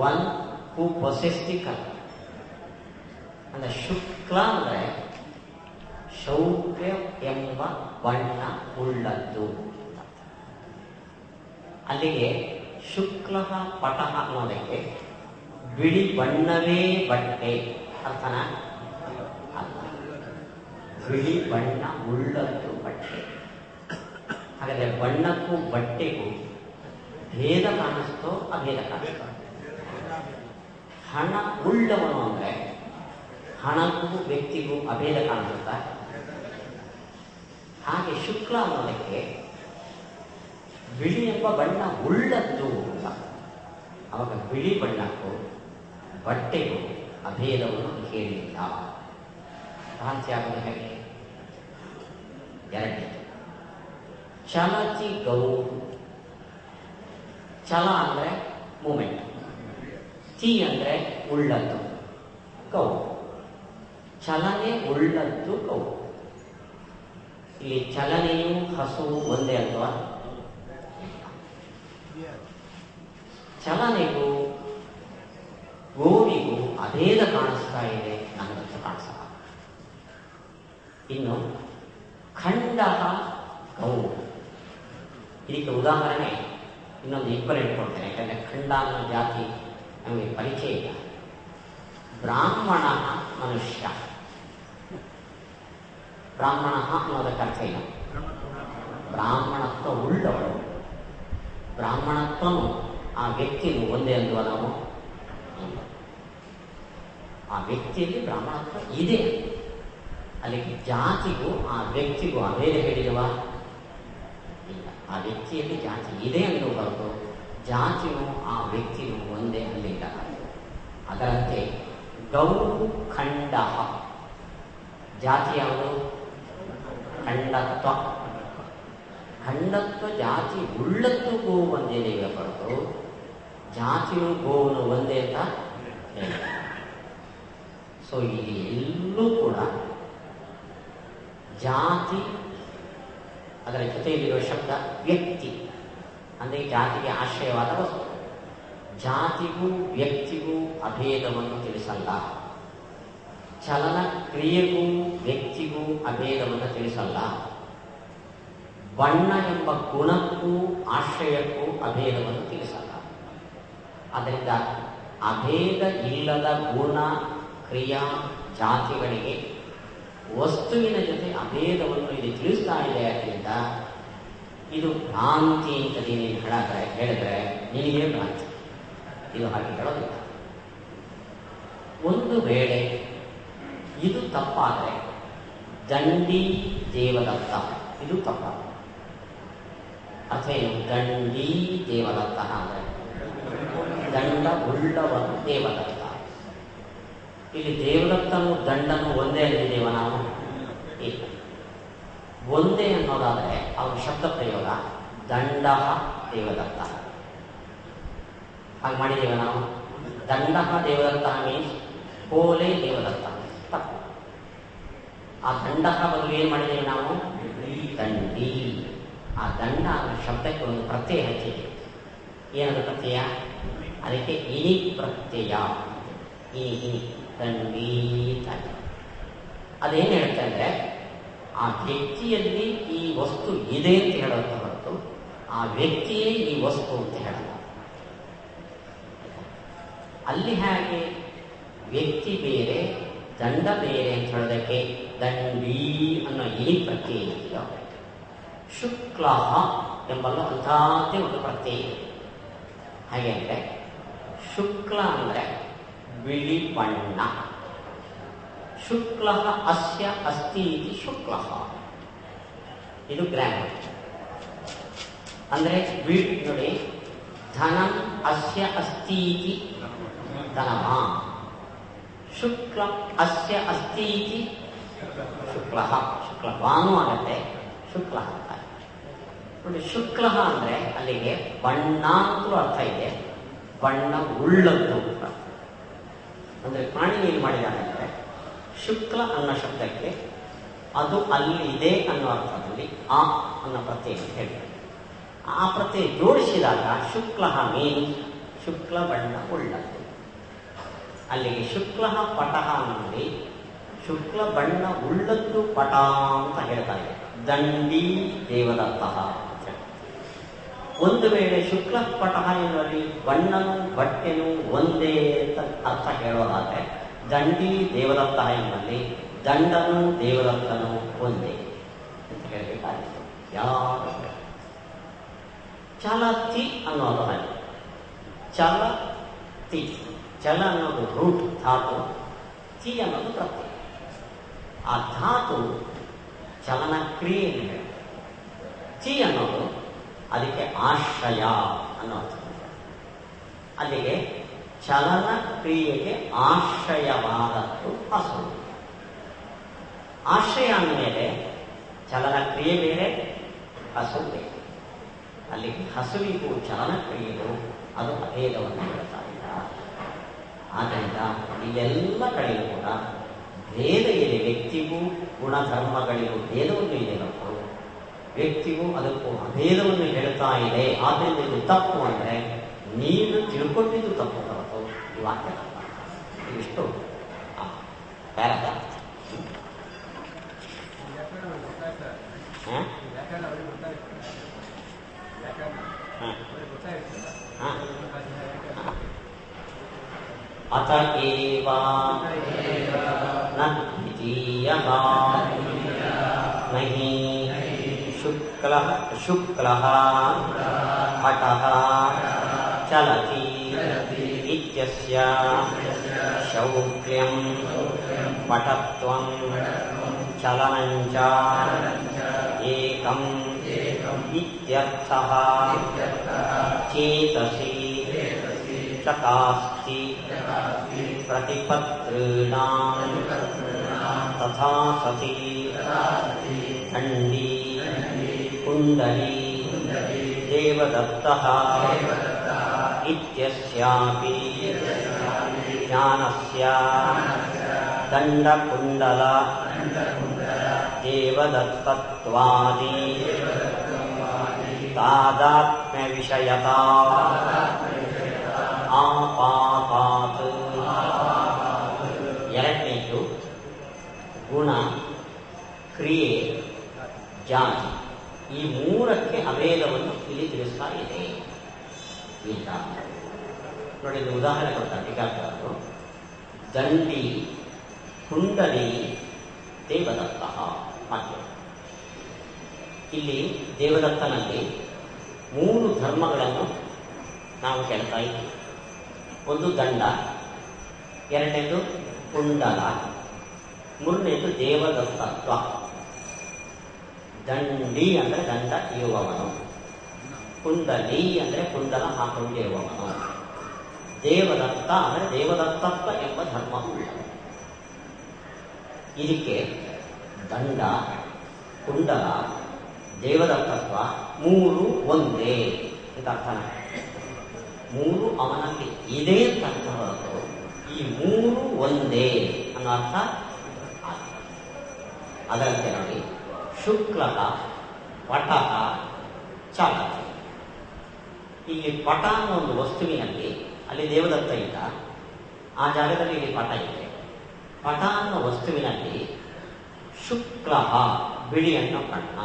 one who possess the colour. ಅಂದ್ರೆ ಶುಕ್ಲ ಅಂದರೆ ಶೌಕ್ಯ ಎಂಬ ಬಣ್ಣ ಉಳ್ಳದ್ದು. ಅಲ್ಲಿಗೆ ಶುಕ್ಲ ಪಟಃ ಅನ್ನೋದಕ್ಕೆ ಬಿಳಿ ಬಣ್ಣವೇ ಬಟ್ಟೆ ಅರ್ಥನ ಅಲ್ಲ, ಬಿಳಿ ಬಣ್ಣ ಉಳ್ಳದ್ದು ಬಟ್ಟೆ. ಹಾಗಾದ್ರೆ ಬಣ್ಣಕ್ಕೂ ಬಟ್ಟೆಗೂ ಭೇದ ಕಾಣಿಸ್ತೋ ಅಭೇದ ಕಾಣಿಸ್ತೋ? ಹಣ ಉಳ್ಳವನು ಅಂದ್ರೆ ಹಣಕ್ಕೂ ವ್ಯಕ್ತಿಗೂ ಅಭೇದ ಕಾಣಿಸುತ್ತಾ? ಹಾಗೆ ಶುಕ್ಲ ಅನ್ನೋದಕ್ಕೆ ಬಿಳಿ ಎಂಬ ಬಣ್ಣ ಉಳ್ಳದ್ದು ಅಂತ. ಅವಾಗ ಬಿಳಿ ಬಣ್ಣಕ್ಕೂ ಬಟ್ಟೆಗೂ ಅಭೇದವನ್ನು ಹೇಳಿಲ್ಲ. ಭ್ರಾಂತಿ ಆಗುವುದು ಹೇಗೆ? ಎರಡನೇದು ಚಲತಿ ಗೌ. ಚಲ ಅಂದ್ರೆ ಮೂಮೆಂಟ್, ತಿ ಅಂದ್ರೆ ಉಳ್ಳದ್ದು, ಗೌ ಚಲನೆ ಉಳ್ಳದ್ದು ಗೌ. ಇಲ್ಲಿ ಚಲನೆಯು ಹಸುವು ಒಂದೇ ಅಲ್ವಾ? ಚಲನೆಗೂ ಗೋವಿಗೂ ಅಭೇದ ಕಾಣಿಸ್ತಾ ಇದೆ, ನನ್ನಂತೂ ಕಾಣಿಸಲ್ಲ. ಇನ್ನು ಖಂಡ ಗೌ, ಇದಕ್ಕೆ ಉದಾಹರಣೆ ಇನ್ನೊಂದು ಈಕ್ವಲೆಂಟ್ ಕೊಡ್ತೇನೆ. ಯಾಕಂದ್ರೆ ಖಂಡ ಅನ್ನೋ ಜಾತಿ ನಮಗೆ ಪರಿಚಯ ಇಲ್ಲ. ಬ್ರಾಹ್ಮಣ ಮನುಷ್ಯ. ಬ್ರಾಹ್ಮಣ ಅನ್ನೋದಕ್ಕೆ ಅರ್ಥ ಏನು? ಬ್ರಾಹ್ಮಣತ್ವ ಉಳ್ಳವಳು. ಬ್ರಾಹ್ಮಣತ್ವನು ಆ ವ್ಯಕ್ತಿಗೂ ಒಂದೇ ಅಂದುವ ನಾವು? ಆ ವ್ಯಕ್ತಿಯಲ್ಲಿ ಬ್ರಾಹ್ಮಣತ್ವ ಇದೆ. ಅಲ್ಲಿಗೆ ಜಾತಿಗೂ ಆ ವ್ಯಕ್ತಿಗೂ ಅಭೇದ ಹೇಳಿರುವ ಇಲ್ಲ. ಆ ವ್ಯಕ್ತಿಯಲ್ಲಿ ಜಾತಿ ಇದೆ ಎಂದು ಹೊರತು ಜಾತಿಯು ಆ ವ್ಯಕ್ತಿಯು ಒಂದೇ ಅಲ್ಲಿಲ್ಲ. ಅದರಂತೆ ಗೌ ಖಂಡ. ಜಾತಿ ಯಾವುದು? ಖಂಡತ್ವ. ಖಂಡತ್ವ ಜಾತಿ ಉಳ್ಳದ್ದು ಗೋ ಒಂದೇ ದೇವ ಹೊರತು ಜಾತಿಯು ಗೋವನ್ನು ಒಂದೇ ಅಂತ ಹೇಳಿ. ಸೊ ಇಲ್ಲಿ ಎಲ್ಲೂ ಕೂಡ ಜಾತಿ, ಅದರ ಜೊತೆಯಲ್ಲಿರುವ ಶಬ್ದ ವ್ಯಕ್ತಿ, ಅಂದರೆ ಜಾತಿಗೆ ಆಶ್ರಯವಾದ ವಸ್ತು. ಜಾತಿಗೂ ವ್ಯಕ್ತಿಗೂ ಅಭೇದವನ್ನು ತಿಳಿಸಲ್ಲ. ಚಲನ ಕ್ರಿಯೆಗೂ ವ್ಯಕ್ತಿಗೂ ಅಭೇದವನ್ನು ತಿಳಿಸಲ್ಲ. ಬಣ್ಣ ಎಂಬ ಗುಣಕ್ಕೂ ಆಶ್ರಯಕ್ಕೂ ಅಭೇದವನ್ನು ತಿಳಿಸಲ್ಲ. ಆದ್ದರಿಂದ ಅಭೇದ ಇಲ್ಲದ ಗುಣ, ಕ್ರಿಯಾ, ಜಾತಿಗಳಿಗೆ ವಸ್ತುವಿನ ಜೊತೆ ಅಭೇದವನ್ನು ಇದು ತಿಳಿಸ್ತಾ ಇದೆ. ಆದ್ದರಿಂದ ಇದು ಭ್ರಾಂತಿ ಅಂತ ನೀನು ಹೇಳಿದ್ರೆ ನಿನಗೆ ಭ್ರಾಂತಿ. ಇದು ಹಾಗೆ ಹೇಳೋದಿಲ್ಲ. ಒಂದು ವೇಳೆ ಇದು ತಪ್ಪಾದರೆ ದಂಡಿ ದೇವದತ್ತ, ಇದು ತಪ್ಪ. ಅಥವಾ ಏನು? ದಂಡಿ ದೇವದತ್ತ ಅಂದರೆ ದಂಡ ಉಳ್ಳವನು ದೇವದತ್ತ. ಇಲ್ಲಿ ದೇವದತ್ತನು ದಂಡನು ಒಂದೇ ಅಂದಿದ್ದೇವ ನಾವು? ಇಲ್ಲ. ಒಂದೇ ಅನ್ನೋದಾದರೆ ಅವನ ಶಬ್ದ ಪ್ರಯೋಗ ದಂಡ ದೇವದತ್ತ. ಹಾಗೆ ಮಾಡಿದ್ದೇವೆ ನಾವು. ದಂಡ ದೇವದತ್ತ ಮೀನ್ಸ್ ಕೋಲೆ ದೇವದತ್ತ. ತಪ್ಪು. ಆ ದಂಡ ಬದಲು ಏನು ಮಾಡಿದ್ದೇವೆ ನಾವು? ದಂಡಿ. ಆ ದಂಡ ಅನ್ನೋ ಶಬ್ದಕ್ಕೆ ಒಂದು ಪ್ರತ್ಯಯ ಹಚ್ಚಿದೆ. ಏನದು ಪ್ರತ್ಯಯ? ಅದಕ್ಕೆ ಇನಿ ಪ್ರತ್ಯಯ. ಇನಿ ದಂಡಿ. ಅದೇನು ಹೇಳ್ತಾ ಅಂದ್ರೆ ಆ ವ್ಯಕ್ತಿಯಲ್ಲಿ ಈ ವಸ್ತು ಇದೆ ಅಂತ ಹೇಳೋದು ಹೊರತು ಆ ವ್ಯಕ್ತಿಯೇ ಈ ವಸ್ತು ಅಂತ ಹೇಳಲ್ಲ. ಅಲ್ಲಿ ಹಾಗೆ ವ್ಯಕ್ತಿ ಬೇರೆ ದಂಡ ಬೇರೆ ಅಂತ ಹೇಳೋದಕ್ಕೆ ದಂಡಿ ಅನ್ನೋ ಇನಿ ಪ್ರತ್ಯಯ ಇದೆಯೋ, ಶುಕ್ಲ ಎಂಬಲ್ಲೂ ಅಂಥದ್ದೇ ಒಂದು ಪ್ರತ್ಯಯ ಇದೆ. ಹಾಗೆ ಅಂದರೆ ಶುಕ್ಲ ಅಂದರೆ ಬಿಳಿ ಬಣ್ಣ. ಶುಕ್ಲ ಅಸ್ಯ ಅಸ್ತಿ ಇತಿ ಶುಕ್ಲ. ಇದು ಗ್ರಾಮರ್. ಅಂದರೆ ನೋಡಿ, ಧನಂ ಅಸ್ಯ ಅಸ್ತಿ ಇತಿ ಧನಮ, ಶುಕ್ಲ ಅಸ್ಯ ಅಸ್ತಿ ಇತಿ ಶುಕ್ಲ ಶುಕ್ಲವಾನು ಆಗತ್ತೆ, ಶುಕ್ಲ ಅಂತ ನೋಡಿ. ಶುಕ್ಲ ಅಂದ್ರೆ ಅಲ್ಲಿಗೆ ಬಣ್ಣ ಅಂತಲೂ ಅರ್ಥ ಇದೆ, ಬಣ್ಣ ಉಳ್ಳದ್ದು ಅರ್ಥ. ಅಂದ್ರೆ ಪ್ರಾಣಿ ಏನು ಮಾಡಿದಾನೆ ಅಂದ್ರೆ ಶುಕ್ಲ ಅನ್ನೋ ಶಬ್ದಕ್ಕೆ ಅದು ಅಲ್ಲಿ ಇದೆ ಅನ್ನೋ ಅರ್ಥದಲ್ಲಿ ಆ ಅನ್ನೋ ಪ್ರತ್ಯಯ ಹೇಳ್ತಾರೆ. ಆ ಪ್ರತ್ಯಯ ಜೋಡಿಸಿದಾಗ ಶುಕ್ಲ ಮೀನ್ಸ್ ಶುಕ್ಲ ಬಣ್ಣ ಉಳ್ಳದ್ದು. ಅಲ್ಲಿಗೆ ಶುಕ್ಲ ಪಟಃ ಅನ್ನೋಲ್ಲಿ ಶುಕ್ಲ ಬಣ್ಣ ಉಳ್ಳದ್ದು ಪಟ ಅಂತ ಹೇಳ್ತಾ ಇದೆ. ದಂಡಿ ದೇವದತ್ತ. ಒಂದು ವೇಳೆ ಶುಕ್ಲ ಪಟಃ ಎನ್ನುವಲ್ಲಿ ಬಣ್ಣನು ಬಟ್ಟೆನು ಒಂದೇ ಅಂತ ಅರ್ಥ ಹೇಳೋದಾದ್ರೆ ದಂಡಿ ದೇವದತ್ತ ಎನ್ನುವಲ್ಲಿ ದಂಡನು ದೇವದತ್ತನು ಒಂದೇ ಅಂತ ಹೇಳಬೇಕಾಗಿತ್ತು. ಯಾರು ಚಲತಿ ಅನ್ನೋದು ಹಾಗೆ, ಚಲತಿ, ಚಲ ಅನ್ನೋದು ರೂಟ್ ಧಾತು, ತಿ ಅನ್ನೋದು ಪ್ರತ್ಯಯ. ಆ ಧಾತು ಚಲನ ಕ್ರಿಯೆಯನ್ನು ಹೇಳುತ್ತೆ. ತಿ ಅನ್ನೋದು ಅದಕ್ಕೆ ಆಶ್ರಯ ಅನ್ನೋ ಅರ್ಥ. ಅಲ್ಲಿಗೆ ಚಲನ ಕ್ರಿಯೆಗೆ ಆಶ್ರಯವಾದದ್ದು ಹಸು. ಆಶ್ರಯ ಅಂದಮೇಲೆ ಚಲನ ಕ್ರಿಯೆ ಬೇರೆ, ಹಸು ಬೇರೆ. ಅಲ್ಲಿಗೆ ಹಸುವಿಗೂ ಚಲನ ಕ್ರಿಯೆಗೂ ಅದು ಅಭೇದವನ್ನು ಹೇಳ್ತಾ ಇಲ್ಲ. ಆದ್ದರಿಂದ ಇಲ್ಲೆಲ್ಲ ಕಡೆಯೂ ಕೂಡ ಭೇದ ಇದೆ. ವ್ಯಕ್ತಿಗೂ ಗುಣಧರ್ಮಗಳಿಗೂ ಭೇದವನ್ನು ಇದೆ ಹೊರತು ವ್ಯಕ್ತಿಗೂ ಅದಕ್ಕೂ ಅಭೇದವನ್ನು ಹೇಳ್ತಾ ಇದೆ. ಆದ್ದರಿಂದ ಇದು ತಪ್ಪು ಅಂದರೆ ನೀನು ತಿಳ್ಕೊಂಡಿದ್ದು ತಪ್ಪು ಹೊರತು ಈ ವಾಕ್ಯ ತಪ್ಪ. ಇಷ್ಟು ಪ್ಯಾರಾಗ್ರಾಫ್. ಅತ ಏವ ನ ದ್ವಿತೀಯಃ ನಹಿ ಶುಕ್ಲಃ ಪಟಃ ಚಲತಿ ಇತ್ಯಸ್ಯ ಶೌಕ್ಲ್ಯಂ ಪಟತ್ವಂ ಚಲನಂಚ ಏಕಂ ಇತ್ಯರ್ಥಃ ಚೇತಸಿ ಚಕಾಸ್ತಿ ಪ್ರತಿಪತ್ತॄಣಾಂ ತಥಾ ಸತಿ ದಂಡಿ ಕುಂಡಲಿ ದೇವದತ್ತಃ ಇತ್ಯಸ್ಯಾಪಿ ಜ್ಞಾನಸ್ಯ ದಂಡಕುಂಡಲ ದೇವದತ್ತತ್ವಾದಿ ತಾದಾತ್ಮ್ಯ ವಿಷಯತಾ ಆಪಾತಾತ್. ಎರಡನೇದು ಗುಣ, ಕ್ರಿಯೆ, ಜಾತಿ, ಈ ಮೂರಕ್ಕೆ ಅಭೇದವನ್ನು ಇಲ್ಲಿ ತಿಳಿಸ್ತಾ ಇದೆ. ಈಗ ನೋಡಿ, ಇದು ಉದಾಹರಣೆ ಕೊಡ್ತಾರೆ ಟೀಕಾಕಾರರು. ದಂಡಿ ಕುಂಡಲಿ ದೇವದತ್ತ ವಾಕ್ಯ. ಇಲ್ಲಿ ದೇವದತ್ತನಲ್ಲಿ ಮೂರು ಧರ್ಮಗಳನ್ನು ನಾವು ಕೇಳ್ತಾ ಇದ್ದೀವಿ. ಒಂದು ದಂಡ, ಎರಡನೇದು ಕುಂಡಲ, ಮೂರನೇದು ದೇವದತ್ತತ್ವ. ದಂಡಿ ಅಂದರೆ ದಂಡ ಇರುವವನು, ಕುಂಡಲಿ ಅಂದರೆ ಕುಂಡಲ ಹಾಕೊಂಡಿರುವವನು, ದೇವದತ್ತ ಅಂದರೆ ದೇವದತ್ತತ್ವ ಎಂಬ ಧರ್ಮ ಉಳ್ಳವನು. ಇದಕ್ಕೆ ದಂಡ, ಕುಂಡಲ, ದೇವದತ್ತತ್ವ ಮೂರು ಒಂದೇ ಅಂತ ಅರ್ಥ. ಮೂರು ಅವನಲ್ಲಿ ಇದೆ ಅಂತ ಅರ್ಥ ಹೊರತು ಈ ಮೂರು ಒಂದೇ ಅನ್ನೋ ಅರ್ಥ. ಅದರಂತೆ ನೋಡಿ, ಶುಕ್ಲಕ ಪಟಃ ಚಲತಿ. ಇಲ್ಲಿ ಪಟ ಅನ್ನೋ ಒಂದು ವಸ್ತುವಿನಲ್ಲಿ ಅಲ್ಲಿ ದೇವದತ್ತ ಇಲ್ಲ, ಆ ಜಾಗದಲ್ಲಿ ಇಲ್ಲಿ ಪಟ ಇದೆ. ಪಟ ಅನ್ನೋ ವಸ್ತುವಿನಲ್ಲಿ ಶುಕ್ಲ ಬಿಳಿ ಅನ್ನೋ ಬಣ್ಣ,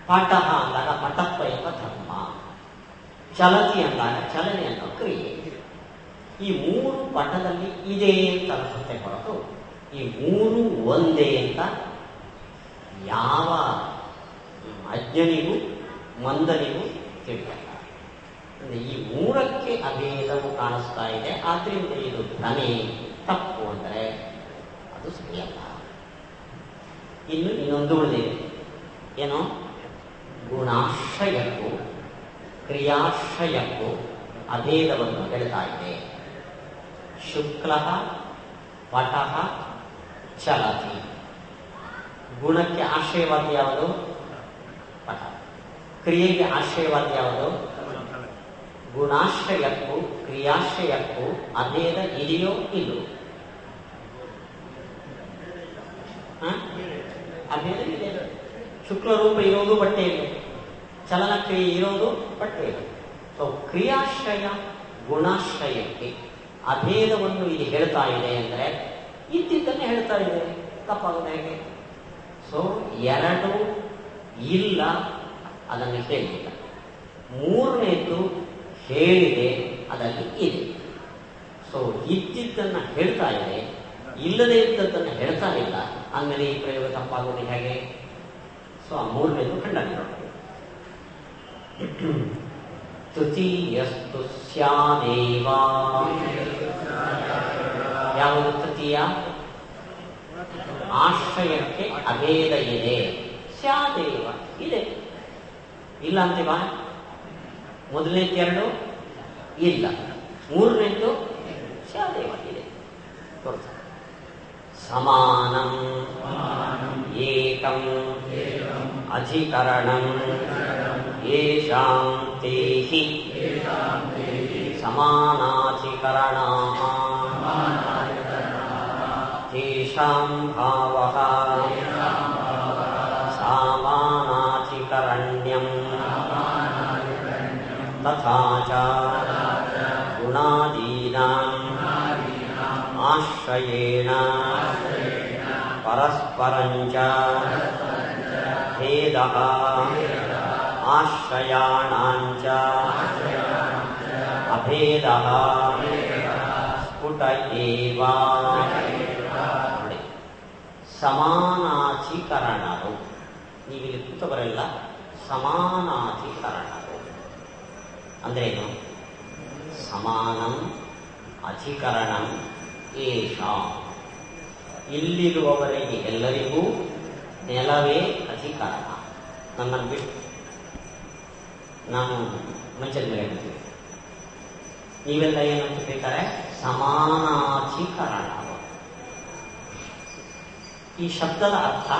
ಪಟಃ ಅಂದಾಗ ಪಟತ್ವ ಎಂಬ ಧರ್ಮ, ಚಲತಿ ಅಂದಾಗ ಚಲನೆ ಅನ್ನೋ ಕ್ರಿಯೆ. ಈ ಮೂರು ಪಟದಲ್ಲಿ ಇದೆ ಅಂತ ಅನ್ಸುತ್ತೆ ಹೊರತು ಈ ಮೂರು ಒಂದೇ ಅಂತ ಯಾವ ಅಜ್ಞನಿಗೂ ಮಂದನಿಗೂ ತಿಳಿಯಲ್ಲ. ಅಂದರೆ ಈ ಮೂರಕ್ಕೆ ಅಭೇದವು ಕಾಣಿಸ್ತಾ ಇದೆ. ಆದ್ರಿಂದ ಇದು ಭ್ರಮೆ, ತಪ್ಪು ಅಂದರೆ ಅದು ಸರಿಯಲ್ಲ. ಇನ್ನೊಂದು ಉಳಿದಿದೆ, ಏನೋ ಗುಣಾಶ್ರಯಕ್ಕೂ ಕ್ರಿಯಾಶ್ರಯಕ್ಕೂ ಅಭೇದವನ್ನು ಹೇಳ್ತಾ ಇದೆ. ಶುಕ್ಲ ಪಟಃ ಚಲತಿ. ಗುಣಕ್ಕೆ ಆಶ್ರಯವಾದ ಯಾವುದು? ಪಟ. ಕ್ರಿಯೆಗೆ ಆಶ್ರಯವಾದ ಯಾವುದು? ಗುಣಾಶ್ರಯಕ್ಕೂ ಕ್ರಿಯಾಶ್ರಯಕ್ಕೂ ಅಭೇದ ಇದೆಯೋ ಇಲ್ಲೋ? ಅಭೇದ ಇದೆ. ಶುಕ್ಲರೂಪ ಇರೋದು ಬಟ್ಟೆಯಲ್ಲಿ, ಚಲನ ಕ್ರಿಯೆ ಇರೋದು ಬಟ್ಟೆಯಲ್ಲಿ. ಸೊ ಕ್ರಿಯಾಶ್ರಯ ಗುಣಾಶ್ರಯಕ್ಕೆ ಅಭೇದವನ್ನು ಇದು ಹೇಳ್ತಾ ಇದೆ ಅಂದರೆ ಇದ್ದಿದ್ದನ್ನೇ ಹೇಳ್ತಾ ಇದೆ, ತಪ್ಪಾಗೋದು ಹೇಗೆ? ಸೊ ಎರಡು ಇಲ್ಲ, ಅದನ್ನು ಹೇಳಿಲ್ಲ. ಮೂರನೇದು ಹೇಳಿದೆ, ಅದರಲ್ಲಿ ಇದೆ. ಸೊ ಇದ್ದಿದ್ದನ್ನು ಹೇಳ್ತಾ ಇದೆ, ಇಲ್ಲದೇ ಇದ್ದದ್ದನ್ನು ಹೇಳ್ತಾ ಇಲ್ಲ, ಆಮೇಲೆ ಈ ಪ್ರಯೋಗ ತಪ್ಪಾಗೋದು ಹೇಗೆ? ಸೊ ಆ ಮೂರನೇದು ಖಂಡನೆ ನೋಡ್ತೀವಿ. ತೃತೀಯಸ್ತು ಸ್ಯಾದೇವ. ಯಾವುದು ತೃತೀಯ? ಆಶ್ರಯಕ್ಕೆ ಅಭೇದ ಇದೆ, ಸ್ಯಾದೇವ ಇದೆ, ಇಲ್ಲ ಅಂತೀವ? ಮೊದಲನೇದು ಎರಡು ಇಲ್ಲ, ಮೂರನೇದು ಸ್ಯಾದೇವ ಇದೆ. ಸಮಾನಂ ಏಕಂ ಅಧಿಕರಣಂ ಯೇಷಾಂ ತೇಹಿ ಸಮಾನಾಧಿಕರಣಾಃ ತೇಷಾಂ ಭಾವಃ ಸಮಾನಾಧಿಕರಣ್ಯಂ ತಥಾ ಚ ಗುಣಾದೀನಾಂ ಆಶ್ರಯೇಣ ಪರಸ್ಪರಂ ಚ ಭೇದಃ ಆಶ್ರಯಾಣಾಂ ಚ ಅಭೇದಃ ಸ್ಫುಟ ಏವ. ನೋಡಿ, ಸಮಾನಾಧಿಕರಣರು, ನೀವಿಲ್ಲಿ ಕೂತವರೆಲ್ಲ ಸಮಾನಾಧಿಕರಣರು ಅಂದ್ರೇನು? ಸಮಾನಂ ಅಧಿಕರಣಂ ಏಷಾಂ. ಇಲ್ಲಿರುವವರೆಗೆ ಎಲ್ಲರಿಗೂ ನೆಲವೇ ಅಧಿಕರಣ. ನನ್ನನ್ನು ಬಿಟ್ಟು ನಾನು ಮಂಚದ ಮೇಲೆ ಇರ್ತೀನಿ, ನೀವೆಲ್ಲ ಏನಂತ ಬೇಕಾರೆ ಸಮಾನಾಧಿಕರಣ. ಈ ಶಬ್ದದ ಅರ್ಥ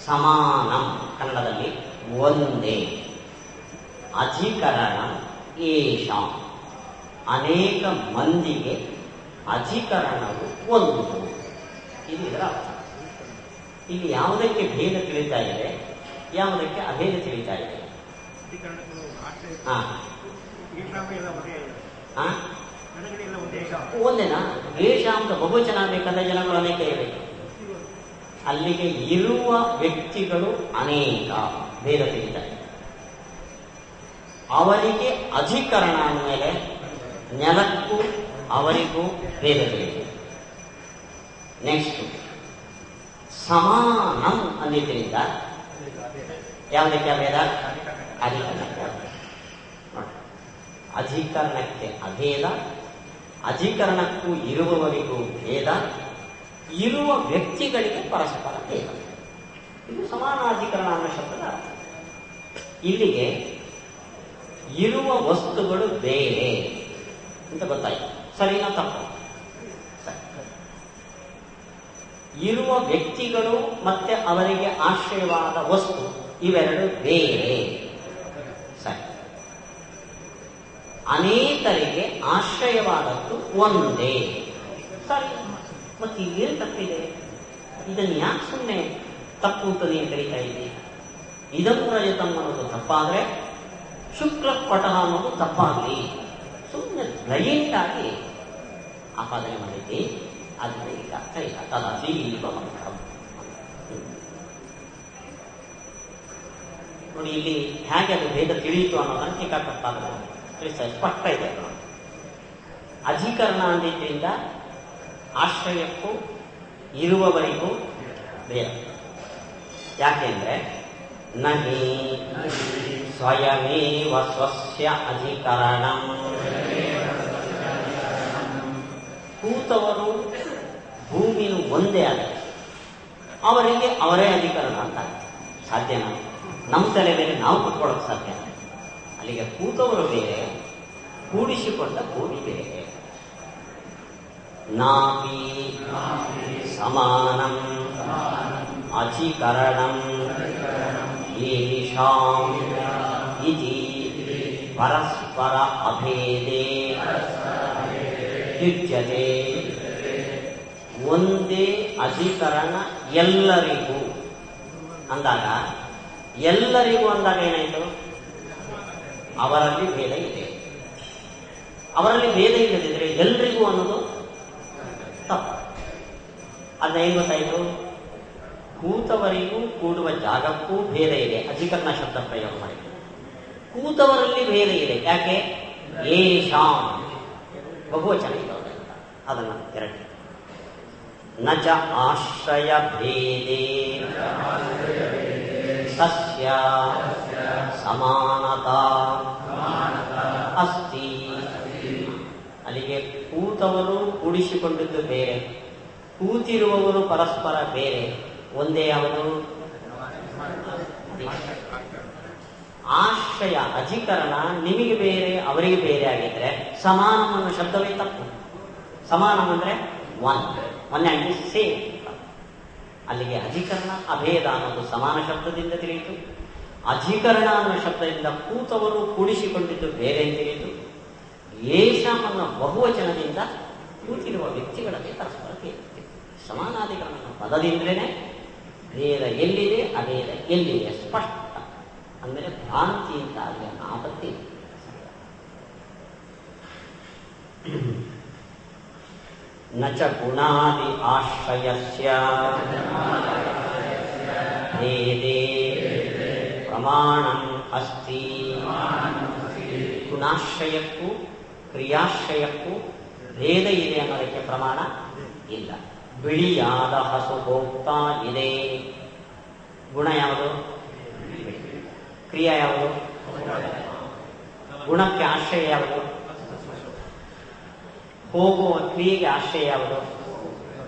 ಸಮಾನಂ ಕನ್ನಡದಲ್ಲಿ ಒಂದೇ, ಅಧಿಕರಣ ಏಷಾಂ ಅನೇಕ ಮಂದಿಗೆ ಅಧಿಕರಣವು ಒಂದು. ಇದು ಇದರ ಅರ್ಥ. ಇಲ್ಲಿ ಯಾವುದಕ್ಕೆ ಭೇದ ತಿಳಿತಾ ಇದೆ, ಯಾವುದಕ್ಕೆ ಅಭೇದ ತಿಳಿತಾ ಇದೆ? ಒಂದೇನಾ? ಏಷಾಂತ ಬಹುವಚನ ಬೇಕಾದ ಜನಗಳು ಅನೇಕ ಇವೆ. ಅಲ್ಲಿಗೆ ಇರುವ ವ್ಯಕ್ತಿಗಳು ಅನೇಕ, ಭೇದ ತಿಳಿತಾ ಇದೆ. ಅವರಿಗೆ ಅಧಿಕರಣ ಅಂದಮೇಲೆ ನೆಲಕ್ಕೂ ಅವರಿಗೂ ಭೇದ ತಿಳಿದೆ. ನೆಕ್ಸ್ಟ್ ಸಮಾನಂ ಅಂದಿದ್ದರಿಂದ ಯಾವುದಕ್ಕೆ ಅಭೇದ? ಅಧಿಕರಣಕ್ಕೆ. ಅಧಿಕರಣಕ್ಕೆ ಅಭೇದ, ಅಧಿಕರಣಕ್ಕೂ ಇರುವವರಿಗೂ ಭೇದ, ಇರುವ ವ್ಯಕ್ತಿಗಳಿಗೆ ಪರಸ್ಪರ ಭೇದ. ಇದು ಸಮಾನಾಧಿಕರಣ ಅನ್ನೋ ಶಬ್ದದ ಅರ್ಥ. ಇಲ್ಲಿಗೆ ಇರುವ ವಸ್ತುಗಳು ಬೇರೆ ಅಂತ ಗೊತ್ತಾಯ್ತು. ಸರಿನಾ ತಪ್ಪು? ಇರುವ ವ್ಯಕ್ತಿಗಳು ಮತ್ತೆ ಅವರಿಗೆ ಆಶ್ರಯವಾದ ವಸ್ತು ಇವೆರಡು ಬೇರೆ. ಸರಿ. ಅನೇಕರಿಗೆ ಆಶ್ರಯವಾದದ್ದು ಒಂದೇ. ಸರಿ. ಮತ್ತೆ ಏನು ತಪ್ಪಿದೆ? ಇದನ್ನು ಯಾಕೆ ಸುಮ್ಮನೆ ತಪ್ಪು ಅಂತ ನೀನು ಕರೀತಾ ಇದ್ದೀವಿ? ಇದನ್ನು ರಜತಂ ಅನ್ನೋದು ತಪ್ಪಾದ್ರೆ ಶುಕ್ಲ ಪಟಹ ಅನ್ನೋದು ತಪ್ಪಾಗಲಿ. ಸುಮ್ಮನೆ ಬ್ಲೈಂಡ್ ಆಗಿ ಆಪಾದನೆ ಮಾಡಿದ್ದಿ. ಆದರೆ ಈಗ ಅರ್ಥ ಇಲ್ಲ. ತದೀವ ಮಂತ್ರಂ. ನೋಡಿ, ಇಲ್ಲಿ ಹೇಗೆ ಅದು ಭೇದ ತಿಳಿಯಿತು ಅನ್ನೋದನ್ನು ಟೀಕಾಕರ್ತಾದ್ರು ತಿಳಿಸ್ತಾರೆ. ಸ್ಪಷ್ಟ ಇದೆ. ಅಧಿಕರಣ ಅಂದಿದ್ದರಿಂದ ಆಶ್ರಯಕ್ಕೂ ಇರುವವರಿಗೂ ಭೇದ. ಯಾಕೆಂದ್ರೆ ನಹಿ ಸ್ವಯಮೇವ ಸ್ವಸ್ಯ ಅಧಿಕರಣಂ. ಕೂತವರು ಭೂಮಿಯು ಒಂದೇ ಆದ ಅವರಿಗೆ ಅವರೇ ಅಧಿಕರಣ ಅಂತ ಸಾಧ್ಯನಾ? ನಮ್ಮ ತಲೆ ಮೇಲೆ ನಾವು ಕುತ್ಕೊಳ್ಳೋಕೆ ಸಾಧ್ಯ? ಅಲ್ಲಿಗೆ ಕೂತವರು ಬೇರೆ, ಕೂಡಿಸಿಕೊಂಡ ಭೂಮಿ ಬೇರೆ. ನಾಪಿ ಸಮಾನಂ ಅಚಿಕರಣಂ ಯೇಷಾಂ ಇತಿ ಪರಸ್ಪರ ಅಭೇದೇ ಯುಜ್ಯತೆ. ಒಂದೇ ಅಧಿಕರಣ ಎಲ್ಲರಿಗೂ ಅಂದಾಗ, ಎಲ್ಲರಿಗೂ ಅಂದಾಗ ಏನಾಯಿತು? ಅವರಲ್ಲಿ ಭೇದ ಇದೆ. ಅವರಲ್ಲಿ ಭೇದ ಇಲ್ಲದಿದ್ರೆ ಎಲ್ರಿಗೂ ಅನ್ನೋದು ತಪ್ಪು. ಅದನ್ನ ಏನು ಗೊತ್ತಾಯಿತು? ಕೂತವರಿಗೂ ಕೂಡುವ ಜಾಗಕ್ಕೂ ಭೇದ ಇದೆ, ಅಧಿಕರಣ ಶಬ್ದ ಪ್ರಯೋಗ ಮಾಡಿ. ಕೂತವರಲ್ಲಿ ಭೇದ ಇದೆ. ಯಾಕೆ? ಏಷಾಂ ಬಹುವಚನ ಇರೋದ್ರಿಂದ. ಅದನ್ನು ಎರಡು. ನ ಚ ಆಶ್ರಯ ಭೇದೇ ಸಸ್ಯ ಸಮಾನತಾ ಅಸ್ತಿ. ಅಲ್ಲಿಗೆ ಕೂತವರು ಕೂಡಿಸಿಕೊಂಡಿದ್ದು ಬೇರೆ, ಕೂತಿರುವವರು ಪರಸ್ಪರ ಬೇರೆ. ಒಂದೇ ಯಾವುದು? ಆಶ್ರಯ ಅಧಿಕರಣ ನಿಮಗೆ ಬೇರೆ ಅವರಿಗೆ ಬೇರೆ ಆಗಿದ್ರೆ ಸಮಾನಂ ಅನ್ನೋ ಶಬ್ದವೇ ತಪ್ಪು. ಸಮಾನಂ ಅಂದ್ರೆ ಒನ್ ಆ್ಯಂಡ್ ಸೇಮ್. ಅಲ್ಲಿಗೆ ಅಧಿಕರಣ ಅಭೇದ ಅನ್ನೋದು ಸಮಾನ ಶಬ್ದದಿಂದ ತಿಳಿಯಿತು. ಅಧಿಕರಣ ಅನ್ನೋ ಶಬ್ದದಿಂದ ಕೂತವರು ಕೂಡಿಸಿಕೊಂಡಿದ್ದು ಬೇರೆ ಅಂತ ತಿಳಿಯಿತು. ಯೇಷಾಂ ಅನ್ನೋ ಬಹುವಚನದಿಂದ ಕೂತಿರುವ ವ್ಯಕ್ತಿಗಳಲ್ಲಿ ಪರಸ್ಪರ ಭೇದ. ಸಮಾನಾಧಿಕರಣ ಪದದಿಂದಲೇ ಭೇದ ಎಲ್ಲಿದೆ, ಅಭೇದ ಎಲ್ಲಿದೆ ಸ್ಪಷ್ಟ. ಅಂದರೆ ಭ್ರಾಂತಿ ಅಂತ ಅಲ್ಲಿ ಆಪತ್ತಿ. ನ ಚ ಗುಣಾದಿ ಆಶ್ರಯಸ್ಯ ಭೇದೇ ಪ್ರಮಾಣಂ ಅಸ್ತಿ. ಗುಣಾಶ್ರಯಕ್ಕೂ ಕ್ರಿಯಾಶ್ರಯಕ್ಕೂ ಭೇದ ಇದೆ ಅನ್ನೋದಕ್ಕೆ ಪ್ರಮಾಣ ಇಲ್ಲ. ಬಿಳಿಯಾದ ಹಸು ಹೋಗ್ತಾ ಇದೆ. ಗುಣ ಯಾವುದು? ಕ್ರಿಯಾ ಯಾವುದು? ಗುಣಕ್ಕೆ ಆಶ್ರಯ ಯಾವುದು? ಹೋಗುವ ಕ್ರಿಯೆಗೆ ಆಶ್ರಯ ಯಾವುದು?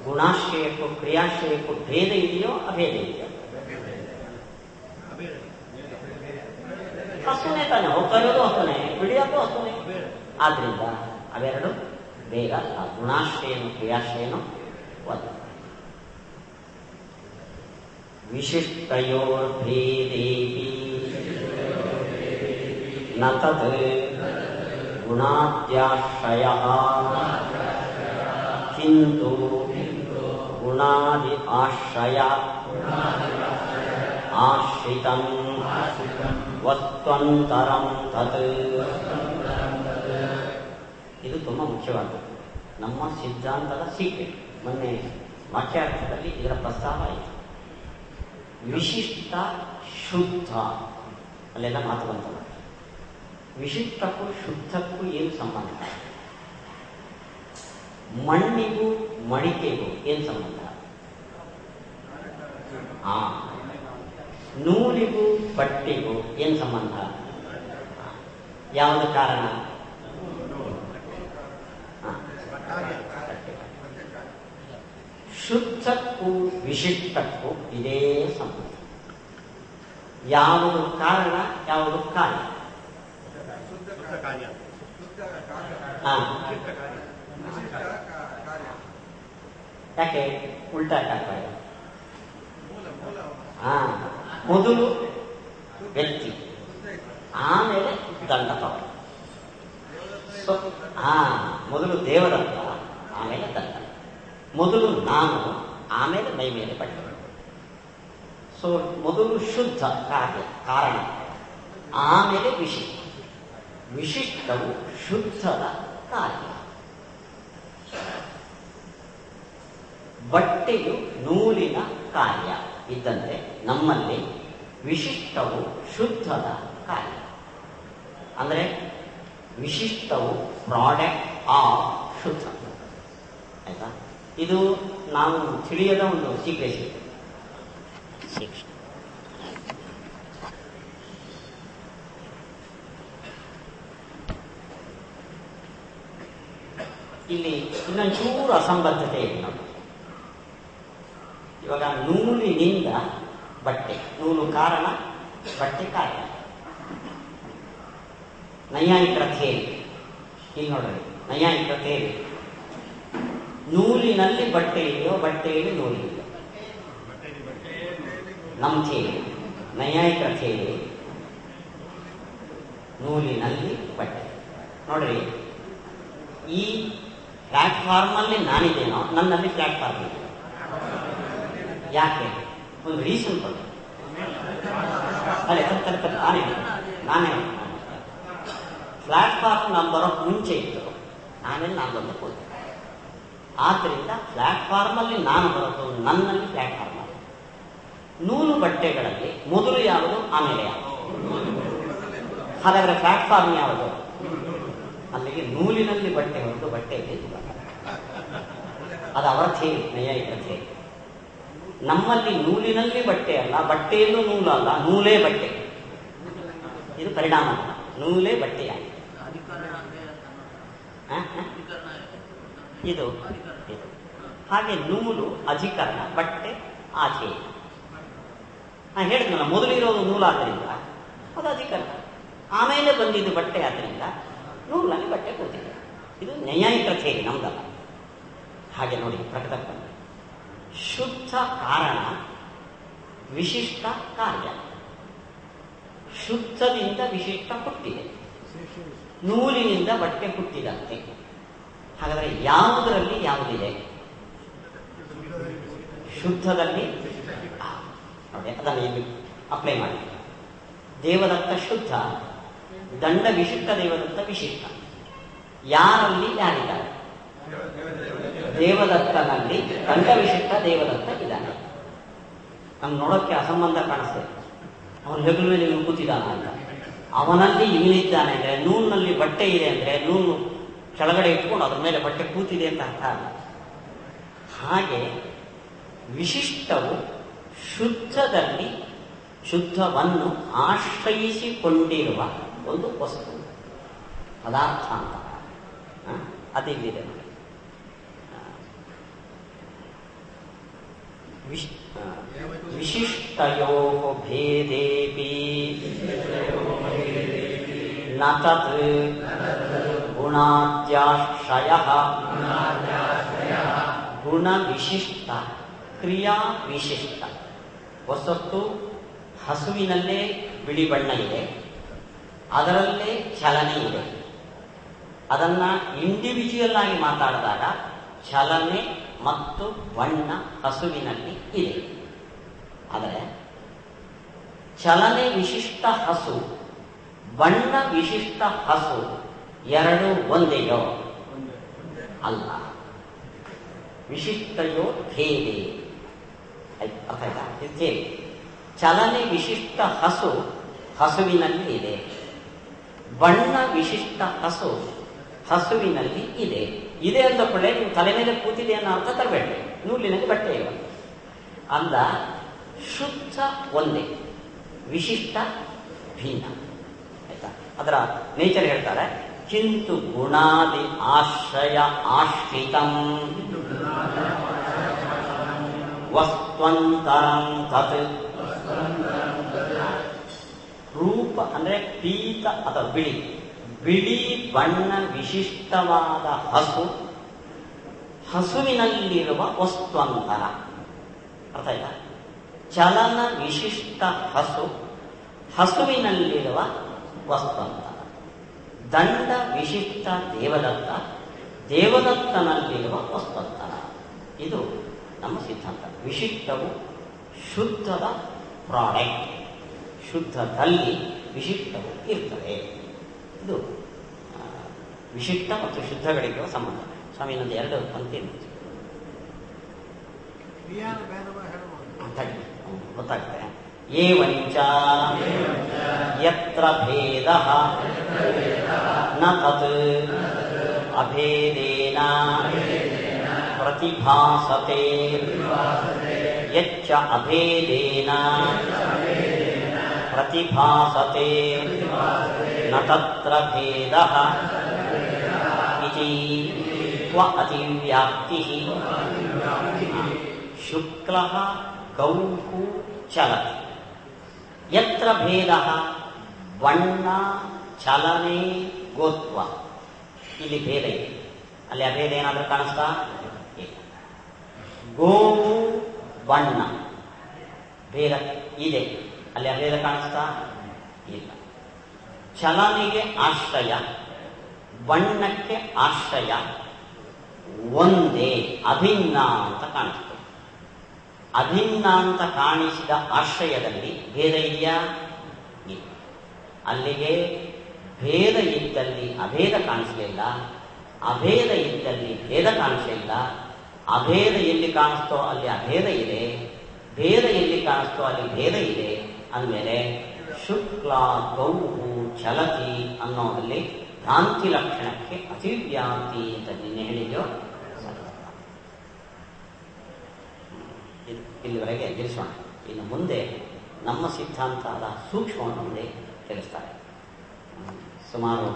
ಗುಣಾಶ್ರಯಕ್ಕೂ ಕ್ರಿಯಾಶ್ರಯಕ್ಕೂ ಭೇದ ಇದೆಯೋ ಅಭೇದ ಇದೆಯೋ? ಹಸುನೇ ತಾನೆ, ಹೋಗ್ತಾ ಇರೋದು ಹಸುನೇ, ಬಿಳಿಯೋದು ಹಸುನೇ. ಆದ್ರಿಂದ ಅವೆರಡು ಬೇಗ ಗುಣಾಶ್ರಯನು ಕ್ರಿಯಾಶ್ರಯನು ಒಂದು. ವಿಶಿಷ್ಟಯೋರ್ಭೇದೇಪಿ ನ ತದ್ ಗುಣಾದ್ಯಾಶ್ರಯಃ ಕಿಂತು ಗುಣಾದಿ ಆಶ್ರಯ ಆಶ್ರಿತಂ ವಸ್ತ್ವಂತರಂ ತತ್. ಇದು ತುಂಬ ಮುಖ್ಯವಾದದ್ದು, ನಮ್ಮ ಸಿದ್ಧಾಂತದ ಸೀಕ್ರೆಟ್. ಮೊನ್ನೆ ವಾಕ್ಯಾರ್ಥದಲ್ಲಿ ಇದರ ಪ್ರಸ್ತಾವ ಆಯಿತು. ವಿಶಿಷ್ಟ ಶುದ್ಧ ಅಲ್ಲೆಲ್ಲ ಮಾತು ಬಂತಲ್ಲ. ವಿಶಿಷ್ಟಕ್ಕೂ ಶುದ್ಧಕ್ಕೂ ಏನು ಸಂಬಂಧ? ಮಣ್ಣಿಗೂ ಮಡಿಕೆಗೂ ಏನು ಸಂಬಂಧ? ನೂಲಿಗೂ ಬಟ್ಟೆಗೂ ಏನು ಸಂಬಂಧ? ಯಾವುದು ಕಾರಣ? ಶುದ್ಧಕ್ಕೂ ವಿಶಿಷ್ಟಕ್ಕೂ ಇದೇ ಸಂಬಂಧ. ಯಾವುದು ಕಾರಣ, ಯಾವುದು ಕಾರ್ಯ? ಯಾಕೆ ಉಲ್ಟಾ ಕಾರಣ? ಮೊದಲು ವ್ಯಕ್ತಿ, ಆಮೇಲೆ ದಂಡ ತಗೊಂಡು. ಮೊದಲು ದೇವದತ್ತ, ಆಮೇಲೆ ದಂಡ. ಮೊದಲು ನಾನು, ಆಮೇಲೆ ಮೈ ಮೇಲೆ ಬಟ್ಟೆ. ಸೊ ಮೊದಲು ಶುದ್ಧ ಕಾರ್ಯ ಕಾರಣ, ಆಮೇಲೆ ವಿಶಿಷ್ಟ. ವಿಶಿಷ್ಟವು ಶುದ್ಧದ ಕಾರ್ಯ. ಬಟ್ಟೆಯು ನೂಲಿನ ಕಾರ್ಯ ಇದ್ದಂತೆ ನಮ್ಮಲ್ಲಿ ವಿಶಿಷ್ಟವು ಶುದ್ಧದ ಕಾರ್ಯ. ಅಂದರೆ ವಿಶಿಷ್ಟವು ಪ್ರಾಡಕ್ಟ್ ಆಫ್ ಶುದ್ಧ. ಆಯ್ತಾ? ಇದು ನಾವು ತಿಳಿಯದ ಒಂದು ಸೀಕ್ರೆಸಿ. ಇಲ್ಲಿ ಇನ್ನೊಂಚೂರು ಅಸಂಬದ್ಧತೆ ಇದೆ ನೋಡಿ. ಇವಾಗ ನೂಲಿನಿಂದ ಬಟ್ಟೆ, ನೂಲು ಕಾರಣ, ಬಟ್ಟೆ ಕಾರ್ಯ. ನೈಯಾಯಿಕರ ಥೇರಿ ಇಲ್ಲಿ ನೋಡ್ರಿ, ನೈಯಾಯಿಕರ ಥೇರಿ ನೂಲಿನಲ್ಲಿ ಬಟ್ಟೆ ಇದೆಯೋ ಬಟ್ಟೆಯಲ್ಲಿ ನೂಲಿದೆಯೋ? ನಮ್ಮ ಥೇರಿ, ನೈಯಾಯಿಕರ ಥೇರಿ, ನೂಲಿನಲ್ಲಿ ಬಟ್ಟೆ. ನೋಡ್ರಿ, ಈ ಪ್ಲಾಟ್ಫಾರ್ಮಲ್ಲಿ ನಾನಿದ್ದೇನೋ, ನನ್ನಲ್ಲಿ ಪ್ಲಾಟ್ಫಾರ್ಮ್ ಇದೆ. ಯಾಕೆ? ಒಂದು ರೀಸನ್ ಕೊಡಿ. ನಾನೇ ಪ್ಲಾಟ್ಫಾರ್ಮ್ ನಾನು ಬರೋಕ್ಕೆ ಮುಂಚೆ ಇತ್ತು, ಆಮೇಲೆ ನಾನು ಬಂದು ಕೂತೆ. ಆದ್ದರಿಂದ ಪ್ಲಾಟ್ಫಾರ್ಮಲ್ಲಿ ನಾನು ಬರೋದು, ನನ್ನಲ್ಲಿ ಪ್ಲಾಟ್ಫಾರ್ಮ್. ನೂಲು ಬಟ್ಟೆಗಳಲ್ಲಿ ಮೊದಲು ಯಾವುದು, ಆಮೇಲೆ ಯಾವುದು? ಹಾಗಾದರೆ ಪ್ಲಾಟ್ಫಾರ್ಮ್ ಯಾವುದು? ಅಲ್ಲಿಗೆ ನೂಲಿನಲ್ಲಿ ಬಟ್ಟೆ ಹೊರತು ಬಟ್ಟೆಯಲ್ಲಿ ಅದು ಅವರ ಥೇರಿ, ನೈಯಾಯಿಕರ ಥೇರಿ. ನಮ್ಮಲ್ಲಿ ನೂಲಿನಲ್ಲಿ ಬಟ್ಟೆ ಅಲ್ಲ, ಬಟ್ಟೆಯಲ್ಲೂ ನೂಲು ಅಲ್ಲ, ನೂಲೇ ಬಟ್ಟೆ. ಇದು ಪರಿಣಾಮ, ನೂಲೇ ಬಟ್ಟೆಯಾಗಿದೆ. ಇದು ಹಾಗೆ ನೂಲು ಅಧಿಕರಣ, ಬಟ್ಟೆ ಆಚೆ. ಹೇಳಿದ್ನಲ್ಲ, ಮೊದಲಿರೋದು ನೂಲಾದ್ದರಿಂದ ಅದು ಅಧಿಕರಣ, ಆಮೇಲೆ ಬಂದಿದ್ದು ಬಟ್ಟೆ ಆದ್ದರಿಂದ ನೂಲಲ್ಲಿ ಬಟ್ಟೆ ಕೂತಿದೆ. ಇದು ನೈಯಾಯಿಕ ಥೇರಿ, ನಮ್ದಲ್ಲ. ಹಾಗೆ ನೋಡಿ, ಪ್ರಕಟಕ್ಕೆ ಶುದ್ಧ ಕಾರಣ, ವಿಶಿಷ್ಟ ಕಾರ್ಯ. ಶುದ್ಧದಿಂದ ವಿಶಿಷ್ಟ ಹುಟ್ಟಿದೆ, ನೂಲಿನಿಂದ ಬಟ್ಟೆ ಹುಟ್ಟಿದಂತೆ. ಹಾಗಾದರೆ ಯಾವುದರಲ್ಲಿ ಯಾವುದಿದೆ? ಶುದ್ಧದಲ್ಲಿ. ನೋಡಿ, ಅದನ್ನು ಇಲ್ಲಿ ಅಪ್ಲೈ ಮಾಡಿ. ದೇವದತ್ತ ಶುದ್ಧ, ದಂಡ ವಿಶಿಷ್ಟ, ದೇವದತ್ತ ವಿಶಿಷ್ಟ. ಯಾರಲ್ಲಿ ಯಾರಿದ್ದಾರೆ? ದೇವದತ್ತನಲ್ಲಿ ದಂಡ ವಿಶಿಷ್ಟ ದೇವದತ್ತ ಇದ್ದಾನೆ. ನಮ್ಗೆ ನೋಡೋಕ್ಕೆ ಅಸಂಬಂಧ ಕಾಣಿಸ್ತದೆ. ಅವನ ಹೆಗಲ ಮೇಲೆ ಇವನು ಕೂತಿದ್ದಾನ ಅಂತ. ಅವನಲ್ಲಿ ಇವನಿದ್ದಾನೆ ಅಂದರೆ, ನೂಲಿನಲ್ಲಿ ಬಟ್ಟೆ ಇದೆ ಅಂದರೆ ನೂಲು ಕೆಳಗಡೆ ಇಟ್ಕೊಂಡು ಅದ್ರ ಮೇಲೆ ಬಟ್ಟೆ ಕೂತಿದೆ ಅಂತ ಅರ್ಥ ಅಲ್ಲ. ಹಾಗೆ ವಿಶಿಷ್ಟವು ಶುದ್ಧದಲ್ಲಿ ಶುದ್ಧವನ್ನು ಆಶ್ರಯಿಸಿಕೊಂಡಿರುವ ಒಂದು ವಸ್ತು, ಪದಾರ್ಥ ಅಂತ ಅದಿಲ್ಲಿದೆ ನೋಡಿ. ವಿಶಿಷ್ಟಯೋ ಭೇದೇಪಿ ನ ತತ್ ಗುಣಾದ್ಯಾಶ್ರಯಃ. ಗುಣ ವಿಶಿಷ್ಟ, ಕ್ರಿಯಾ ವಿಶಿಷ್ಟ. ವಸ್ತು ಹಸುವಿನಲ್ಲೇ ಬಿಳಿ ಬಣ್ಣ ಇದೆ, ಅದರಲ್ಲೇ ಚಲನೆ ಇದೆ. ಅದನ್ನ ಇಂಡಿವಿಜುವಲ್ ಆಗಿ ಮಾತಾಡಿದಾಗ ಚಲನೆ ಮತ್ತು ಬಣ್ಣ ಹಸುವಿನಲ್ಲಿ ಇದೆ. ಆದರೆ ಚಲನೆ ವಿಶಿಷ್ಟ ಹಸು, ಬಣ್ಣ ವಿಶಿಷ್ಟ ಹಸು ಎರಡು ಒಂದೆಯೋ? ಅಲ್ಲ. ವಿಶಿಷ್ಟಯೋ ಭೇದೆ. ಅರ್ಥ ಆಯ್ತಾ? ಇದು ಚಲನೆ ವಿಶಿಷ್ಟ ಹಸು ಹಸುವಿನಲ್ಲಿ ಇದೆ, ಬಣ್ಣ ವಿಶಿಷ್ಟ ಹಸು ಹಸುವಿನಲ್ಲಿ ಇದೆ. ಇದೆ ಅಂದ ಕೂಡಲೇ ನೀವು ತಲೆ ಮೇಲೆ ಕೂತಿದೆ ಅನ್ನೋ ಅರ್ಥ ತರಬೇಡಿ. ನೂಲಿನಲ್ಲಿ ಬಟ್ಟೆ ಇವ ಅಂದ. ಶುದ್ಧ ಒಂದೇ, ವಿಶಿಷ್ಟ ಭಿನ್ನ. ಆಯ್ತಾ? ಅದರ ನೇಚರ್ ಹೇಳ್ತಾರೆ, ಕಿಂತು ಗುಣಾದಿ ಆಶ್ರಯ ಆಶ್ರಿತಂ ವಸ್ತ್ವಂತರಂ ತತ್. ರೂಪ ಅಂದ್ರೆ ಪೀತ ಅಥವಾ ಬಿಳಿ, ಬಿಳಿ ಬಣ್ಣ ವಿಶಿಷ್ಟವಾದ ಹಸು, ಹಸುವಿನಲ್ಲಿರುವ ವಸ್ತ್ವಂತರ. ಅರ್ಥ ಆಯ್ತಾ? ಚಲನ ವಿಶಿಷ್ಟ ಹಸು, ಹಸುವಿನಲ್ಲಿರುವ ವಸ್ತ್ವಂತರ. ದಂಡ ವಿಶಿಷ್ಟ ದೇವದತ್ತ, ದೇವದತ್ತನಲ್ಲಿರುವ ವಸ್ತ್ವಂತರ. ಇದು ನಮ್ಮ ಸಿದ್ಧಾಂತ. ವಿಶಿಷ್ಟವು ಶುದ್ಧದ ಪ್ರಾಡಕ್ಟ್, ಶುದ್ಧದಲ್ಲಿ ವಿಶಿಷ್ಟವು ಇರ್ತದೆ. ಇದು ವಿಶಿಷ್ಟ ಮತ್ತು ಶುದ್ಧಗಳಿರುವ ಸಂಬಂಧ. ಸ್ವಾಮಿ, ಇನ್ನೊಂದು ಎರಡು ಪಂಕ್ತಿ ಗೊತ್ತಾಗ್ತದೆ. ಏವಂಚ ಯತ್ರ ಭೇದಃ ನ ತತ್ ಅಭೇದೇನ ಪ್ರತಿಭಾಸತೆ ಯಚ್ಚ ಅಭೇದೇನ ಪ್ರತಿಭಾಸತೆ ನ ತತ್ರ ಭೇದಃ ಇತಿ ತ್ವ ಅತಿವ್ಯಾಪ್ತಿಃ. ಶುಕ್ಲಃ ಗೌಃ ಚಲತಿ. ಯತ್ರ ಭೇದಃ ಬಣ್ಣ ಚಲನೆ ಗೋತ್ವ. ಇಲ್ಲಿ ಭೇದ ಇದೆ, ಅಲ್ಲಿ ಅಭೇದ ಏನಾದರೂ ಕಾಣಿಸ್ತಾ? ಇಲ್ಲ. ಗೋವು ಬಣ್ಣ ಭೇದ ಇದೆ, ಅಲ್ಲಿ ಅಭೇದ ಕಾಣಿಸ್ತಾ ಇಲ್ಲ. ಚಲನೆಗೆ ಆಶ್ರಯ, ಬಣ್ಣಕ್ಕೆ ಆಶ್ರಯ ಒಂದೇ, ಅಭಿನ್ನ ಅಂತ ಕಾಣಿಸ್ತದೆ. ಅಭಿನ್ನ ಅಂತ ಕಾಣಿಸಿದ ಆಶ್ರಯದಲ್ಲಿ ಭೇದ ಇದೆಯಾ? ಇಲ್ಲ. ಅಲ್ಲಿಗೆ ಭೇದ ಇದ್ದಲ್ಲಿ ಅಭೇದ ಕಾಣಿಸಲಿಲ್ಲ, ಅಭೇದ ಇದ್ದಲ್ಲಿ ಭೇದ ಕಾಣಿಸಲಿಲ್ಲ. ಅಭೇದ ಎಲ್ಲಿ ಕಾಣಿಸ್ತೋ ಅಲ್ಲಿ ಅಭೇದ ಇದೆ, ಭೇದ ಎಲ್ಲಿ ಕಾಣಿಸ್ತೋ ಅಲ್ಲಿ ಭೇದ ಇದೆ. ಅಂದಮೇಲೆ ಶುಕ್ಲ ಗೌಹು ಚಲತಿ ಅನ್ನೋದಲ್ಲಿ ಭ್ರಾಂತಿ ಲಕ್ಷಣಕ್ಕೆ ಅತಿವ್ಯಾಪ್ತಿ ಅಂತ ನಿನ್ನೆ ಹೇಳಿದ್ಯೋ. ಇಲ್ಲಿವರೆಗೆ ನಿಲ್ಲಿಸೋಣ. ಇನ್ನು ಮುಂದೆ ನಮ್ಮ ಸಿದ್ಧಾಂತದ ಸೂಕ್ಷ್ಮವನ್ನು ಮುಂದೆ ತಿಳಿಸ್ತಾರೆ. ಸುಮಾರು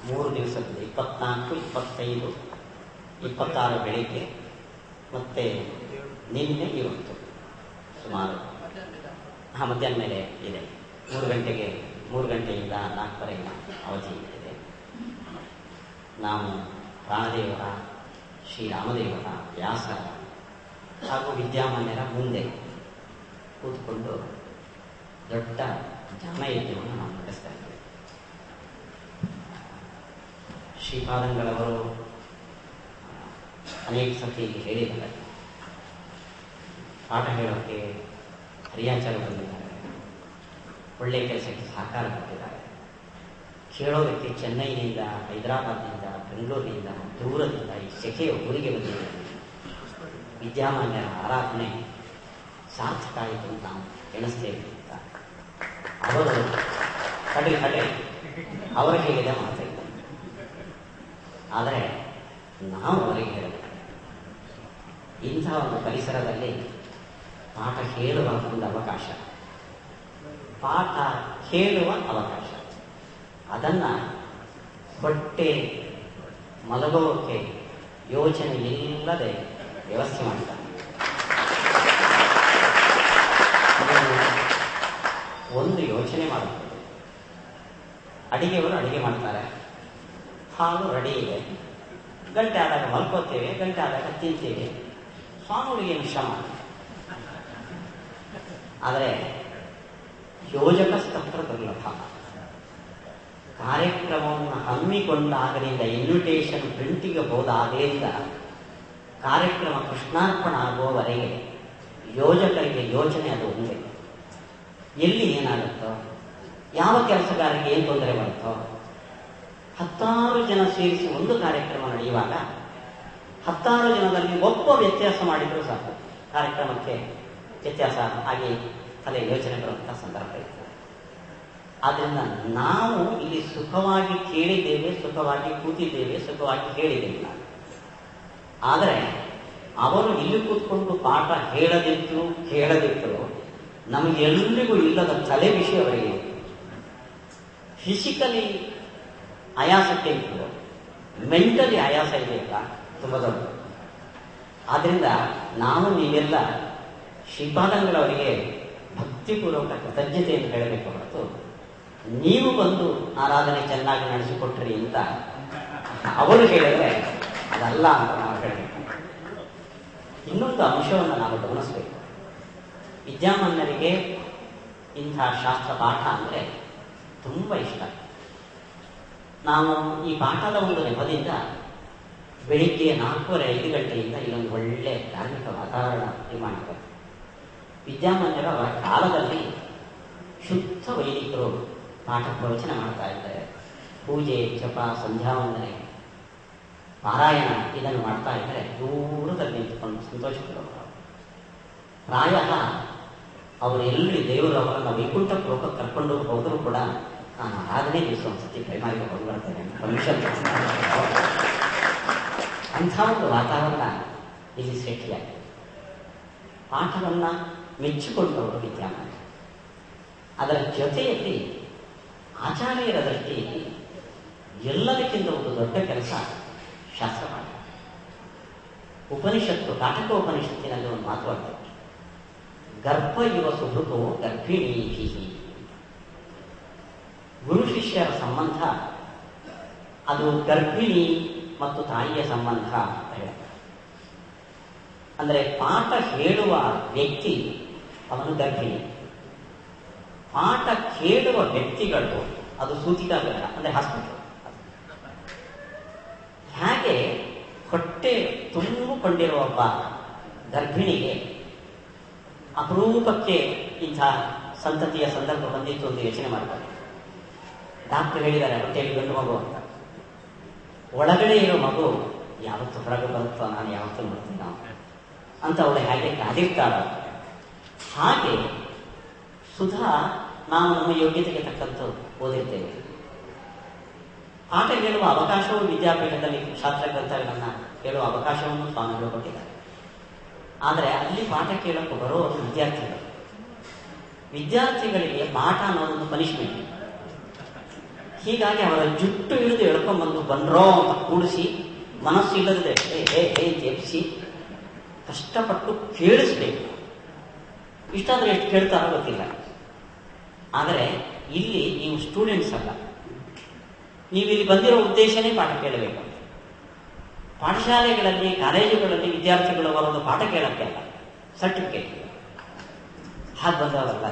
3 ದಿವಸದಲ್ಲಿ 24, 25, 26 ಬೆಳಿಗ್ಗೆ ಮತ್ತೆ ನಿನ್ನೆ ಇವತ್ತು ಸುಮಾರು ಮಧ್ಯಾಹ್ನ ಮೇಲೆ ಇದೆ. 3 ಗಂಟೆಯಿಂದ 4:30 ಅವಧಿ ಇದೆ. ನಾವು ಪ್ರಾಣದೇವರ, ಶ್ರೀರಾಮದೇವರ, ವ್ಯಾಸರ ಹಾಗೂ ವಿದ್ಯಾಮಾನ್ಯರ ಮುಂದೆ ಕೂತ್ಕೊಂಡು ದೊಡ್ಡ ಜ್ಞಾನಯಜ್ಞವನ್ನು ನಾವು ನಡೆಸ್ತಾ ಇದ್ದೇವೆ. ಶ್ರೀಪಾದಂಗಳವರು ಅನೇಕ ಸತಿಯಲ್ಲಿ ಹೇಳಿದ್ದಾರೆ, ಪಾಠ ಹೇಳೋಕ್ಕೆ ಹರಿಯಾಚಾರ್ಯ ಬಂದಿದ್ದಾರೆ, ಒಳ್ಳೆಯ ಕೆಲಸಕ್ಕೆ ಸಹಕಾರ ಕೊಟ್ಟಿದ್ದಾರೆ. ಕೇಳೋದಕ್ಕೆ ಚೆನ್ನೈನಿಂದ, ಹೈದರಾಬಾದ್ನಿಂದ, ಬೆಂಗಳೂರಿನಿಂದ, ದೂರದಿಂದ ಈ ಸೆಕೆಯ ಊರಿಗೆ ಬಂದಿದ್ದಾರೆ. ವಿದ್ಯಾಮಾನ್ಯರ ಆರಾಧನೆ ಸಾರ್ಥಕ ಆಯಿತು ಅಂತ ನಾವು ಎಣಿಸ್ತೇವೆ ಅಂತ ಅವರು ಕಡೆ ಅವರು ಹೇಳಿದ ಮಾತಾಡಿದ್ದಾರೆ. ಆದರೆ ನಾವು ಅವರಿಗೆ ಹೇಳಬೇಕು, ಇಂಥ ಒಂದು ಪರಿಸರದಲ್ಲಿ ಪಾಠ ಹೇಳುವ ಒಂದು ಅವಕಾಶ, ಪಾಠ ಕೇಳುವ ಅವಕಾಶ, ಅದನ್ನು ಹೊಟ್ಟೆ ಮಲಗೋಕೆ ಯೋಚನೆ ಇಲ್ಲದೆ ವ್ಯವಸ್ಥೆ ಮಾಡ್ತಾರೆ. ಒಂದು ಯೋಚನೆ ಮಾಡುತ್ತದೆ. ಅಡಿಗೆಯವರು ಅಡಿಗೆ ಮಾಡ್ತಾರೆ, ಹಾಲು ರೆಡಿ ಇದೆ, ಗಂಟೆ ಆದಾಗ ಮಲ್ಕೋತೇವೆ, ಗಂಟೆ ಆದಾಗ ತಿಂತೇವೆ. ಸ್ವಾಮಿಗಳಿಗೆ ಏನು ಶ್ರಮ. ಆದರೆ ಯೋಜಕ ಸ್ತಂತ್ರ ದುರ್ಲಭ. ಕಾರ್ಯಕ್ರಮವನ್ನು ಹಮ್ಮಿಕೊಂಡಾಗಲಿಂದ, ಇನ್ವಿಟೇಷನ್ ಪ್ರಿಂಟಿಗೆ ಹೋದಾಗಲಿಂದ ಕಾರ್ಯಕ್ರಮ ಕೃಷ್ಣಾರ್ಪಣ ಆಗುವವರೆಗೆ ಯೋಜಕರಿಗೆ ಯೋಚನೆ ಅದು ಒಂದೇ. ಎಲ್ಲಿ ಏನಾಗುತ್ತೋ, ಯಾವ ಕೆಲಸಗಾರರಿಗೆ ಏನು ತೊಂದರೆ ಬರುತ್ತೋ. 10 ಜನ ಸೇರಿಸಿ ಒಂದು ಕಾರ್ಯಕ್ರಮ ನಡೆಯುವಾಗ 10 ಜನದಲ್ಲಿ ಒಬ್ಬ ವ್ಯತ್ಯಾಸ ಮಾಡಿದರೂ ಸಾಕು, ಕಾರ್ಯಕ್ರಮಕ್ಕೆ ವ್ಯತ್ಯಾಸ ಆಗಿ ತಲೆ ಯೋಚನೆ ಬರುವಂಥ ಸಂದರ್ಭ ಇರ್ತದೆ. ಆದ್ದರಿಂದ ನಾವು ಇಲ್ಲಿ ಸುಖವಾಗಿ ಕೇಳಿದ್ದೇವೆ, ಸುಖವಾಗಿ ಕೂತಿದ್ದೇವೆ, ಸುಖವಾಗಿ ಹೇಳಿದ್ದೇವೆ ನಾವು. ಆದರೆ ಅವರು ಇಲ್ಲಿ ಕೂತ್ಕೊಂಡು ಪಾಠ ಕೇಳದಿದ್ರು ನಮಗೆಲ್ಲರಿಗೂ ಇಲ್ಲದ ತಲೆ ವಿಷಯ ಅವರಿಗೆ ಫಿಸಿಕಲಿ ಆಯಾಸಕ್ಕೆ ಇತ್ತು, ಮೆಂಟಲಿ ಆಯಾಸ ಇದೆಯಲ್ಲ ತುಂಬ ದೊಡ್ಡ. ಆದ್ದರಿಂದ ನಾವು ನೀವೆಲ್ಲ ಶ್ರೀಪಾದಂಗಳವರಿಗೆ ಭಕ್ತಿಪೂರ್ವಕ ಕೃತಜ್ಞತೆಯನ್ನು ಹೇಳಬೇಕು ಹೊರತು ನೀವು ಬಂದು ಆರಾಧನೆ ಚೆನ್ನಾಗಿ ನಡೆಸಿಕೊಟ್ರಿ ಅಂತ ಅವರು ಹೇಳಿದ್ರೆ ಅದಲ್ಲ ಅಂತ ನಾವು ಹೇಳಬೇಕು. ಇನ್ನೊಂದು ಅಂಶವನ್ನು ನಾವು ಗಮನಿಸಬೇಕು. ವಿದ್ಯಾಮಾನ್ಯರಿಗೆ ಇಂಥ ಶಾಸ್ತ್ರ ಪಾಠ ಅಂದರೆ ತುಂಬ ಇಷ್ಟ. ನಾವು ಈ ಪಾಠದ ಒಂದು ನೆಪದಿಂದ ಬೆಳಿಗ್ಗೆ 4:30-5 ಗಂಟೆಯಿಂದ ಇಲ್ಲೊಂದು ಒಳ್ಳೆ ಧಾರ್ಮಿಕ ವಾತಾವರಣ ನಿರ್ಮಾಣ. ವಿದ್ಯಾಮಾನ್ಯರ ಕಾಲದಲ್ಲಿ ಶುದ್ಧ ವೈದಿಕರು ಪಾಠ ಪ್ರವಚನ ಮಾಡ್ತಾ ಇದ್ದಾರೆ. ಪೂಜೆ, ಜಪ, ಸಂಧ್ಯಾವಂದನೆ, ಪಾರಾಯಣ ಇದನ್ನು ಮಾಡ್ತಾ ಇದ್ದರೆ ದೂರದಲ್ಲಿ ನಿಂತುಕೊಂಡು ಸಂತೋಷಪಡುವರು. ಪ್ರಾಯ ಅವರೆಲ್ಲರೂ ದೇವರು ಅವರನ್ನು ವೈಕುಂಠ ಲೋಕಕ್ಕೆ ಕರ್ಕೊಂಡು ಹೋದರೂ ಕೂಡ ನಾನು ಆರಾಧನೆ ದಿವಸ ಒಂದ್ಸತಿ ಕೈಮಾರಿಗೆ ಹೋಗಿ ಬರ್ತೇನೆ ಪರ್ಮಿಷನ್. ಅಂಥ ಒಂದು ವಾತಾವರಣ ಇಲ್ಲಿ ಸೃಷ್ಟಿಯಾಗಿದೆ. ಪಾಠವನ್ನು ಮೆಚ್ಚಿಕೊಂಡವರು ವಿದ್ಯಾಮಾನ್ಯ. ಅದರ ಜೊತೆಯಲ್ಲಿ ಆಚಾರ್ಯರ ದೃಷ್ಟಿಯಲ್ಲಿ ಎಲ್ಲದಕ್ಕಿಂತ ಒಂದು ದೊಡ್ಡ ಕೆಲಸ ಶಾಸ್ತ್ರಪಾಠ. ಉಪನಿಷತ್ತು, ಕಾಟಕ ಉಪನಿಷತ್ತಿನಲ್ಲಿ ಒಂದು ಮಾತು ಬರ್ತದೆ, ಗರ್ಭ ಇವ ಸುಭೃತೋ ಗರ್ಭಿಣೀ. ಗುರು ಶಿಷ್ಯರ ಸಂಬಂಧ ಅದು ಗರ್ಭಿಣಿ ಮತ್ತು ತಾಯಿಯ ಸಂಬಂಧ ಅಂತ ಹೇಳ್ತಾರೆ. ಅಂದರೆ ಪಾಠ ಹೇಳುವ ವ್ಯಕ್ತಿ ಅವನು ಗರ್ಭಿಣಿ, ಪಾಠ ಕೇಳುವ ವ್ಯಕ್ತಿಗಳು ಅದು ಸೂತಿಕಾಗರ ಅಂದರೆ ಹಾಸ್ಪಿಟಲ್. ಹಾಗೆ ಹೊಟ್ಟೆ ತುಂಬಿಕೊಂಡಿರುವ ಒಬ್ಬ ಗರ್ಭಿಣಿಗೆ ಅಪರೂಪಕ್ಕೆ ಇಂಥ ಸಂತತಿಯ ಸಂದರ್ಭ ಬಂದಿತ್ತು ಅಂತ ಯೋಚನೆ ಮಾಡ್ತಾರೆ. ಡಾಕ್ಟರ್ ಹೇಳಿದ್ದಾರೆ ಹೊಟ್ಟೆಯಲ್ಲಿ ಗಂಡು ಮಗು ಅಂತ. ಒಳಗಡೆ ಇರೋ ಮಗು ಯಾವತ್ತು ಹೊರಗೆ ಬರುತ್ತೋ ನಾನು ಯಾವತ್ತೂ ನೋಡ್ತೀನಿ ಅಂತ ಅವಳು ಹೇಗೆ ಕಾದಿರ್ತಾಳ. ಹಾಗೆ ಸುಧಾ ನಾವು ನಮ್ಮ ಯೋಗ್ಯತೆಗೆ ತಕ್ಕಂತೆ ಓದಿರ್ತೇವೆ. ಪಾಠ ಕೇಳುವ ಅವಕಾಶವು ವಿದ್ಯಾಪೀಠದಲ್ಲಿ ಶಾಸ್ತ್ರ ಗ್ರಂಥಗಳನ್ನು ಕೇಳುವ ಅವಕಾಶವನ್ನು ಸ್ವಾಮಿಗಳು ಕೊಟ್ಟಿದ್ದಾರೆ. ಆದರೆ ಅಲ್ಲಿ ಪಾಠ ಕೇಳೋಕ್ಕೆ ಬರೋರು ವಿದ್ಯಾರ್ಥಿಗಳಿಗೆ ಪಾಠ ಅನ್ನೋದೊಂದು ಪನಿಷ್ಮೆಂಟ್. ಹೀಗಾಗಿ ಅವರ ಜುಟ್ಟು ಹಿಡಿದು ಎಳ್ಕೊಂಡ್ಬಂದು ಬಂದ್ರೋ ಅಂತ ಕೂಡಿಸಿ ಮನಸ್ಸು ಇಲ್ಲದೆ ಎಬ್ಬಿಸಿ ಕಷ್ಟಪಟ್ಟು ಕೇಳಿಸ್ಬೇಕು. ಇಷ್ಟಾದ್ರೆ ಎಷ್ಟು ಕೇಳ್ತಾರೋ ಗೊತ್ತಿಲ್ಲ. ಆದರೆ ಇಲ್ಲಿ ನೀವು ಸ್ಟೂಡೆಂಟ್ಸ್ ಅಲ್ಲ, ನೀವಿಲ್ಲಿ ಬಂದಿರೋ ಉದ್ದೇಶನೇ ಪಾಠ ಕೇಳಬೇಕು. ಪಾಠಶಾಲೆಗಳಲ್ಲಿ ಕಾಲೇಜುಗಳಲ್ಲಿ ವಿದ್ಯಾರ್ಥಿಗಳು ಬರೋದು ಪಾಠ ಕೇಳಕ್ಕೆ ಅಲ್ಲ, ಸರ್ಟಿಫಿಕೇಟ್ ಹಾಗೆ ಬಂದವರಲ್ಲ.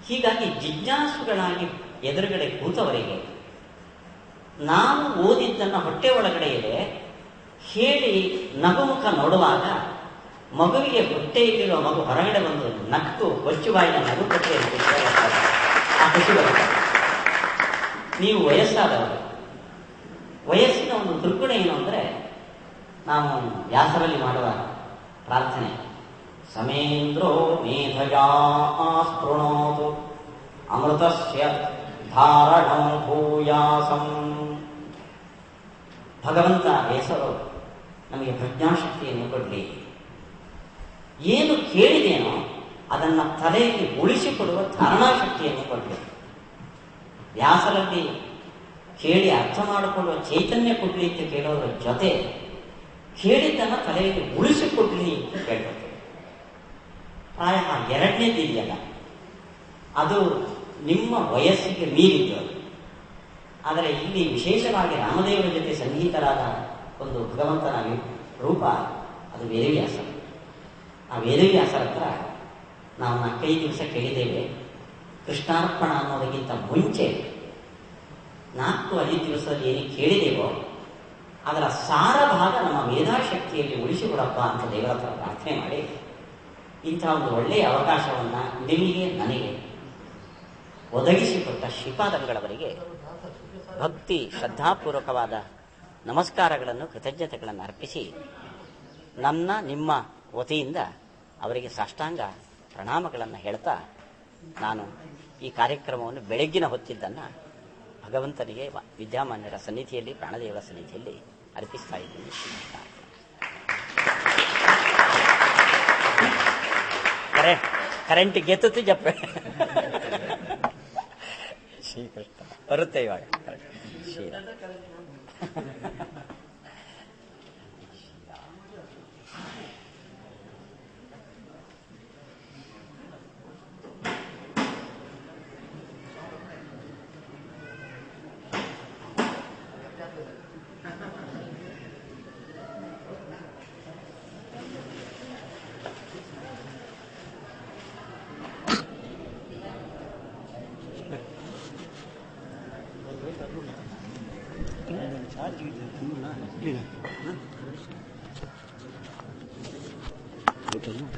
ಹೀಗಾಗಿ ಜಿಜ್ಞಾಸುಗಳಾಗಿ ಎದುರುಗಡೆ ಕೂತವರಿಗೆ ನಾವು ಓದಿದ್ದನ್ನು ಹೊಟ್ಟೆ ಒಳಗಡೆ ಇದೆ ಹೇಳಿ ನಗುಮುಖ ನೋಡುವಾಗ ಮಗುವಿಗೆ ಹೊಟ್ಟೆಯಲ್ಲಿರುವ ಮಗು ಹೊರಗಡೆ ಬಂದು ನಕ್ಕು ಹೊಚ್ಚುಬಾಯಿನ ನಗು ಕಟ್ಟೆ ಆ ಖುಷಿ ಬರುತ್ತೆ. ನೀವು ವಯಸ್ಸಾದವರು, ವಯಸ್ಸಿನ ಒಂದು ದುರ್ಗುಣ ಏನು ಅಂದರೆ ನಾವು ವ್ಯಾಸರಲ್ಲಿ ಮಾಡುವ ಪ್ರಾರ್ಥನೆ ಸಮೇಂದ್ರೋ ಮೇಧಜಾ ಸ್ಪೃಣೋತು ಅಮೃತಸ್ಯ ಧಾರಣಂ ಭೂಯಾಸಂ. ಭಗವಂತ ಹೆಸರು ನಮಗೆ ಪ್ರಜ್ಞಾಶಕ್ತಿಯನ್ನು ಕೊಡಲಿ. ಏನು ಕೇಳಿದೇನೋ ಅದನ್ನು ತಲೆಯಲ್ಲಿ ಉಳಿಸಿಕೊಡುವ ಧಾರಣಾಶಕ್ತಿಯನ್ನು ಕೊಡಲಿ. ವ್ಯಾಸರಲ್ಲಿ ಕೇಳಿ ಅರ್ಥ ಮಾಡಿಕೊಳ್ಳುವ ಚೈತನ್ಯ ಕೊಡಲಿ ಅಂತ ಕೇಳೋದ್ರ ಜೊತೆ ಕೇಳಿದ್ದನ್ನು ತಲೆಯಲ್ಲಿ ಉಳಿಸಿಕೊಡ್ಲಿ ಅಂತ ಕೇಳ್ಬೇಕು. ಪ್ರಾಯ ಎರಡನೇದಿದೆಯಲ್ಲ, ಅದು ನಿಮ್ಮ ವಯಸ್ಸಿಗೆ ಮೀರಿದ್ದು. ಆದರೆ ಇಲ್ಲಿ ವಿಶೇಷವಾಗಿ ರಾಮದೇವರ ಜೊತೆ ಸನ್ನಿಹಿತರಾದ ಒಂದು ಭಗವಂತನ ರೂಪ ಅದು ವೇದವ್ಯಾಸ. ಆ ವೇದವ್ಯಾಸರ ಹತ್ರ ನಾವು 4-5 ದಿವಸ ಕೇಳಿದ್ದೇವೆ. ಕೃಷ್ಣಾರ್ಪಣ ಅನ್ನೋದಕ್ಕಿಂತ ಮುಂಚೆ 4-5 ದಿವಸದಲ್ಲಿ ಏನು ಕೇಳಿದೇವೋ ಅದರ ಸಾರ ಭಾಗ ನಮ್ಮ ಮೇಧಾಶಕ್ತಿಯಲ್ಲಿ ಉಳಿಸಿಕೊಡಪ್ಪ ಅಂತ ದೇವರ ಹತ್ರ ಪ್ರಾರ್ಥನೆ ಮಾಡಿ ಇಂಥ ಒಂದು ಒಳ್ಳೆಯ ಅವಕಾಶವನ್ನು ನಿಮಗೆ ನನಗೆ ಒದಗಿಸಿಕೊಟ್ಟ ಶ್ರೀಪಾದಂಗಳವರಿಗೆ ಭಕ್ತಿ ಶ್ರದ್ಧಾಪೂರ್ವಕವಾದ ನಮಸ್ಕಾರಗಳನ್ನು ಕೃತಜ್ಞತೆಗಳನ್ನು ಅರ್ಪಿಸಿ ನಿಮ್ಮ ವತಿಯಿಂದ ಅವರಿಗೆ ಸಾಷ್ಟಾಂಗ ಪ್ರಣಾಮಗಳನ್ನು ಹೇಳ್ತಾ ನಾನು ಈ ಕಾರ್ಯಕ್ರಮವನ್ನು ಬೆಳಗ್ಗಿನ ಹೊತ್ತಿದ್ದನ್ನು ಭಗವಂತನಿಗೆ ವಿದ್ಯಾಮಾನ್ಯರ ಸನ್ನಿಧಿಯಲ್ಲಿ ಪ್ರಾಣದೇವರ ಸನ್ನಿಧಿಯಲ್ಲಿ ಅರ್ಪಿಸ್ತಾ ಇದ್ದೀನಿ. ಕರೆಂಟ್ ಗೆತ್ತು ಜಪ್ಪೆ ಶ್ರೀಕೃಷ್ಣ ಬರುತ್ತೆ ಇವಾಗ ಶ್ರೀ Betul.